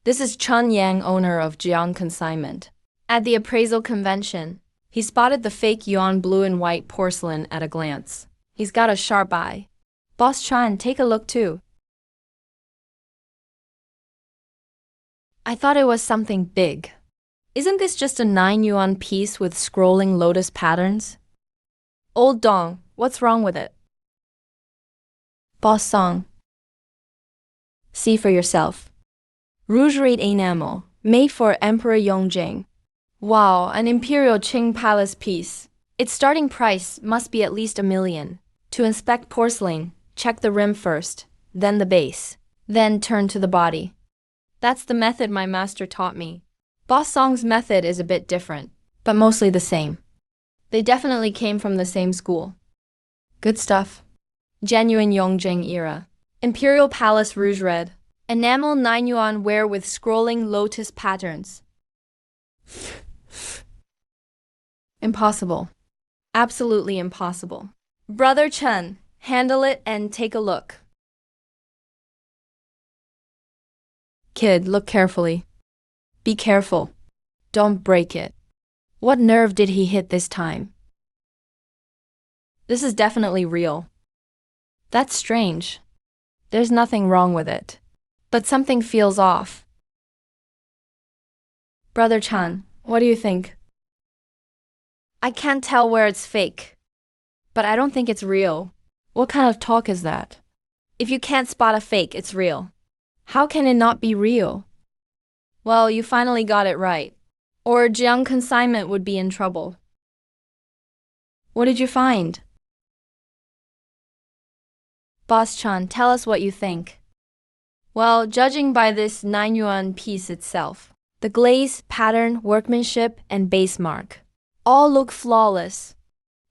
This is Chun Yang, owner of Jiang Consignment. At the appraisal convention, he spotted the fake yuan blue and white porcelain at a glance. He's got a sharp eye. Boss Chan, take a look too. I thought it was something big. Isn't this just a 9 yuan piece with scrolling lotus patterns? Old Dong, what's wrong with it? Boss Song. See for yourself. Rouge red enamel, made for Emperor Yongjing. Wow, an Imperial Qing Palace piece. Its starting price must be at least $1 million. To inspect porcelain, check the rim first, then the base, then turn to the body. That's the method my master taught me. Boss Song's method is a bit different, but mostly the same. They definitely came from the same school. Good stuff. Genuine Yongjing era. Imperial Palace rouge red. Enamel 9 yuan ware with scrolling lotus patterns. Impossible. Absolutely impossible. Brother Chen, handle it and take a look. Kid, look carefully. Be careful. Don't break it. What nerve did he hit this time? This is definitely real. That's strange. There's nothing wrong with it. But something feels off. Brother Chan, what do you think? I can't tell where it's fake. But I don't think it's real. What kind of talk is that? If you can't spot a fake, it's real. How can it not be real? Well, you finally got it right. Or Jiang Consignment would be in trouble. What did you find? Boss Chan, tell us what you think. Well, judging by this 9 yuan piece itself, the glaze, pattern, workmanship, and base mark all look flawless.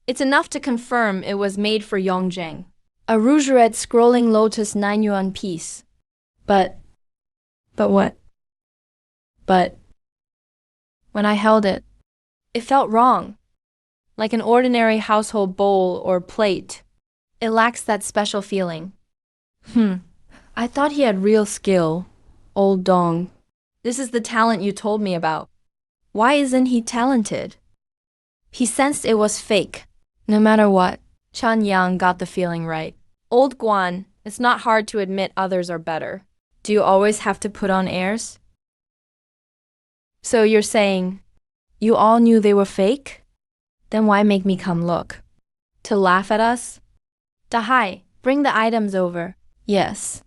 It's enough to confirm it was made for Yongjing. A rouge red scrolling lotus 9 yuan piece. But what? But when I held it, it felt wrong. Like an ordinary household bowl or plate. It lacks that special feeling. I thought he had real skill. Old Dong. This is the talent you told me about. Why isn't he talented? He sensed it was fake. No matter what, Chan Yang got the feeling right. Old Guan, it's not hard to admit others are better. Do you always have to put on airs? So you're saying, you all knew they were fake? Then why make me come look? To laugh at us? Dahai, bring the items over. Yes.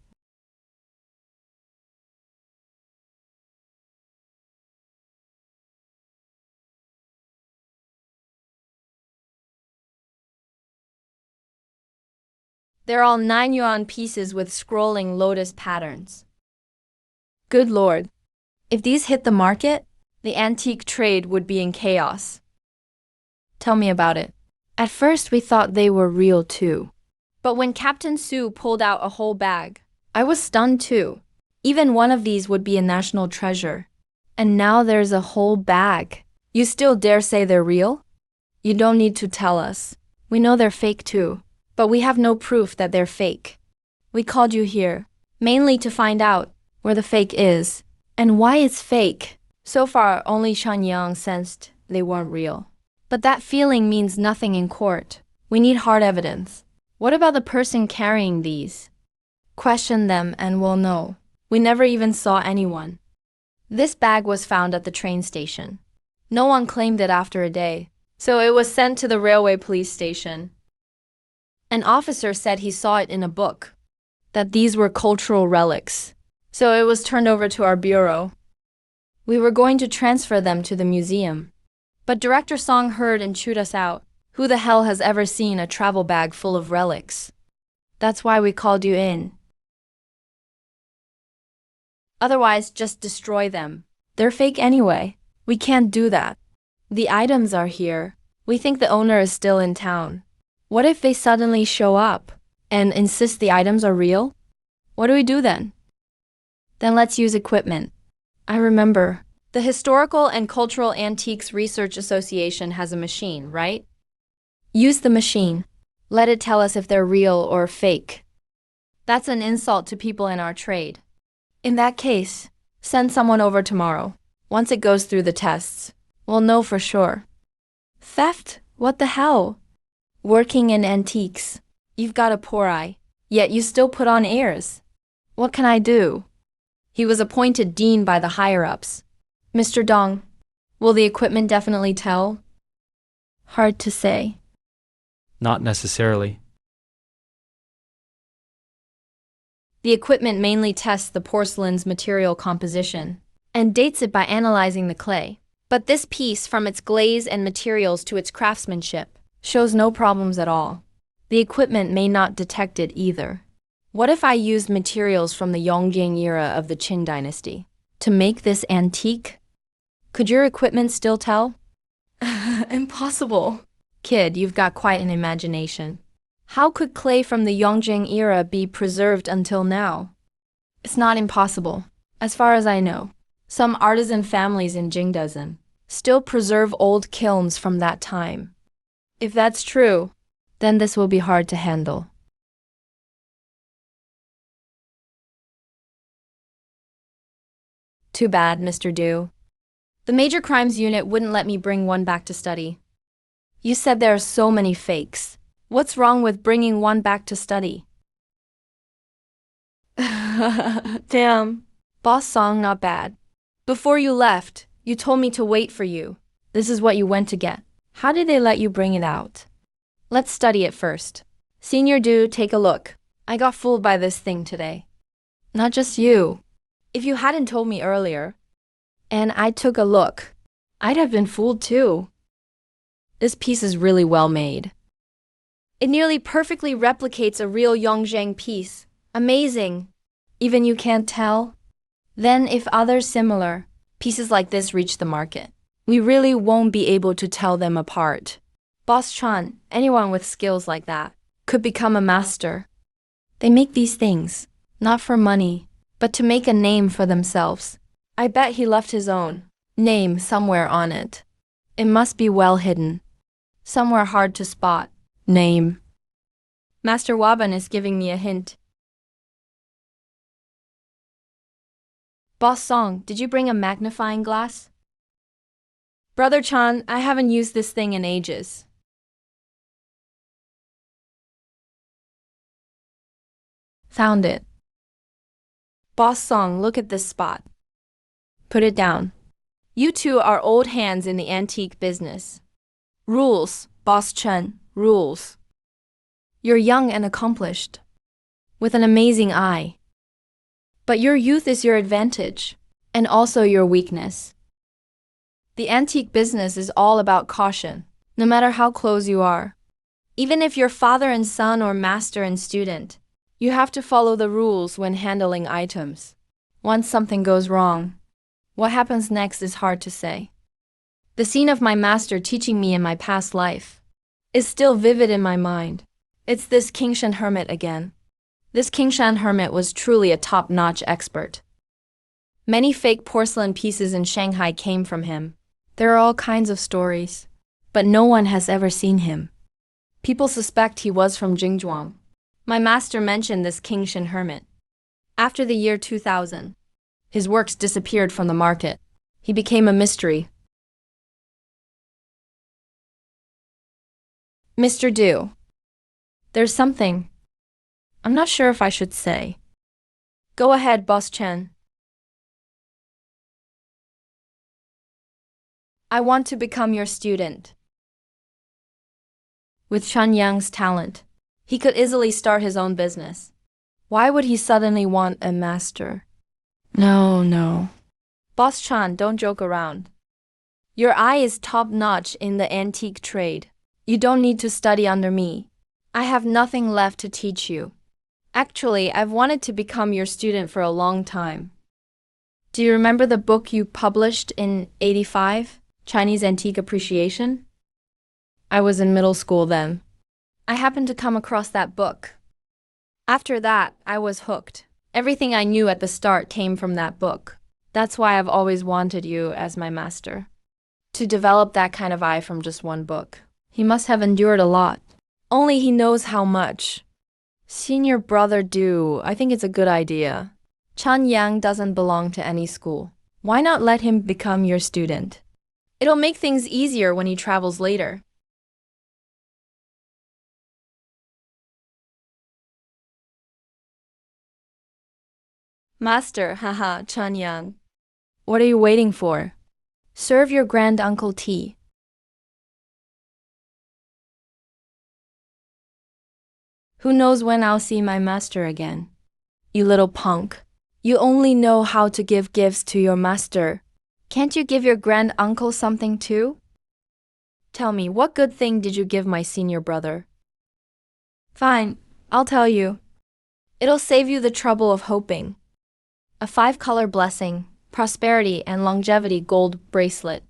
They're all 9 yuan pieces with scrolling lotus patterns. Good lord. If these hit the market, the antique trade would be in chaos. Tell me about it. At first we thought they were real too. But when Captain Su pulled out a whole bag, I was stunned too. Even one of these would be a national treasure. And now there's a whole bag. You still dare say they're real? You don't need to tell us. We know they're fake too. But we have no proof that they're fake. We called you here, mainly to find out where the fake is, and why it's fake. So far, only Shan Yang sensed they weren't real. But that feeling means nothing in court. We need hard evidence. What about the person carrying these? Question them and we'll know. We never even saw anyone. This bag was found at the train station. No one claimed it after a day, so it was sent to the railway police station. An officer said he saw it in a book, that these were cultural relics, so it was turned over to our bureau. We were going to transfer them to the museum, but Director Song heard and chewed us out. Who the hell has ever seen a travel bag full of relics? That's why we called you in. Otherwise, just destroy them. They're fake anyway. We can't do that. The items are here. We think the owner is still in town. What if they suddenly show up and insist the items are real? What do we do then? Then let's use equipment. I remember. The Historical and Cultural Antiques Research Association has a machine, right? Use the machine. Let it tell us if they're real or fake. That's an insult to people in our trade. In that case, send someone over tomorrow. Once it goes through the tests, we'll know for sure. Theft? What the hell? Working in antiques. You've got a poor eye, yet you still put on airs. What can I do? He was appointed dean by the higher-ups. Mr. Dong, will the equipment definitely tell? Hard to say. Not necessarily. The equipment mainly tests the porcelain's material composition and dates it by analyzing the clay. But this piece, from its glaze and materials to its craftsmanship, shows no problems at all. The equipment may not detect it either. What if I used materials from the Yongjing era of the Qing dynasty to make this antique? Could your equipment still tell? Impossible. Kid, you've got quite an imagination. How could clay from the Yongjing era be preserved until now? It's not impossible. As far as I know, some artisan families in Jingdezhen still preserve old kilns from that time. If that's true, then this will be hard to handle. Too bad, Mr. Du. The Major Crimes Unit wouldn't let me bring one back to study. You said there are so many fakes. What's wrong with bringing one back to study? Damn. Boss Song, not bad. Before you left, you told me to wait for you. This is what you went to get. How did they let you bring it out? Let's study it first. Senior Du, take a look. I got fooled by this thing today. Not just you. If you hadn't told me earlier, and I took a look, I'd have been fooled too. This piece is really well made. It nearly perfectly replicates a real Yongzheng piece. Amazing. Even you can't tell? Then if other similar pieces like this reach the market, we really won't be able to tell them apart. Boss Chan, anyone with skills like that, could become a master. They make these things, not for money, but to make a name for themselves. I bet he left his own name somewhere on it. It must be well hidden. Somewhere hard to spot. Name. Master Waban is giving me a hint. Boss Song, did you bring a magnifying glass? Brother Chan, I haven't used this thing in ages. Found it. Boss Song, look at this spot. Put it down. You two are old hands in the antique business. Rules, Boss Chen, rules. You're young and accomplished, with an amazing eye. But your youth is your advantage, and also your weakness. The antique business is all about caution, no matter how close you are. Even if you're father and son or master and student, you have to follow the rules when handling items. Once something goes wrong, what happens next is hard to say. The scene of my master teaching me in my past life is still vivid in my mind. It's this Kingshan hermit again. This Kingshan hermit was truly a top-notch expert. Many fake porcelain pieces in Shanghai came from him. There are all kinds of stories, but no one has ever seen him. People suspect he was from Jingzhuang. My master mentioned this Kingshan hermit. After the year 2000, his works disappeared from the market. He became a mystery. Mr. Du, there's something. I'm not sure if I should say. Go ahead, Boss Chen. I want to become your student. With Chen Yang's talent, he could easily start his own business. Why would he suddenly want a master? No. Boss Chan, don't joke around. Your eye is top-notch in the antique trade. You don't need to study under me. I have nothing left to teach you. Actually, I've wanted to become your student for a long time. Do you remember the book you published in '85, Chinese Antique Appreciation? I was in middle school then. I happened to come across that book. After that, I was hooked. Everything I knew at the start came from that book. That's why I've always wanted you as my master. To develop that kind of eye from just one book. He must have endured a lot. Only he knows how much. Senior brother Du, I think it's a good idea. Chan Yang doesn't belong to any school. Why not let him become your student? It'll make things easier when he travels later. Master, haha, Chan Yang. What are you waiting for? Serve your grand-uncle tea. Who knows when I'll see my master again? You little punk. You only know how to give gifts to your master. Can't you give your grand-uncle something too? Tell me, what good thing did you give my senior brother? Fine, I'll tell you. It'll save you the trouble of hoping. A 5-color blessing, prosperity and longevity gold bracelet.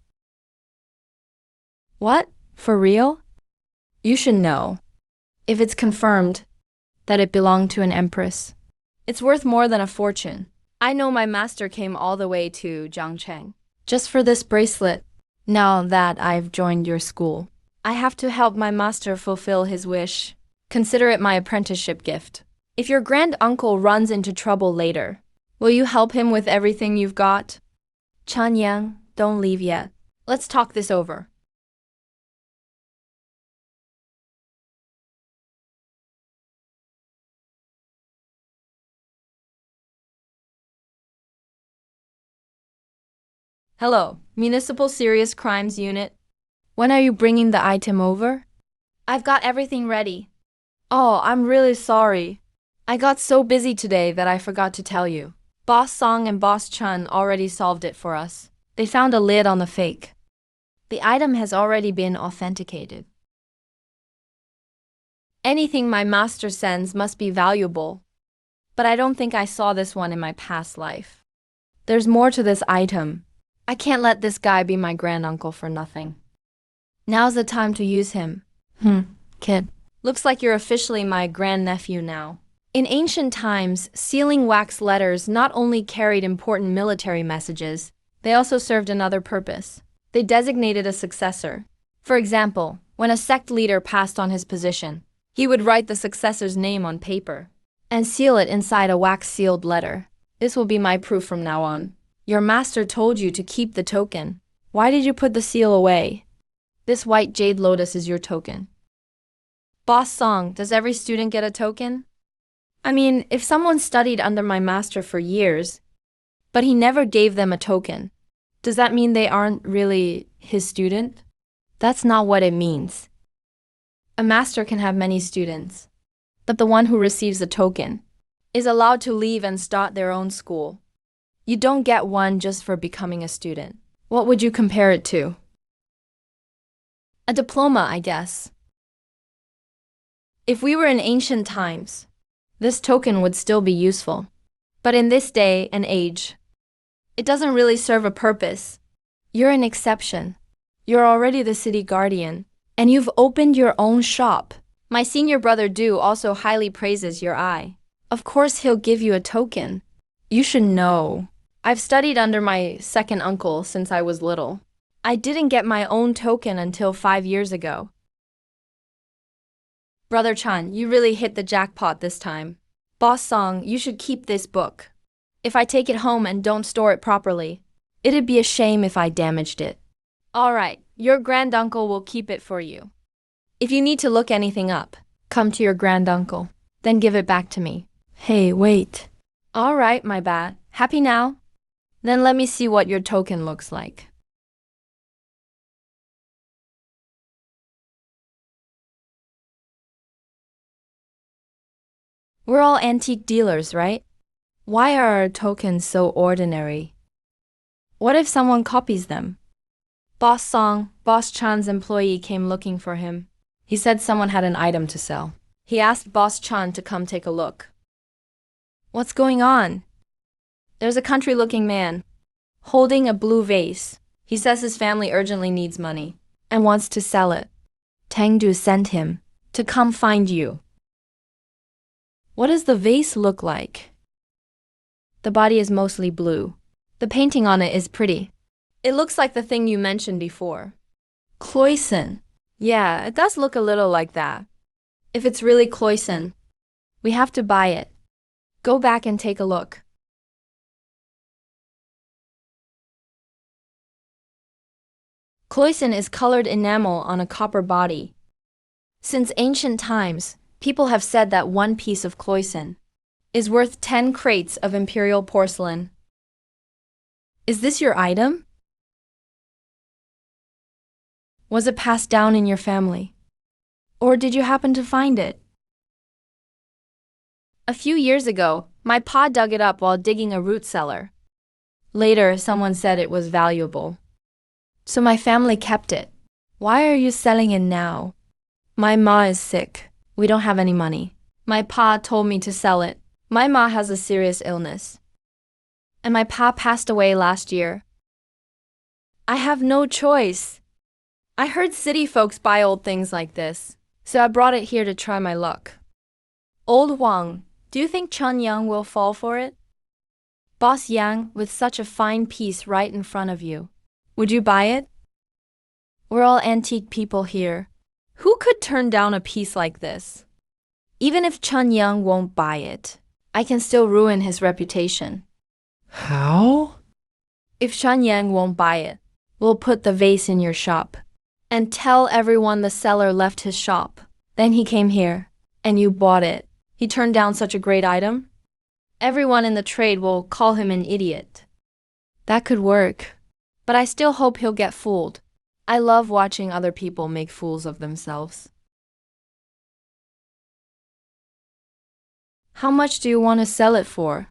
What? For real? You should know. If it's confirmed that it belonged to an empress, it's worth more than a fortune. I know my master came all the way to Jiangcheng just for this bracelet. Now that I've joined your school, I have to help my master fulfill his wish. Consider it my apprenticeship gift. If your grand-uncle runs into trouble later, will you help him with everything you've got? Chan Yang, don't leave yet. Let's talk this over. Hello, Municipal Serious Crimes Unit. When are you bringing the item over? I've got everything ready. Oh, I'm really sorry. I got so busy today that I forgot to tell you. Boss Song and Boss Chun already solved it for us. They found a lid on the fake. The item has already been authenticated. Anything my master sends must be valuable, but I don't think I saw this one in my past life. There's more to this item. I can't let this guy be my granduncle for nothing. Now's the time to use him. Kid. Looks like you're officially my grandnephew now. In ancient times, sealing wax letters not only carried important military messages, they also served another purpose. They designated a successor. For example, when a sect leader passed on his position, he would write the successor's name on paper and seal it inside a wax-sealed letter. This will be my proof from now on. Your master told you to keep the token. Why did you put the seal away? This white jade lotus is your token. Boss Song, does every student get a token? I mean, if someone studied under my master for years, but he never gave them a token, does that mean they aren't really his student? That's not what it means. A master can have many students, but the one who receives a token is allowed to leave and start their own school. You don't get one just for becoming a student. What would you compare it to? A diploma, I guess. If we were in ancient times, this token would still be useful. But in this day and age, it doesn't really serve a purpose. You're an exception. You're already the city guardian, and you've opened your own shop. My senior brother Du also highly praises your eye. Of course he'll give you a token. You should know. I've studied under my second uncle since I was little. I didn't get my own token until 5 years ago. Brother Chan, you really hit the jackpot this time. Boss Song, you should keep this book. If I take it home and don't store it properly, it'd be a shame if I damaged it. All right, your granduncle will keep it for you. If you need to look anything up, come to your granduncle, then give it back to me. Hey, wait. All right, my bad. Happy now? Then let me see what your token looks like. We're all antique dealers, right? Why are our tokens so ordinary? What if someone copies them? Boss Song, Boss Chan's employee came looking for him. He said someone had an item to sell. He asked Boss Chan to come take a look. What's going on? There's a country-looking man holding a blue vase. He says his family urgently needs money and wants to sell it. Tangdu sent him to come find you. What does the vase look like? The body is mostly blue. The painting on it is pretty. It looks like the thing you mentioned before. Cloyson. Yeah, it does look a little like that. If it's really Cloyson, we have to buy it. Go back and take a look. Cloyson is colored enamel on a copper body. Since ancient times, people have said that one piece of Cloyson is worth 10 crates of imperial porcelain. Is this your item? Was it passed down in your family? Or did you happen to find it? A few years ago, my pa dug it up while digging a root cellar. Later, someone said it was valuable. So my family kept it. Why are you selling it now? My ma is sick. We don't have any money. My pa told me to sell it. My ma has a serious illness. And my pa passed away last year. I have no choice. I heard city folks buy old things like this, so I brought it here to try my luck. Old Wang, do you think Chun Yang will fall for it? Boss Yang, with such a fine piece right in front of you. Would you buy it? We're all antique people here. Who could turn down a piece like this? Even if Chun Yang won't buy it, I can still ruin his reputation. How? If Chun Yang won't buy it, we'll put the vase in your shop and tell everyone the seller left his shop. Then he came here, and you bought it. He turned down such a great item? Everyone in the trade will call him an idiot. That could work, but I still hope he'll get fooled. I love watching other people make fools of themselves. How much do you want to sell it for?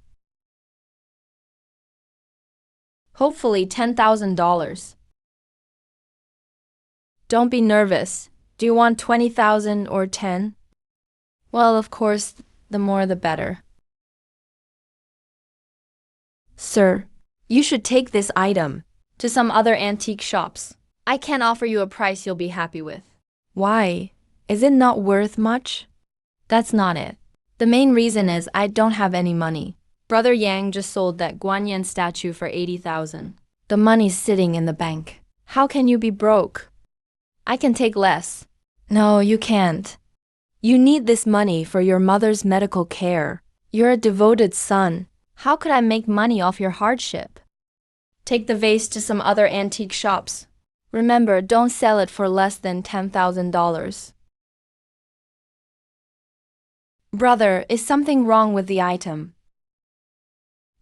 Hopefully $10,000. Don't be nervous. Do you want 20,000 or 10? Well, of course, the more the better. Sir, you should take this item to some other antique shops. I can't offer you a price you'll be happy with. Why? Is it not worth much? That's not it. The main reason is I don't have any money. Brother Yang just sold that Guanyin statue for 80,000. The money's sitting in the bank. How can you be broke? I can take less. No, you can't. You need this money for your mother's medical care. You're a devoted son. How could I make money off your hardship? Take the vase to some other antique shops. Remember, don't sell it for less than $10,000. Brother, is something wrong with the item?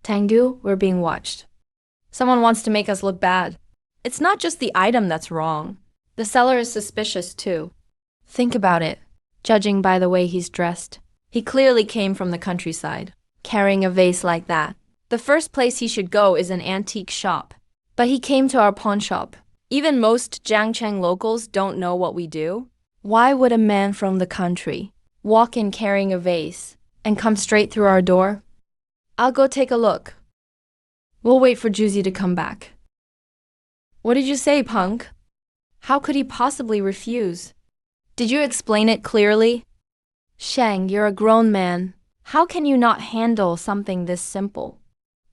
Tangdu, we're being watched. Someone wants to make us look bad. It's not just the item that's wrong. The seller is suspicious too. Think about it. Judging by the way he's dressed, he clearly came from the countryside, carrying a vase like that. The first place he should go is an antique shop. But he came to our pawn shop. Even most Jiangcheng locals don't know what we do. Why would a man from the country walk in carrying a vase and come straight through our door? I'll go take a look. We'll wait for Juzi to come back. What did you say, punk? How could he possibly refuse? Did you explain it clearly? Shang, you're a grown man. How can you not handle something this simple?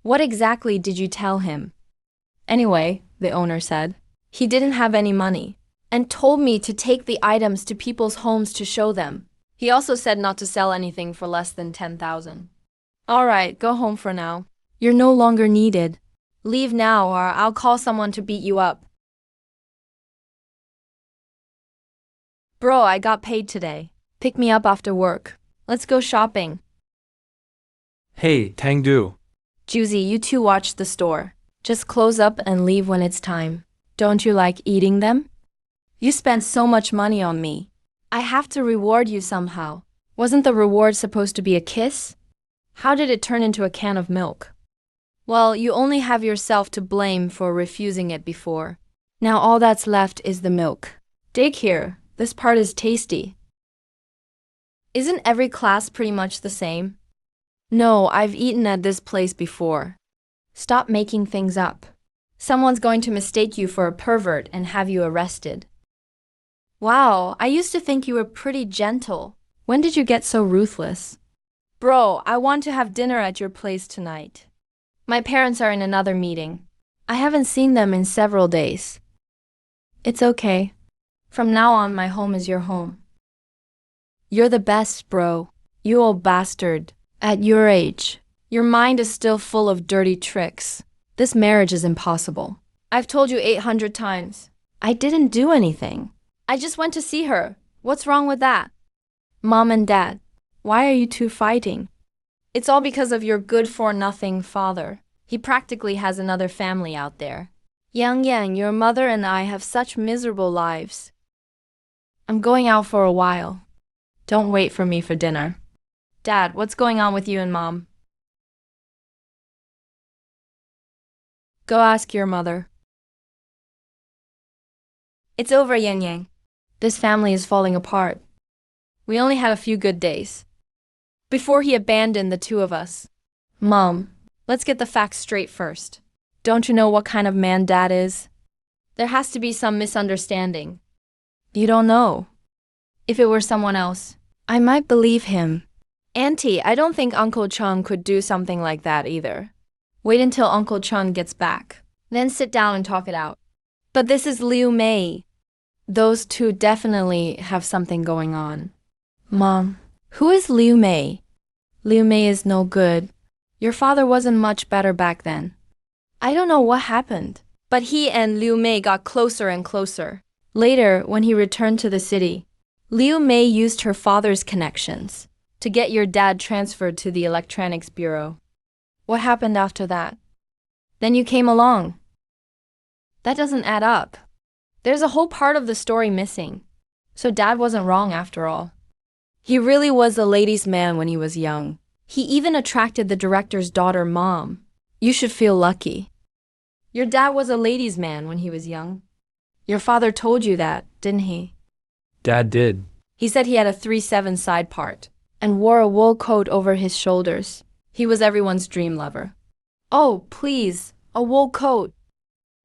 What exactly did you tell him? Anyway, the owner said, he didn't have any money and told me to take the items to people's homes to show them. He also said not to sell anything for less than 10,000. All right, go home for now. You're no longer needed. Leave now or I'll call someone to beat you up. Bro, I got paid today. Pick me up after work. Let's go shopping. Hey, Tangdu. Juzi, you two watch the store. Just close up and leave when it's time. Don't you like eating them? You spent so much money on me. I have to reward you somehow. Wasn't the reward supposed to be a kiss? How did it turn into a can of milk? Well, you only have yourself to blame for refusing it before. Now all that's left is the milk. Dig here. This part is tasty. Isn't every class pretty much the same? No, I've eaten at this place before. Stop making things up. Someone's going to mistake you for a pervert and have you arrested. Wow, I used to think you were pretty gentle. When did you get so ruthless? Bro, I want to have dinner at your place tonight. My parents are in another meeting. I haven't seen them in several days. It's okay. From now on, my home is your home. You're the best, bro. You old bastard. At your age, your mind is still full of dirty tricks. This marriage is impossible. I've told you 800 times. I didn't do anything. I just went to see her. What's wrong with that? Mom and Dad, why are you two fighting? It's all because of your good-for-nothing father. He practically has another family out there. Yang Yang, your mother and I have such miserable lives. I'm going out for a while. Don't wait for me for dinner. Dad, what's going on with you and Mom? Go ask your mother. It's over, Yang Yang. This family is falling apart. We only had a few good days before he abandoned the two of us. Mom, let's get the facts straight first. Don't you know what kind of man Dad is? There has to be some misunderstanding. You don't know. If it were someone else, I might believe him. Auntie, I don't think Uncle Chung could do something like that either. Wait until Uncle Chung gets back. Then sit down and talk it out. But this is Liu Mei. Those two definitely have something going on. Mom, who is Liu Mei? Liu Mei is no good. Your father wasn't much better back then. I don't know what happened, but he and Liu Mei got closer and closer. Later, when he returned to the city, Liu Mei used her father's connections to get your dad transferred to the electronics bureau. What happened after that? Then you came along. That doesn't add up. There's a whole part of the story missing. So Dad wasn't wrong after all. He really was a ladies' man when he was young. He even attracted the director's daughter, Mom. You should feel lucky. Your dad was a ladies' man when he was young. Your father told you that, didn't he? Dad did. He said he had a 3/7 side part. and wore a wool coat over his shoulders. He was everyone's dream lover. Oh, please, a wool coat.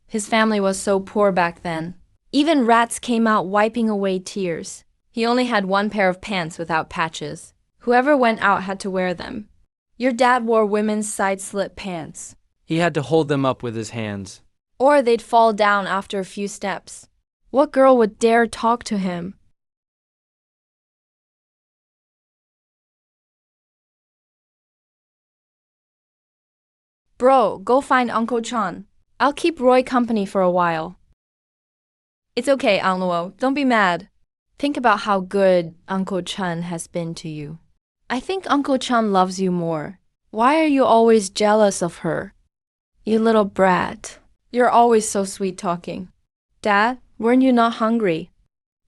His family was so poor back then. Even rats came out wiping away tears. He only had one pair of pants without patches. Whoever went out had to wear them. Your dad wore women's side-slit pants. He had to hold them up with his hands. Or they'd fall down after a few steps. What girl would dare talk to him? Bro, go find Uncle Chun. I'll keep Roy company for a while. It's okay, Aunt Luo. Don't be mad. Think about how good Uncle Chun has been to you. I think Uncle Chun loves you more. Why are you always jealous of her? You little brat. You're always so sweet talking. Dad, weren't you not hungry?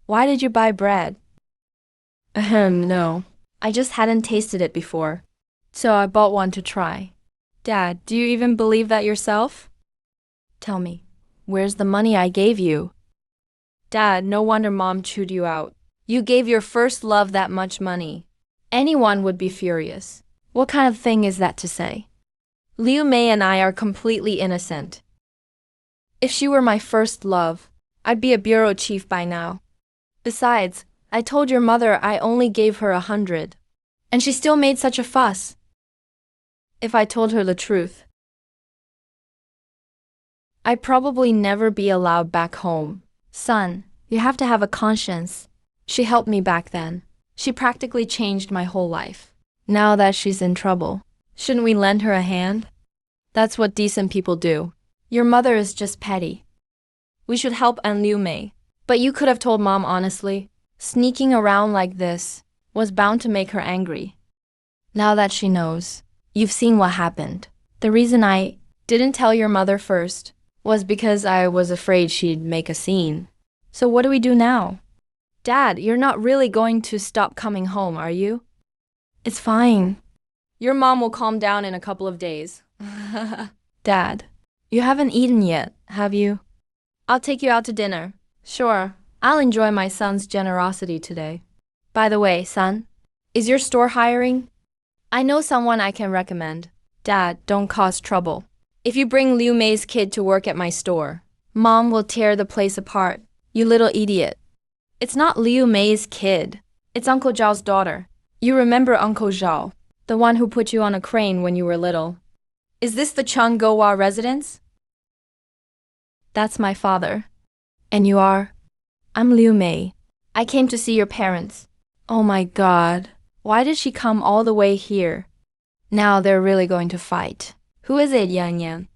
Why did you buy bread? No. I just hadn't tasted it before. So I bought one to try. Dad, do you even believe that yourself? Tell me, where's the money I gave you? Dad, no wonder Mom chewed you out. You gave your first love that much money. Anyone would be furious. What kind of thing is that to say? Liu Mei and I are completely innocent. If she were my first love, I'd be a bureau chief by now. Besides, I told your mother I only gave her 100. And she still made such a fuss. If I told her the truth, I'd probably never be allowed back home. Son, you have to have a conscience. She helped me back then. She practically changed my whole life. Now that she's in trouble, shouldn't we lend her a hand? That's what decent people do. Your mother is just petty. We should help Aunt Liu Mei. But you could have told Mom honestly. Sneaking around like this was bound to make her angry. Now that she knows, you've seen what happened. The reason I didn't tell your mother first was because I was afraid she'd make a scene. So what do we do now? Dad, you're not really going to stop coming home, are you? It's fine. Your mom will calm down in a couple of days. Dad, you haven't eaten yet, have you? I'll take you out to dinner. Sure, I'll enjoy my son's generosity today. By the way, son, is your store hiring? I know someone I can recommend. Dad, don't cause trouble. If you bring Liu Mei's kid to work at my store, Mom will tear the place apart. You little idiot. It's not Liu Mei's kid. It's Uncle Zhao's daughter. You remember Uncle Zhao, the one who put you on a crane when you were little. Is this the Changguowa residence? That's my father. And you are? I'm Liu Mei. I came to see your parents. Oh my God. Why did she come all the way here? Now they're really going to fight. Who is it, Yan Yan?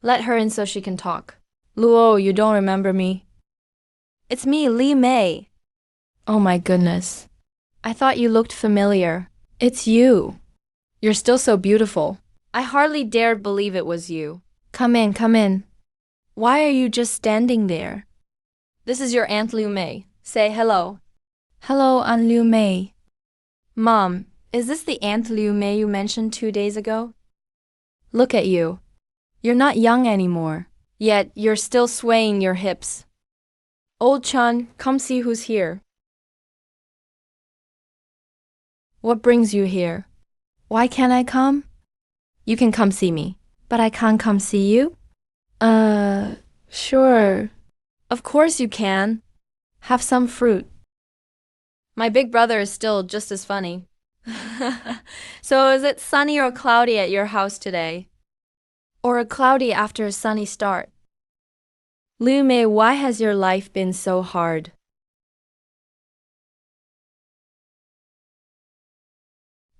Let her in so she can talk. Luo, you don't remember me? It's me, Li Mei. Oh my goodness. I thought you looked familiar. It's you. You're still so beautiful. I hardly dared believe it was you. Come in, come in. Why are you just standing there? This is your Aunt Liu Mei. Say hello. Hello, Aunt Liu Mei. Mom, is this the Aunt Liu Mei you mentioned 2 days ago? Look at you. You're not young anymore, yet you're still swaying your hips. Old Chun, come see who's here. What brings you here? Why can't I come? You can come see me, but I can't come see you? Sure. Of course you can. Have some fruit. My big brother is still just as funny. So is it sunny or cloudy at your house today? Or a cloudy after a sunny start? Liu Mei, why has your life been so hard?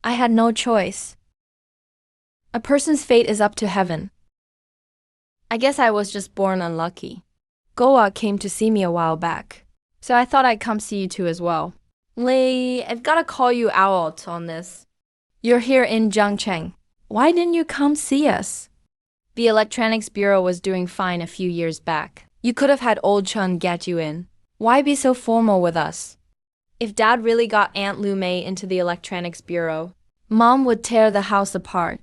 I had no choice. A person's fate is up to heaven. I guess I was just born unlucky. Goa came to see me a while back, so I thought I'd come see you too as well. Lei, I've gotta call you out on this. You're here in Zhangcheng. Why didn't you come see us? The Electronics Bureau was doing fine a few years back. You could have had old Chun get you in. Why be so formal with us? If Dad really got Aunt Liu Mei into the Electronics Bureau, Mom would tear the house apart.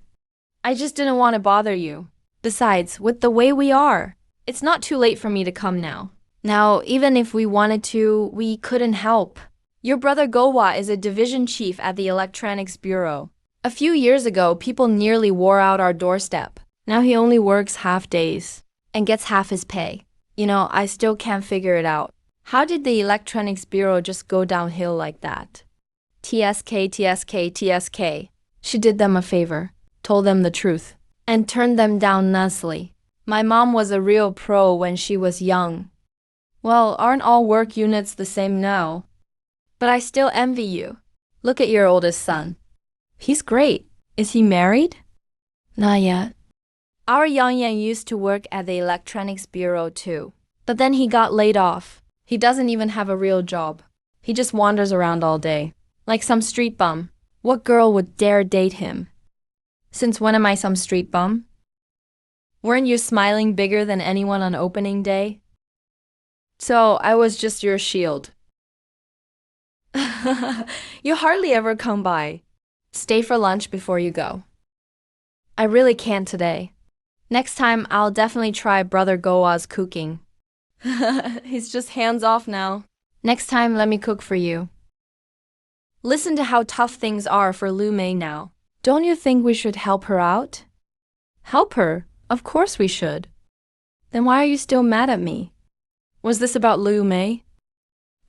I just didn't want to bother you. Besides, with the way we are, it's not too late for me to come now. Now, even if we wanted to, we couldn't help. Your brother Gowa is a division chief at the Electronics Bureau. A few years ago, people nearly wore out our doorstep. Now he only works half days and gets half his pay. I still can't figure it out. How did the Electronics Bureau just go downhill like that? TSK, TSK, TSK. She did them a favor, told them the truth, and turned them down nicely. My mom was a real pro when she was young. Well, aren't all work units the same now? But I still envy you. Look at your oldest son. He's great. Is he married? Not yet. Our Yang Yang used to work at the Electronics Bureau too. But then he got laid off. He doesn't even have a real job. He just wanders around all day, like some street bum. What girl would dare date him? Since when am I some street bum? Weren't you smiling bigger than anyone on opening day? So I was just your shield. You hardly ever come by. Stay for lunch before you go. I really can't today. Next time, I'll definitely try Brother Goa's cooking. He's just hands off now. Next time, let me cook for you. Listen to how tough things are for Lu Mei now. Don't you think we should help her out? Help her? Of course we should. Then why are you still mad at me? Was this about Lu Mei?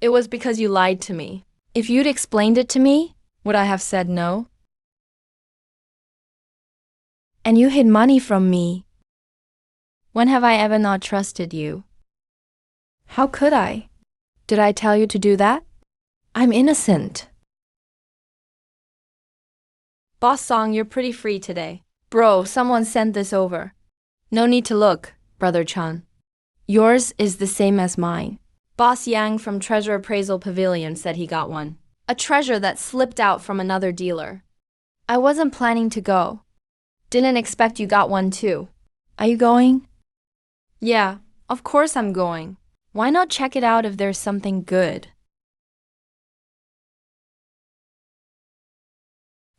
It was because you lied to me. If you'd explained it to me, would I have said no? And you hid money from me. When have I ever not trusted you? How could I? Did I tell you to do that? I'm innocent. Boss Song, you're pretty free today. Bro, someone sent this over. No need to look, Brother Chan. Yours is the same as mine. Boss Yang from Treasure Appraisal Pavilion said he got one. A treasure that slipped out from another dealer. I wasn't planning to go. Didn't expect you got one too. Are you going? Yeah, of course I'm going. Why not check it out if there's something good?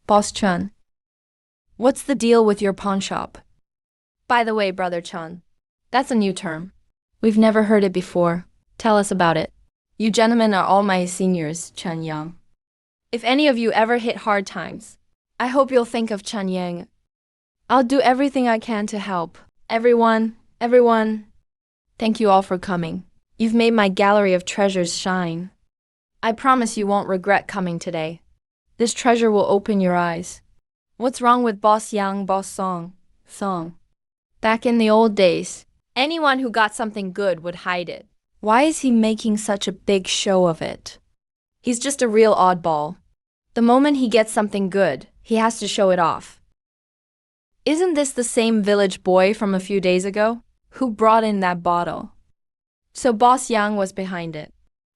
Boss Chun. What's the deal with your pawn shop? By the way, Brother Chun, that's a new term. We've never heard it before. Tell us about it. You gentlemen are all my seniors, Chen Yang. If any of you ever hit hard times, I hope you'll think of Chen Yang. I'll do everything I can to help. Everyone. Thank you all for coming. You've made my gallery of treasures shine. I promise you won't regret coming today. This treasure will open your eyes. What's wrong with Boss Yang, Boss Song? Back in the old days, anyone who got something good would hide it. Why is he making such a big show of it? He's just a real oddball. The moment he gets something good, he has to show it off. Isn't this the same village boy from a few days ago? Who brought in that bottle? So Boss Yang was behind it.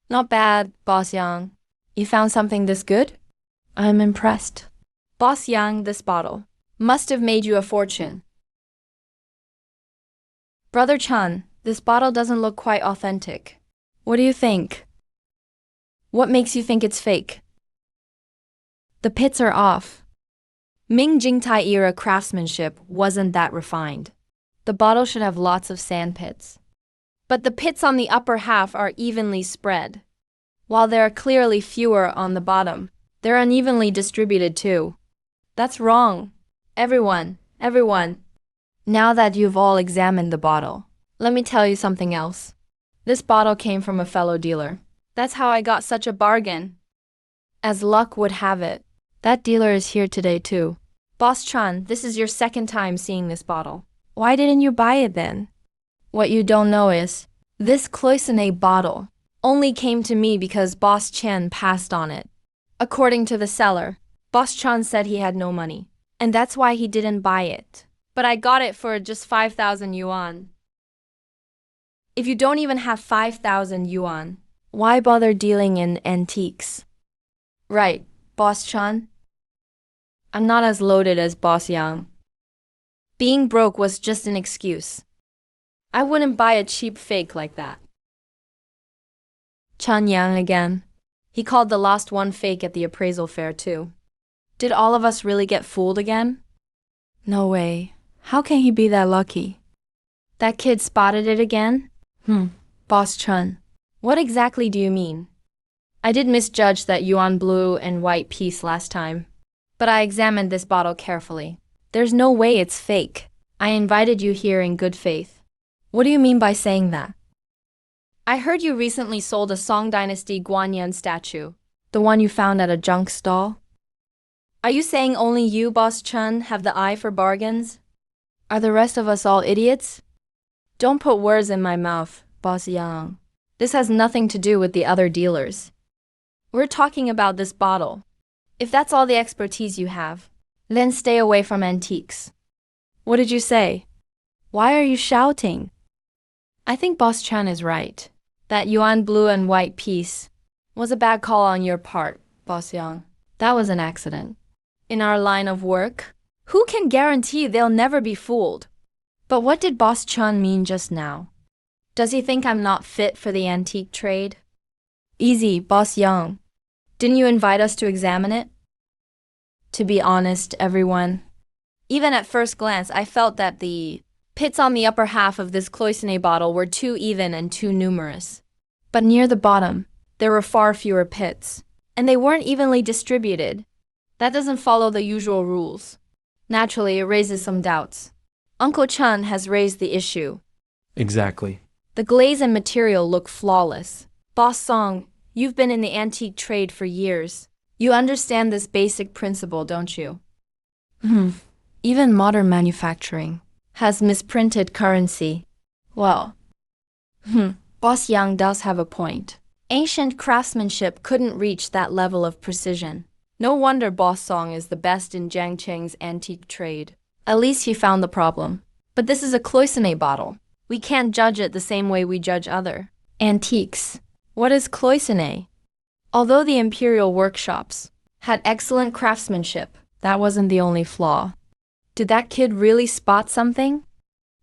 Not bad, Boss Yang. You found something this good? I'm impressed. Boss Yang, this bottle must have made you a fortune. Brother Chan, this bottle doesn't look quite authentic. What do you think? What makes you think it's fake? The pits are off. Ming Jingtai era craftsmanship wasn't that refined. The bottle should have lots of sand pits. But the pits on the upper half are evenly spread. While there are clearly fewer on the bottom, they're unevenly distributed too. That's wrong. Everyone. Now that you've all examined the bottle, let me tell you something else. This bottle came from a fellow dealer. That's how I got such a bargain. As luck would have it, that dealer is here today too. Boss Chan, this is your second time seeing this bottle. Why didn't you buy it then? What you don't know is, this cloisonné bottle only came to me because Boss Chen passed on it. According to the seller, Boss Chan said he had no money, and that's why he didn't buy it. But I got it for just 5,000 yuan. If you don't even have 5,000 yuan, why bother dealing in antiques? Right, Boss Chan? I'm not as loaded as Boss Yang. Being broke was just an excuse. I wouldn't buy a cheap fake like that. Chan Yang again. He called the lost one fake at the appraisal fair too. Did all of us really get fooled again? No way. How can he be that lucky? That kid spotted it again? Boss Chun. What exactly do you mean? I did misjudge that yuan blue and white piece last time. But I examined this bottle carefully. There's no way it's fake. I invited you here in good faith. What do you mean by saying that? I heard you recently sold a Song Dynasty Guanyin statue, the one you found at a junk stall. Are you saying only you, Boss Chun, have the eye for bargains? Are the rest of us all idiots? Don't put words in my mouth, Boss Yang. This has nothing to do with the other dealers. We're talking about this bottle. If that's all the expertise you have, then stay away from antiques. What did you say? Why are you shouting? I think Boss Chan is right. That yuan blue and white piece was a bad call on your part, Boss Yang. That was an accident. In our line of work, who can guarantee they'll never be fooled? But what did Boss Chun mean just now? Does he think I'm not fit for the antique trade? Easy, Boss Yang. Didn't you invite us to examine it? To be honest, everyone, even at first glance, I felt that the pits on the upper half of this cloisonné bottle were too even and too numerous. But near the bottom, there were far fewer pits, and they weren't evenly distributed. That doesn't follow the usual rules. Naturally, it raises some doubts. Uncle Chun has raised the issue. Exactly. The glaze and material look flawless. Boss Song, you've been in the antique trade for years. You understand this basic principle, don't you? Even modern manufacturing has misprinted currency. Well, Boss Yang does have a point. Ancient craftsmanship couldn't reach that level of precision. No wonder Boss Song is the best in Jiang Qing's antique trade. At least he found the problem. But this is a cloisonné bottle. We can't judge it the same way we judge other antiques. What is cloisonné? Although the imperial workshops had excellent craftsmanship, that wasn't the only flaw. Did that kid really spot something?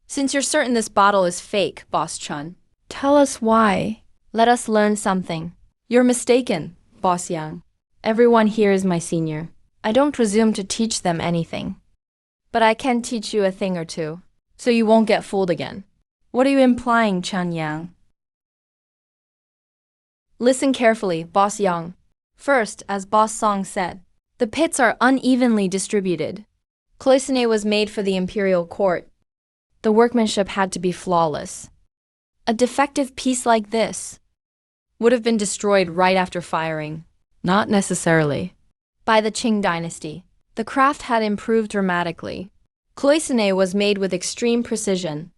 Since you're certain this bottle is fake, Boss Chun, tell us why. Let us learn something. You're mistaken, Boss Yang. Everyone here is my senior. I don't presume to teach them anything. But I can teach you a thing or two, so you won't get fooled again. What are you implying, Chun Yang? Listen carefully, Boss Yang. First, as Boss Song said, the pits are unevenly distributed. Cloisonné was made for the imperial court. The workmanship had to be flawless. A defective piece like this would have been destroyed right after firing. Not necessarily. By the Qing dynasty, the craft had improved dramatically. Cloisonné was made with extreme precision.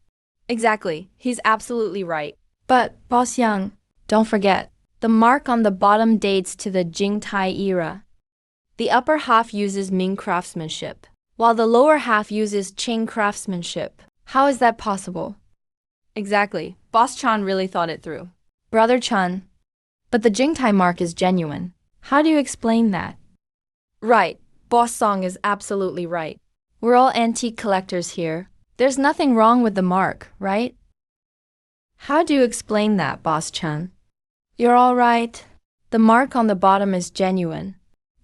Exactly, he's absolutely right. But, Boss Yang, don't forget, the mark on the bottom dates to the Jingtai era. The upper half uses Ming craftsmanship, while the lower half uses Qing craftsmanship. How is that possible? Exactly, Boss Chan really thought it through. Brother Chun, but the Jingtai mark is genuine. How do you explain that? Right, Boss Song is absolutely right. We're all antique collectors here. There's nothing wrong with the mark, right? How do you explain that, Boss Chun? You're all right. The mark on the bottom is genuine.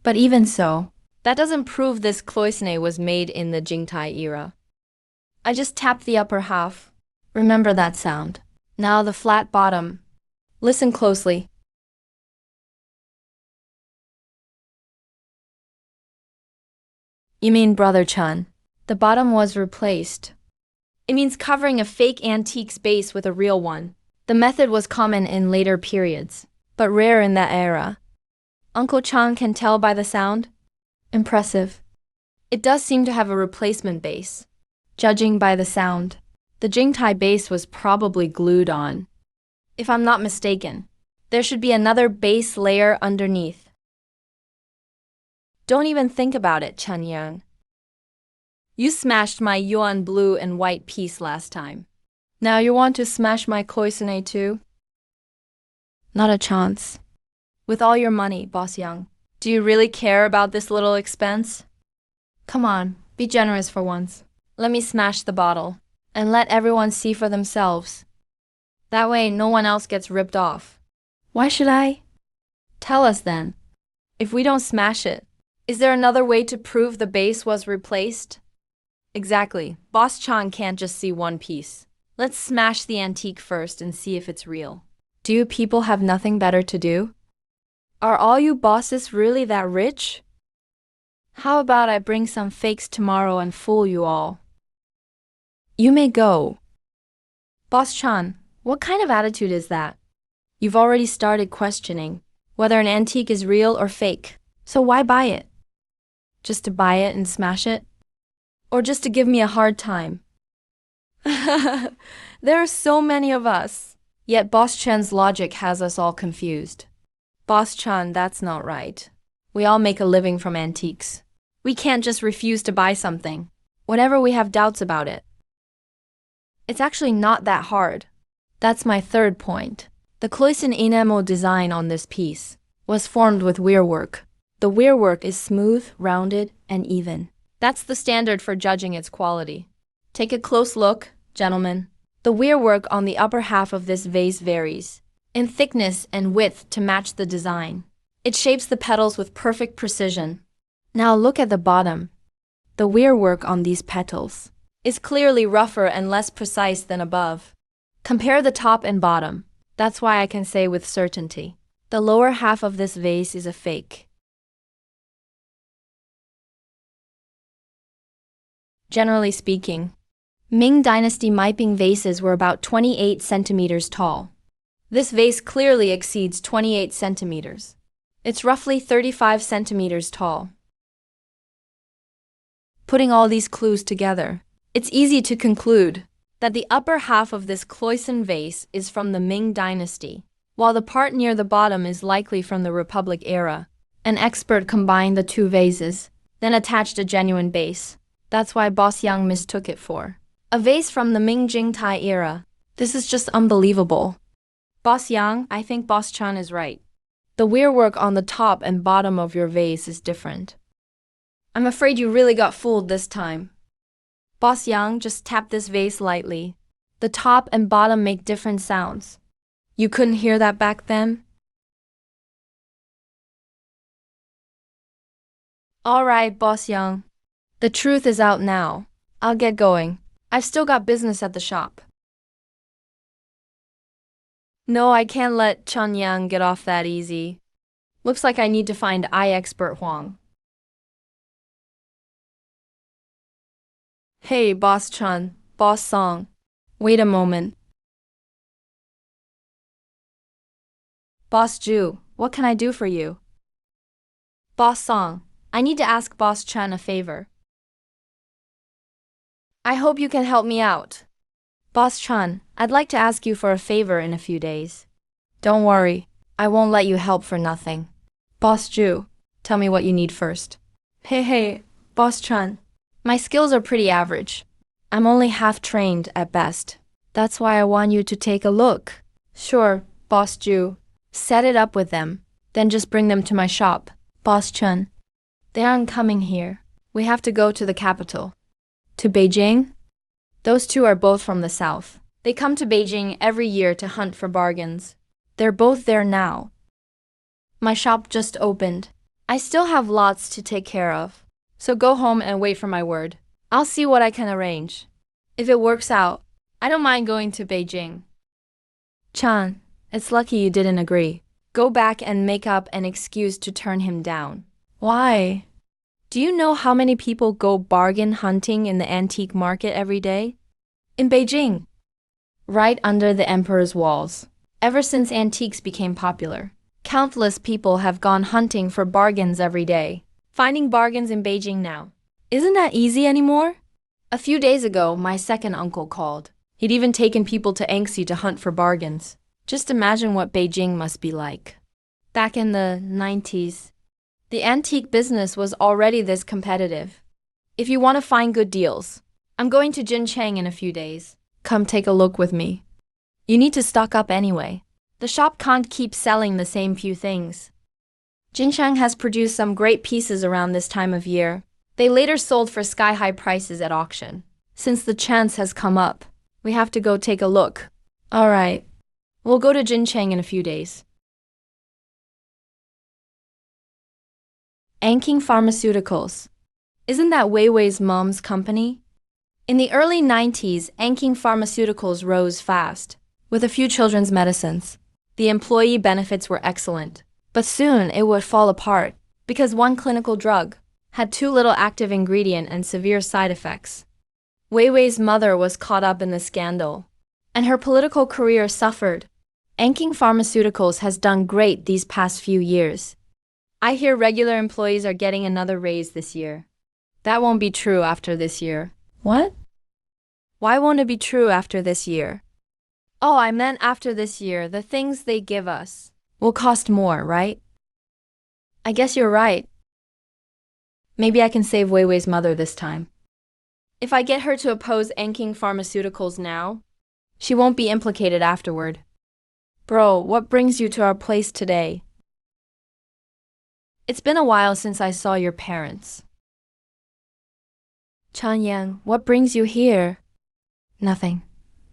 But even so, that doesn't prove this cloisonné was made in the Jingtai era. I just tapped the upper half. Remember that sound. Now the flat bottom. Listen closely. You mean, Brother Chun, the bottom was replaced. It means covering a fake antique's base with a real one. The method was common in later periods, but rare in that era. Uncle Chang can tell by the sound? Impressive. It does seem to have a replacement base. Judging by the sound, the Jingtai base was probably glued on. If I'm not mistaken, there should be another base layer underneath. Don't even think about it, Chen Yang. You smashed my yuan blue and white piece last time. Now you want to smash my cloisonné too? Not a chance. With all your money, Boss Yang, do you really care about this little expense? Come on, be generous for once. Let me smash the bottle, and let everyone see for themselves. That way no one else gets ripped off. Why should I? Tell us then. If we don't smash it, is there another way to prove the base was replaced? Exactly. Boss Chan can't just see one piece. Let's smash the antique first and see if it's real. Do you people have nothing better to do? Are all you bosses really that rich? How about I bring some fakes tomorrow and fool you all? You may go. Boss Chan, what kind of attitude is that? You've already started questioning whether an antique is real or fake. So why buy it? Just to buy it and smash it? Or just to give me a hard time? There are so many of us. Yet Boss Chan's logic has us all confused. Boss Chan, that's not right. We all make a living from antiques. We can't just refuse to buy something whenever we have doubts about it. It's actually not that hard. That's my third point. The Cloyson enamel design on this piece was formed with weirwork. The weirwork is smooth, rounded, and even. That's the standard for judging its quality. Take a close look, gentlemen. The weirwork on the upper half of this vase varies in thickness and width to match the design. It shapes the petals with perfect precision. Now look at the bottom. The weirwork on these petals is clearly rougher and less precise than above. Compare the top and bottom. That's why I can say with certainty, the lower half of this vase is a fake. Generally speaking, Ming Dynasty Meiping vases were about 28 centimeters tall. This vase clearly exceeds 28 centimeters. It's roughly 35 centimeters tall. Putting all these clues together, it's easy to conclude that the upper half of this Cloyson vase is from the Ming Dynasty, while the part near the bottom is likely from the Republic era. An expert combined the two vases, then attached a genuine base. That's why Boss Yang mistook it for a vase from the Ming Jingtai era. This is just unbelievable. Boss Yang, I think Boss Chan is right. The weirwork on the top and bottom of your vase is different. I'm afraid you really got fooled this time. Boss Yang, just tap this vase lightly. The top and bottom make different sounds. You couldn't hear that back then? Alright, Boss Yang. The truth is out now. I'll get going. I've still got business at the shop. No, I can't let Chun Yang get off that easy. Looks like I need to find eye expert Huang. Hey, Boss Chun, Boss Song. Wait a moment. Boss Ju, what can I do for you? Boss Song, I need to ask Boss Chan a favor. I hope you can help me out. Boss Chan, I'd like to ask you for a favor in a few days. Don't worry, I won't let you help for nothing. Boss Ju, tell me what you need first. Hey, Boss Chan. My skills are pretty average. I'm only half trained at best. That's why I want you to take a look. Sure, Boss Ju. Set it up with them, then just bring them to my shop. Boss Chun. They aren't coming here. We have to go to the capital. To Beijing? Those two are both from the south. They come to Beijing every year to hunt for bargains. They're both there now. My shop just opened. I still have lots to take care of. So go home and wait for my word. I'll see what I can arrange. If it works out, I don't mind going to Beijing. Chan, it's lucky you didn't agree. Go back and make up an excuse to turn him down. Why? Do you know how many people go bargain hunting in the antique market every day? In Beijing. Right under the emperor's walls. Ever since antiques became popular, countless people have gone hunting for bargains every day. Finding bargains in Beijing now. Isn't that easy anymore? A few days ago, my second uncle called. He'd even taken people to Anxi to hunt for bargains. Just imagine what Beijing must be like. Back in the 90s, the antique business was already this competitive. If you want to find good deals, I'm going to Jincheng in a few days. Come take a look with me. You need to stock up anyway. The shop can't keep selling the same few things. Jincheng has produced some great pieces around this time of year. They later sold for sky-high prices at auction. Since the chance has come up, we have to go take a look. Alright, we'll go to Jincheng in a few days. Anking Pharmaceuticals. Isn't that Weiwei's mom's company? In the early 90s, Anking Pharmaceuticals rose fast. With a few children's medicines, the employee benefits were excellent. But soon it would fall apart because one clinical drug had too little active ingredient and severe side effects. Wei Wei's mother was caught up in the scandal, and her political career suffered. Anking Pharmaceuticals has done great these past few years. I hear regular employees are getting another raise this year. That won't be true after this year. What? Why won't it be true after this year? Oh, I meant after this year, the things they give us will cost more, right? I guess you're right. Maybe I can save Wei Wei's mother this time. If I get her to oppose Anking Pharmaceuticals now, she won't be implicated afterward. Bro, what brings you to our place today? It's been a while since I saw your parents. Chanyang, what brings you here? Nothing.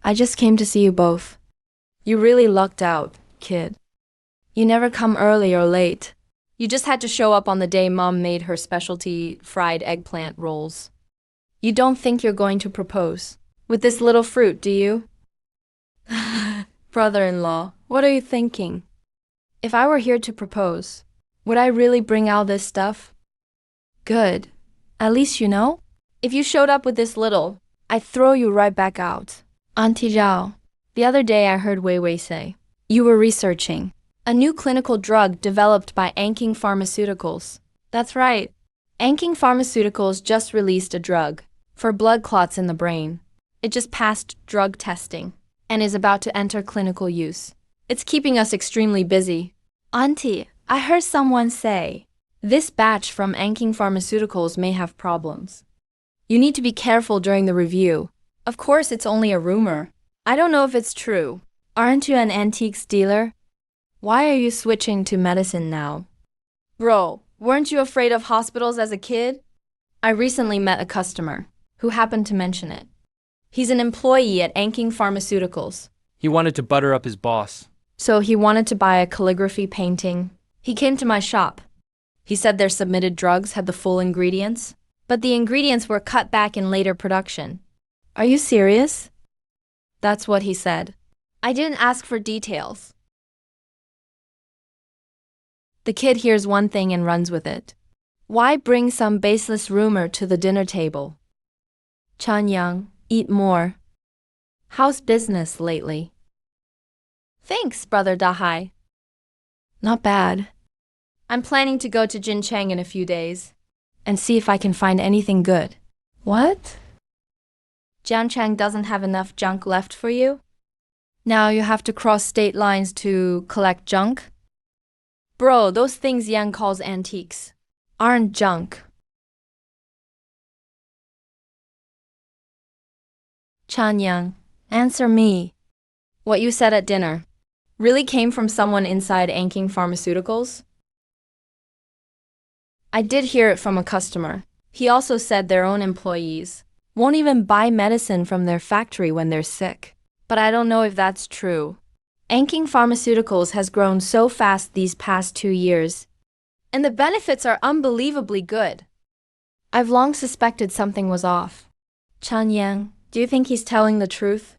I just came to see you both. You really lucked out, kid. You never come early or late. You just had to show up on the day Mom made her specialty fried eggplant rolls. You don't think you're going to propose with this little fruit, do you? Brother-in-law, what are you thinking? If I were here to propose, would I really bring out this stuff? Good. At least you know. If you showed up with this little, I'd throw you right back out. Auntie Zhao, the other day I heard Wei Wei say, you were researching a new clinical drug developed by Anking Pharmaceuticals. That's right. Anking Pharmaceuticals just released a drug for blood clots in the brain. It just passed drug testing and is about to enter clinical use. It's keeping us extremely busy. Auntie, I heard someone say, this batch from Anking Pharmaceuticals may have problems. You need to be careful during the review. Of course, it's only a rumor. I don't know if it's true. Aren't you an antiques dealer? Why are you switching to medicine now? Bro, weren't you afraid of hospitals as a kid? I recently met a customer who happened to mention it. He's an employee at Anking Pharmaceuticals. He wanted to butter up his boss. So he wanted to buy a calligraphy painting. He came to my shop. He said their submitted drugs had the full ingredients, but the ingredients were cut back in later production. Are you serious? That's what he said. I didn't ask for details. The kid hears one thing and runs with it. Why bring some baseless rumor to the dinner table? Chanyang, eat more. How's business lately? Thanks, Brother Dahai. Not bad. I'm planning to go to Jincheng in a few days and see if I can find anything good. What? Jiancheng doesn't have enough junk left for you? Now you have to cross state lines to collect junk? Bro, those things Yang calls antiques aren't junk. Chanyang, answer me. What you said at dinner really came from someone inside Anking Pharmaceuticals? I did hear it from a customer. He also said their own employees won't even buy medicine from their factory when they're sick. But I don't know if that's true. Anking Pharmaceuticals has grown so fast these past 2 years, and the benefits are unbelievably good. I've long suspected something was off. Chanyang, do you think he's telling the truth?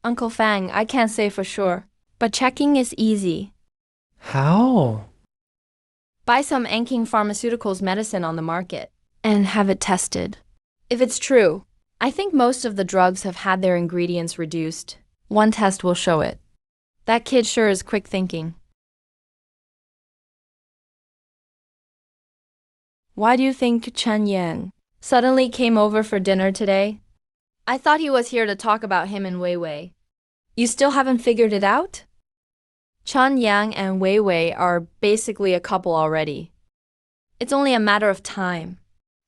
Uncle Fang, I can't say for sure, but checking is easy. How? Buy some Anking Pharmaceuticals medicine on the market and have it tested. If it's true, I think most of the drugs have had their ingredients reduced. One test will show it. That kid sure is quick thinking. Why do you think Chen Yang suddenly came over for dinner today? I thought he was here to talk about him and Wei Wei. You still haven't figured it out? Chen Yang and Wei Wei are basically a couple already. It's only a matter of time.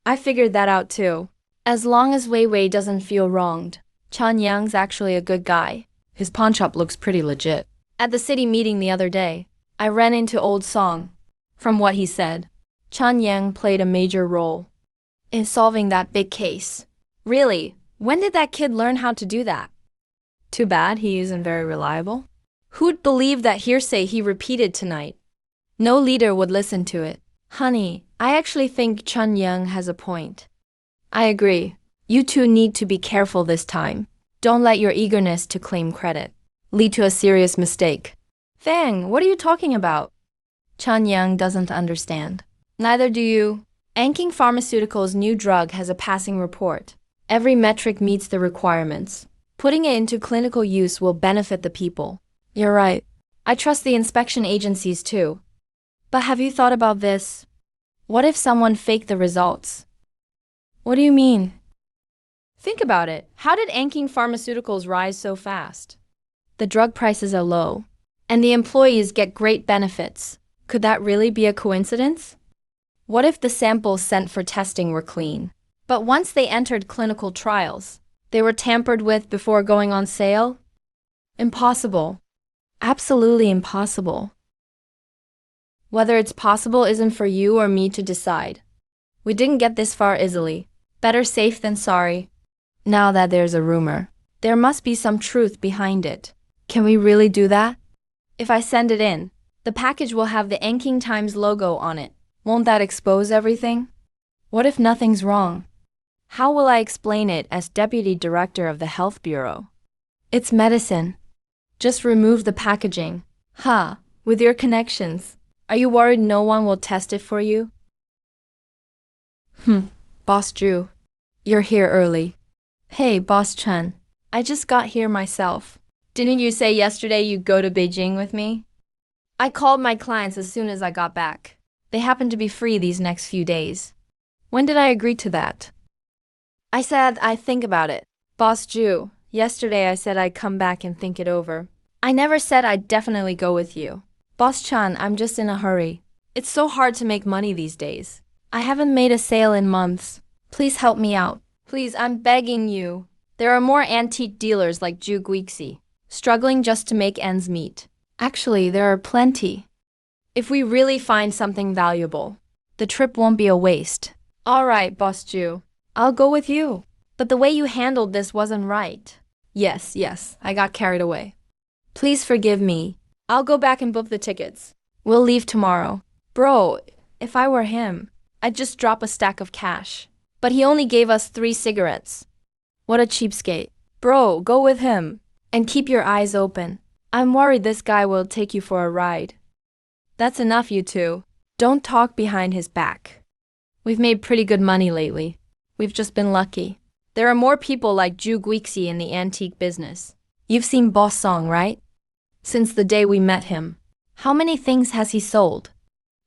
I figured that out too. As long as Wei Wei doesn't feel wronged. Chen Yang's actually a good guy. His pawnshop looks pretty legit. At the city meeting the other day, I ran into Old Song. From what he said, Chen Yang played a major role in solving that big case. Really, when did that kid learn how to do that? Too bad he isn't very reliable. Who'd believe that hearsay he repeated tonight? No leader would listen to it. Honey, I actually think Chen Yang has a point. I agree. You two need to be careful this time. Don't let your eagerness to claim credit lead to a serious mistake. Fang, what are you talking about? Chanyang doesn't understand. Neither do you. Anking Pharmaceuticals' new drug has a passing report. Every metric meets the requirements. Putting it into clinical use will benefit the people. You're right. I trust the inspection agencies too. But have you thought about this? What if someone faked the results? What do you mean? Think about it. How did Anking Pharmaceuticals rise so fast? The drug prices are low, and the employees get great benefits. Could that really be a coincidence? What if the samples sent for testing were clean? But once they entered clinical trials, they were tampered with before going on sale? Impossible. Absolutely impossible. Whether it's possible isn't for you or me to decide. We didn't get this far easily. Better safe than sorry. Now that there's a rumor, there must be some truth behind it. Can we really do that? If I send it in, the package will have the Anking Times logo on it. Won't that expose everything? What if nothing's wrong? How will I explain it as Deputy Director of the Health Bureau? It's medicine. Just remove the packaging. With your connections. Are you worried no one will test it for you? Boss Drew, you're here early. Hey, Boss Chen, I just got here myself. Didn't you say yesterday you'd go to Beijing with me? I called my clients as soon as I got back. They happen to be free these next few days. When did I agree to that? I said I'd think about it. Boss Drew, yesterday I said I'd come back and think it over. I never said I'd definitely go with you. Boss Chan, I'm just in a hurry. It's so hard to make money these days. I haven't made a sale in months. Please help me out. Please, I'm begging you. There are more antique dealers like Zhu Guixi, struggling just to make ends meet. Actually, there are plenty. If we really find something valuable, the trip won't be a waste. All right, Boss Zhu. I'll go with you. But the way you handled this wasn't right. Yes, I got carried away. Please forgive me. I'll go back and book the tickets. We'll leave tomorrow. Bro, if I were him, I'd just drop a stack of cash. But he only gave us 3 cigarettes. What a cheapskate. Bro, go with him. And keep your eyes open. I'm worried this guy will take you for a ride. That's enough, you two. Don't talk behind his back. We've made pretty good money lately. We've just been lucky. There are more people like Zhu Guixi in the antique business. You've seen Boss Song, right? Since the day we met him. How many things has he sold?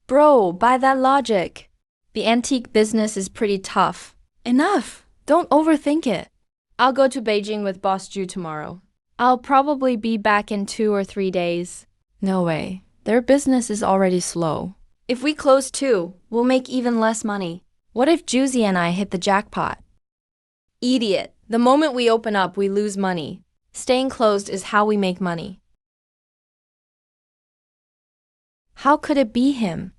Bro, by that logic, the antique business is pretty tough. Enough! Don't overthink it. I'll go to Beijing with Boss Zhu tomorrow. I'll probably be back in 2 or 3 days. No way. Their business is already slow. If we close too, we'll make even less money. What if Juicy and I hit the jackpot? Idiot. The moment we open up, we lose money. Staying closed is how we make money. How could it be him?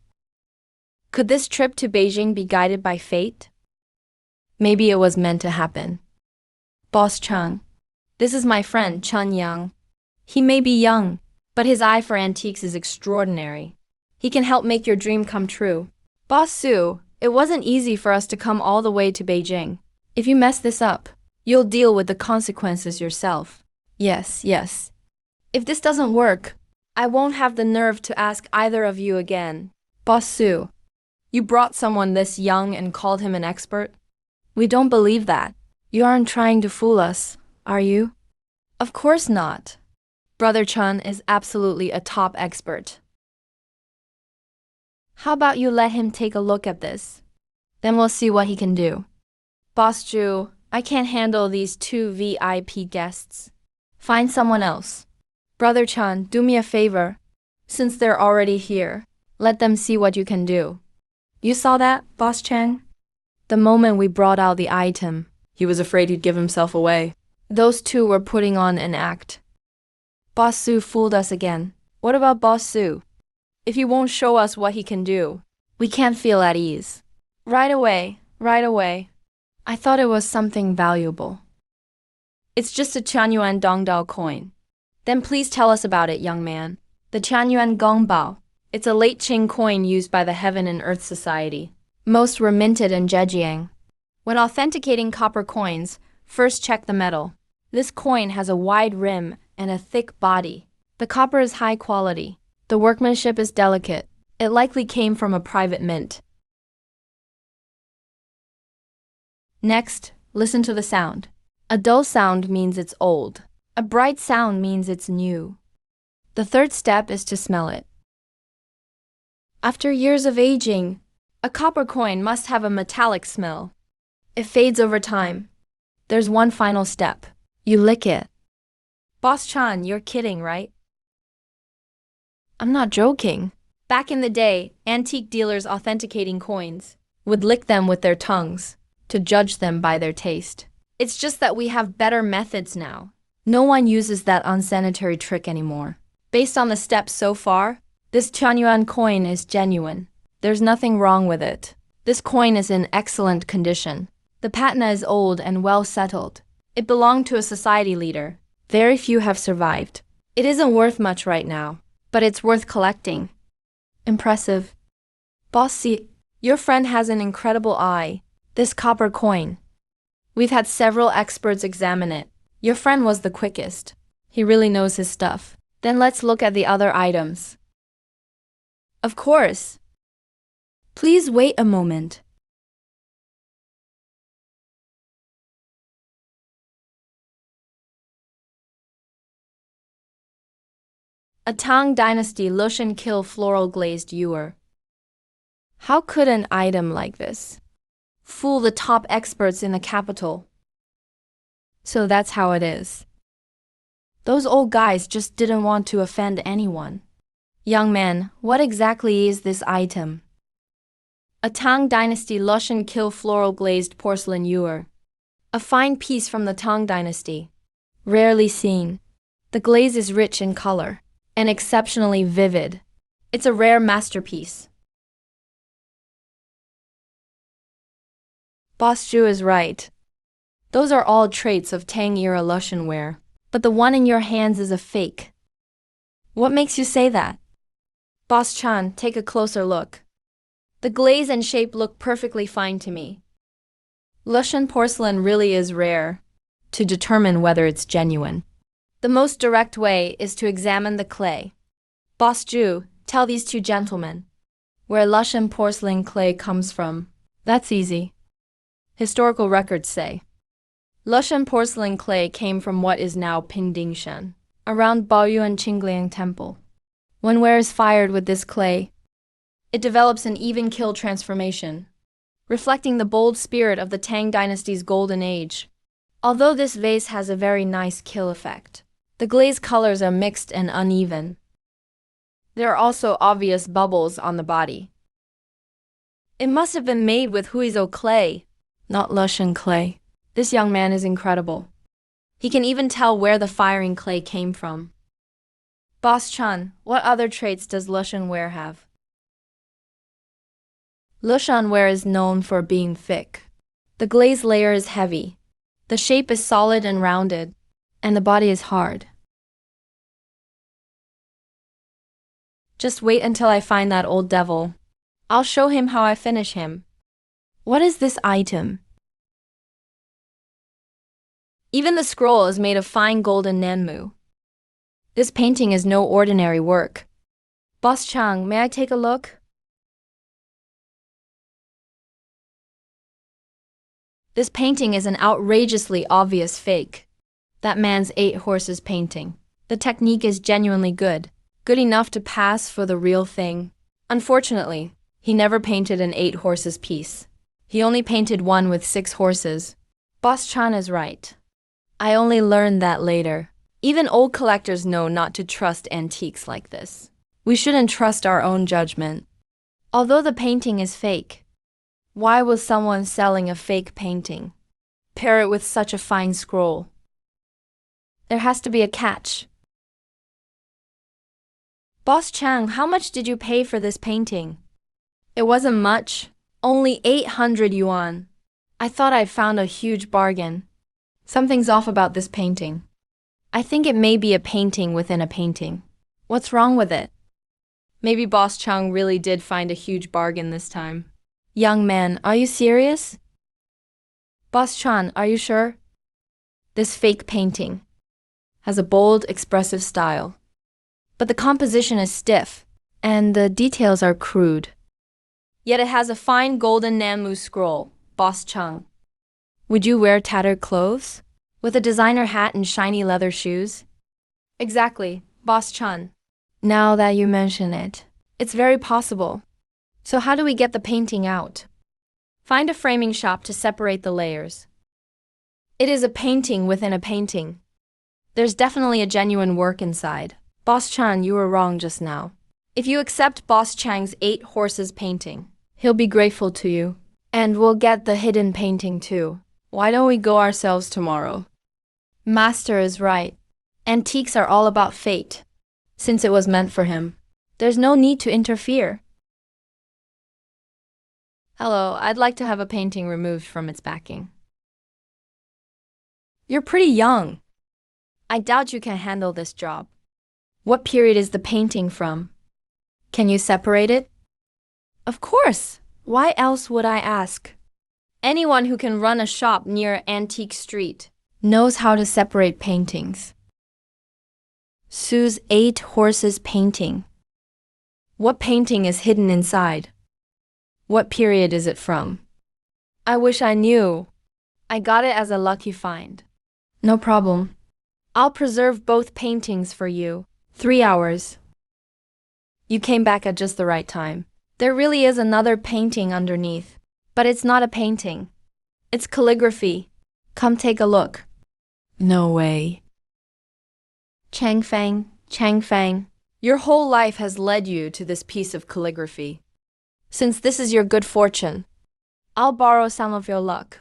Could this trip to Beijing be guided by fate? Maybe it was meant to happen. Boss Chang, this is my friend Chun Yang. He may be young, but his eye for antiques is extraordinary. He can help make your dream come true. Boss Su, it wasn't easy for us to come all the way to Beijing. If you mess this up, you'll deal with the consequences yourself. Yes. If this doesn't work, I won't have the nerve to ask either of you again. Boss Su, you brought someone this young and called him an expert? We don't believe that. You aren't trying to fool us, are you? Of course not. Brother Chun is absolutely a top expert. How about you let him take a look at this? Then we'll see what he can do. Boss Zhu, I can't handle these 2 VIP guests. Find someone else. Brother Chun, do me a favor. Since they're already here, let them see what you can do. You saw that, Boss Chang? The moment we brought out the item, he was afraid he'd give himself away. Those 2 were putting on an act. Boss Su fooled us again. What about Boss Su? If he won't show us what he can do, we can't feel at ease. Right away. I thought it was something valuable. It's just a Qianyuan Dongdao coin. Then please tell us about it, young man. The Qianyuan Gongbao. It's a late Qing coin used by the Heaven and Earth Society. Most were minted in Zhejiang. When authenticating copper coins, first check the metal. This coin has a wide rim and a thick body. The copper is high quality. The workmanship is delicate. It likely came from a private mint. Next, listen to the sound. A dull sound means it's old. A bright sound means it's new. The third step is to smell it. After years of aging, a copper coin must have a metallic smell. It fades over time. There's one final step. You lick it. Boss Chan, you're kidding, right? I'm not joking. Back in the day, antique dealers authenticating coins would lick them with their tongues to judge them by their taste. It's just that we have better methods now. No one uses that unsanitary trick anymore. Based on the steps so far, this Chuanyuan coin is genuine. There's nothing wrong with it. This coin is in excellent condition. The patina is old and well settled. It belonged to a society leader. Very few have survived. It isn't worth much right now, but it's worth collecting. Impressive. Bossy, your friend has an incredible eye. This copper coin. We've had several experts examine it. Your friend was the quickest. He really knows his stuff. Then let's look at the other items. Of course. Please wait a moment. A Tang Dynasty Lushan Kill Floral Glazed Ewer. How could an item like this fool the top experts in the capital? So that's how it is. Those old guys just didn't want to offend anyone. Young man, what exactly is this item? A Tang Dynasty Lushan Kill Floral Glazed Porcelain Ewer. A fine piece from the Tang Dynasty. Rarely seen. The glaze is rich in color and exceptionally vivid. It's a rare masterpiece. Boss Zhu is right. Those are all traits of Tang-era Lushanware, but the one in your hands is a fake. What makes you say that? Boss Chan, take a closer look. The glaze and shape look perfectly fine to me. Lushan porcelain really is rare to determine whether it's genuine. The most direct way is to examine the clay. Boss Zhu, tell these two gentlemen where Lushan porcelain clay comes from. That's easy. Historical records say Lushan porcelain clay came from what is now Pingdingshan, around Baoyuan Qingliang Temple. When ware is fired with this clay, it develops an even kill transformation, reflecting the bold spirit of the Tang Dynasty's golden age. Although this vase has a very nice kill effect, the glaze colors are mixed and uneven. There are also obvious bubbles on the body. It must have been made with Huizhou clay, not Lushan clay. This young man is incredible. He can even tell where the firing clay came from. Boss Chan, what other traits does Lushan ware have? Lushan ware is known for being thick. The glaze layer is heavy. The shape is solid and rounded, and the body is hard. Just wait until I find that old devil. I'll show him how I finish him. What is this item? Even the scroll is made of fine golden nanmu. This painting is no ordinary work. Boss Chang, may I take a look? This painting is an outrageously obvious fake. That man's 8 horses painting. The technique is genuinely good. Good enough to pass for the real thing. Unfortunately, he never painted an 8 horses piece. He only painted one with 6 horses. Boss Chan is right. I only learned that later. Even old collectors know not to trust antiques like this. We shouldn't trust our own judgment. Although the painting is fake, why was someone selling a fake painting? Pair it with such a fine scroll. There has to be a catch. Boss Chang, how much did you pay for this painting? It wasn't much, only 800 yuan. I thought I'd found a huge bargain. Something's off about this painting. I think it may be a painting within a painting. What's wrong with it? Maybe Boss Chang really did find a huge bargain this time. Young man, are you serious? Boss Chan, are you sure? This fake painting has a bold, expressive style. But the composition is stiff and the details are crude. Yet it has a fine golden Namu scroll, Boss Chung. Would you wear tattered clothes? With a designer hat and shiny leather shoes? Exactly, Boss Chun. Now that you mention it, it's very possible. So how do we get the painting out? Find a framing shop to separate the layers. It is a painting within a painting. There's definitely a genuine work inside. Boss Chan, you were wrong just now. If you accept Boss Chang's 8 horses painting, he'll be grateful to you. And we'll get the hidden painting too. Why don't we go ourselves tomorrow? Master is right. Antiques are all about fate. Since it was meant for him, there's no need to interfere. Hello, I'd like to have a painting removed from its backing. You're pretty young. I doubt you can handle this job. What period is the painting from? Can you separate it? Of course. Why else would I ask? Anyone who can run a shop near Antique Street knows how to separate paintings. Sue's 8 horses painting. What painting is hidden inside? What period is it from? I wish I knew. I got it as a lucky find. No problem. I'll preserve both paintings for you. 3 hours. You came back at just the right time. There really is another painting underneath. But it's not a painting. It's calligraphy. Come take a look. No way. Chang Fang, your whole life has led you to this piece of calligraphy. Since this is your good fortune, I'll borrow some of your luck.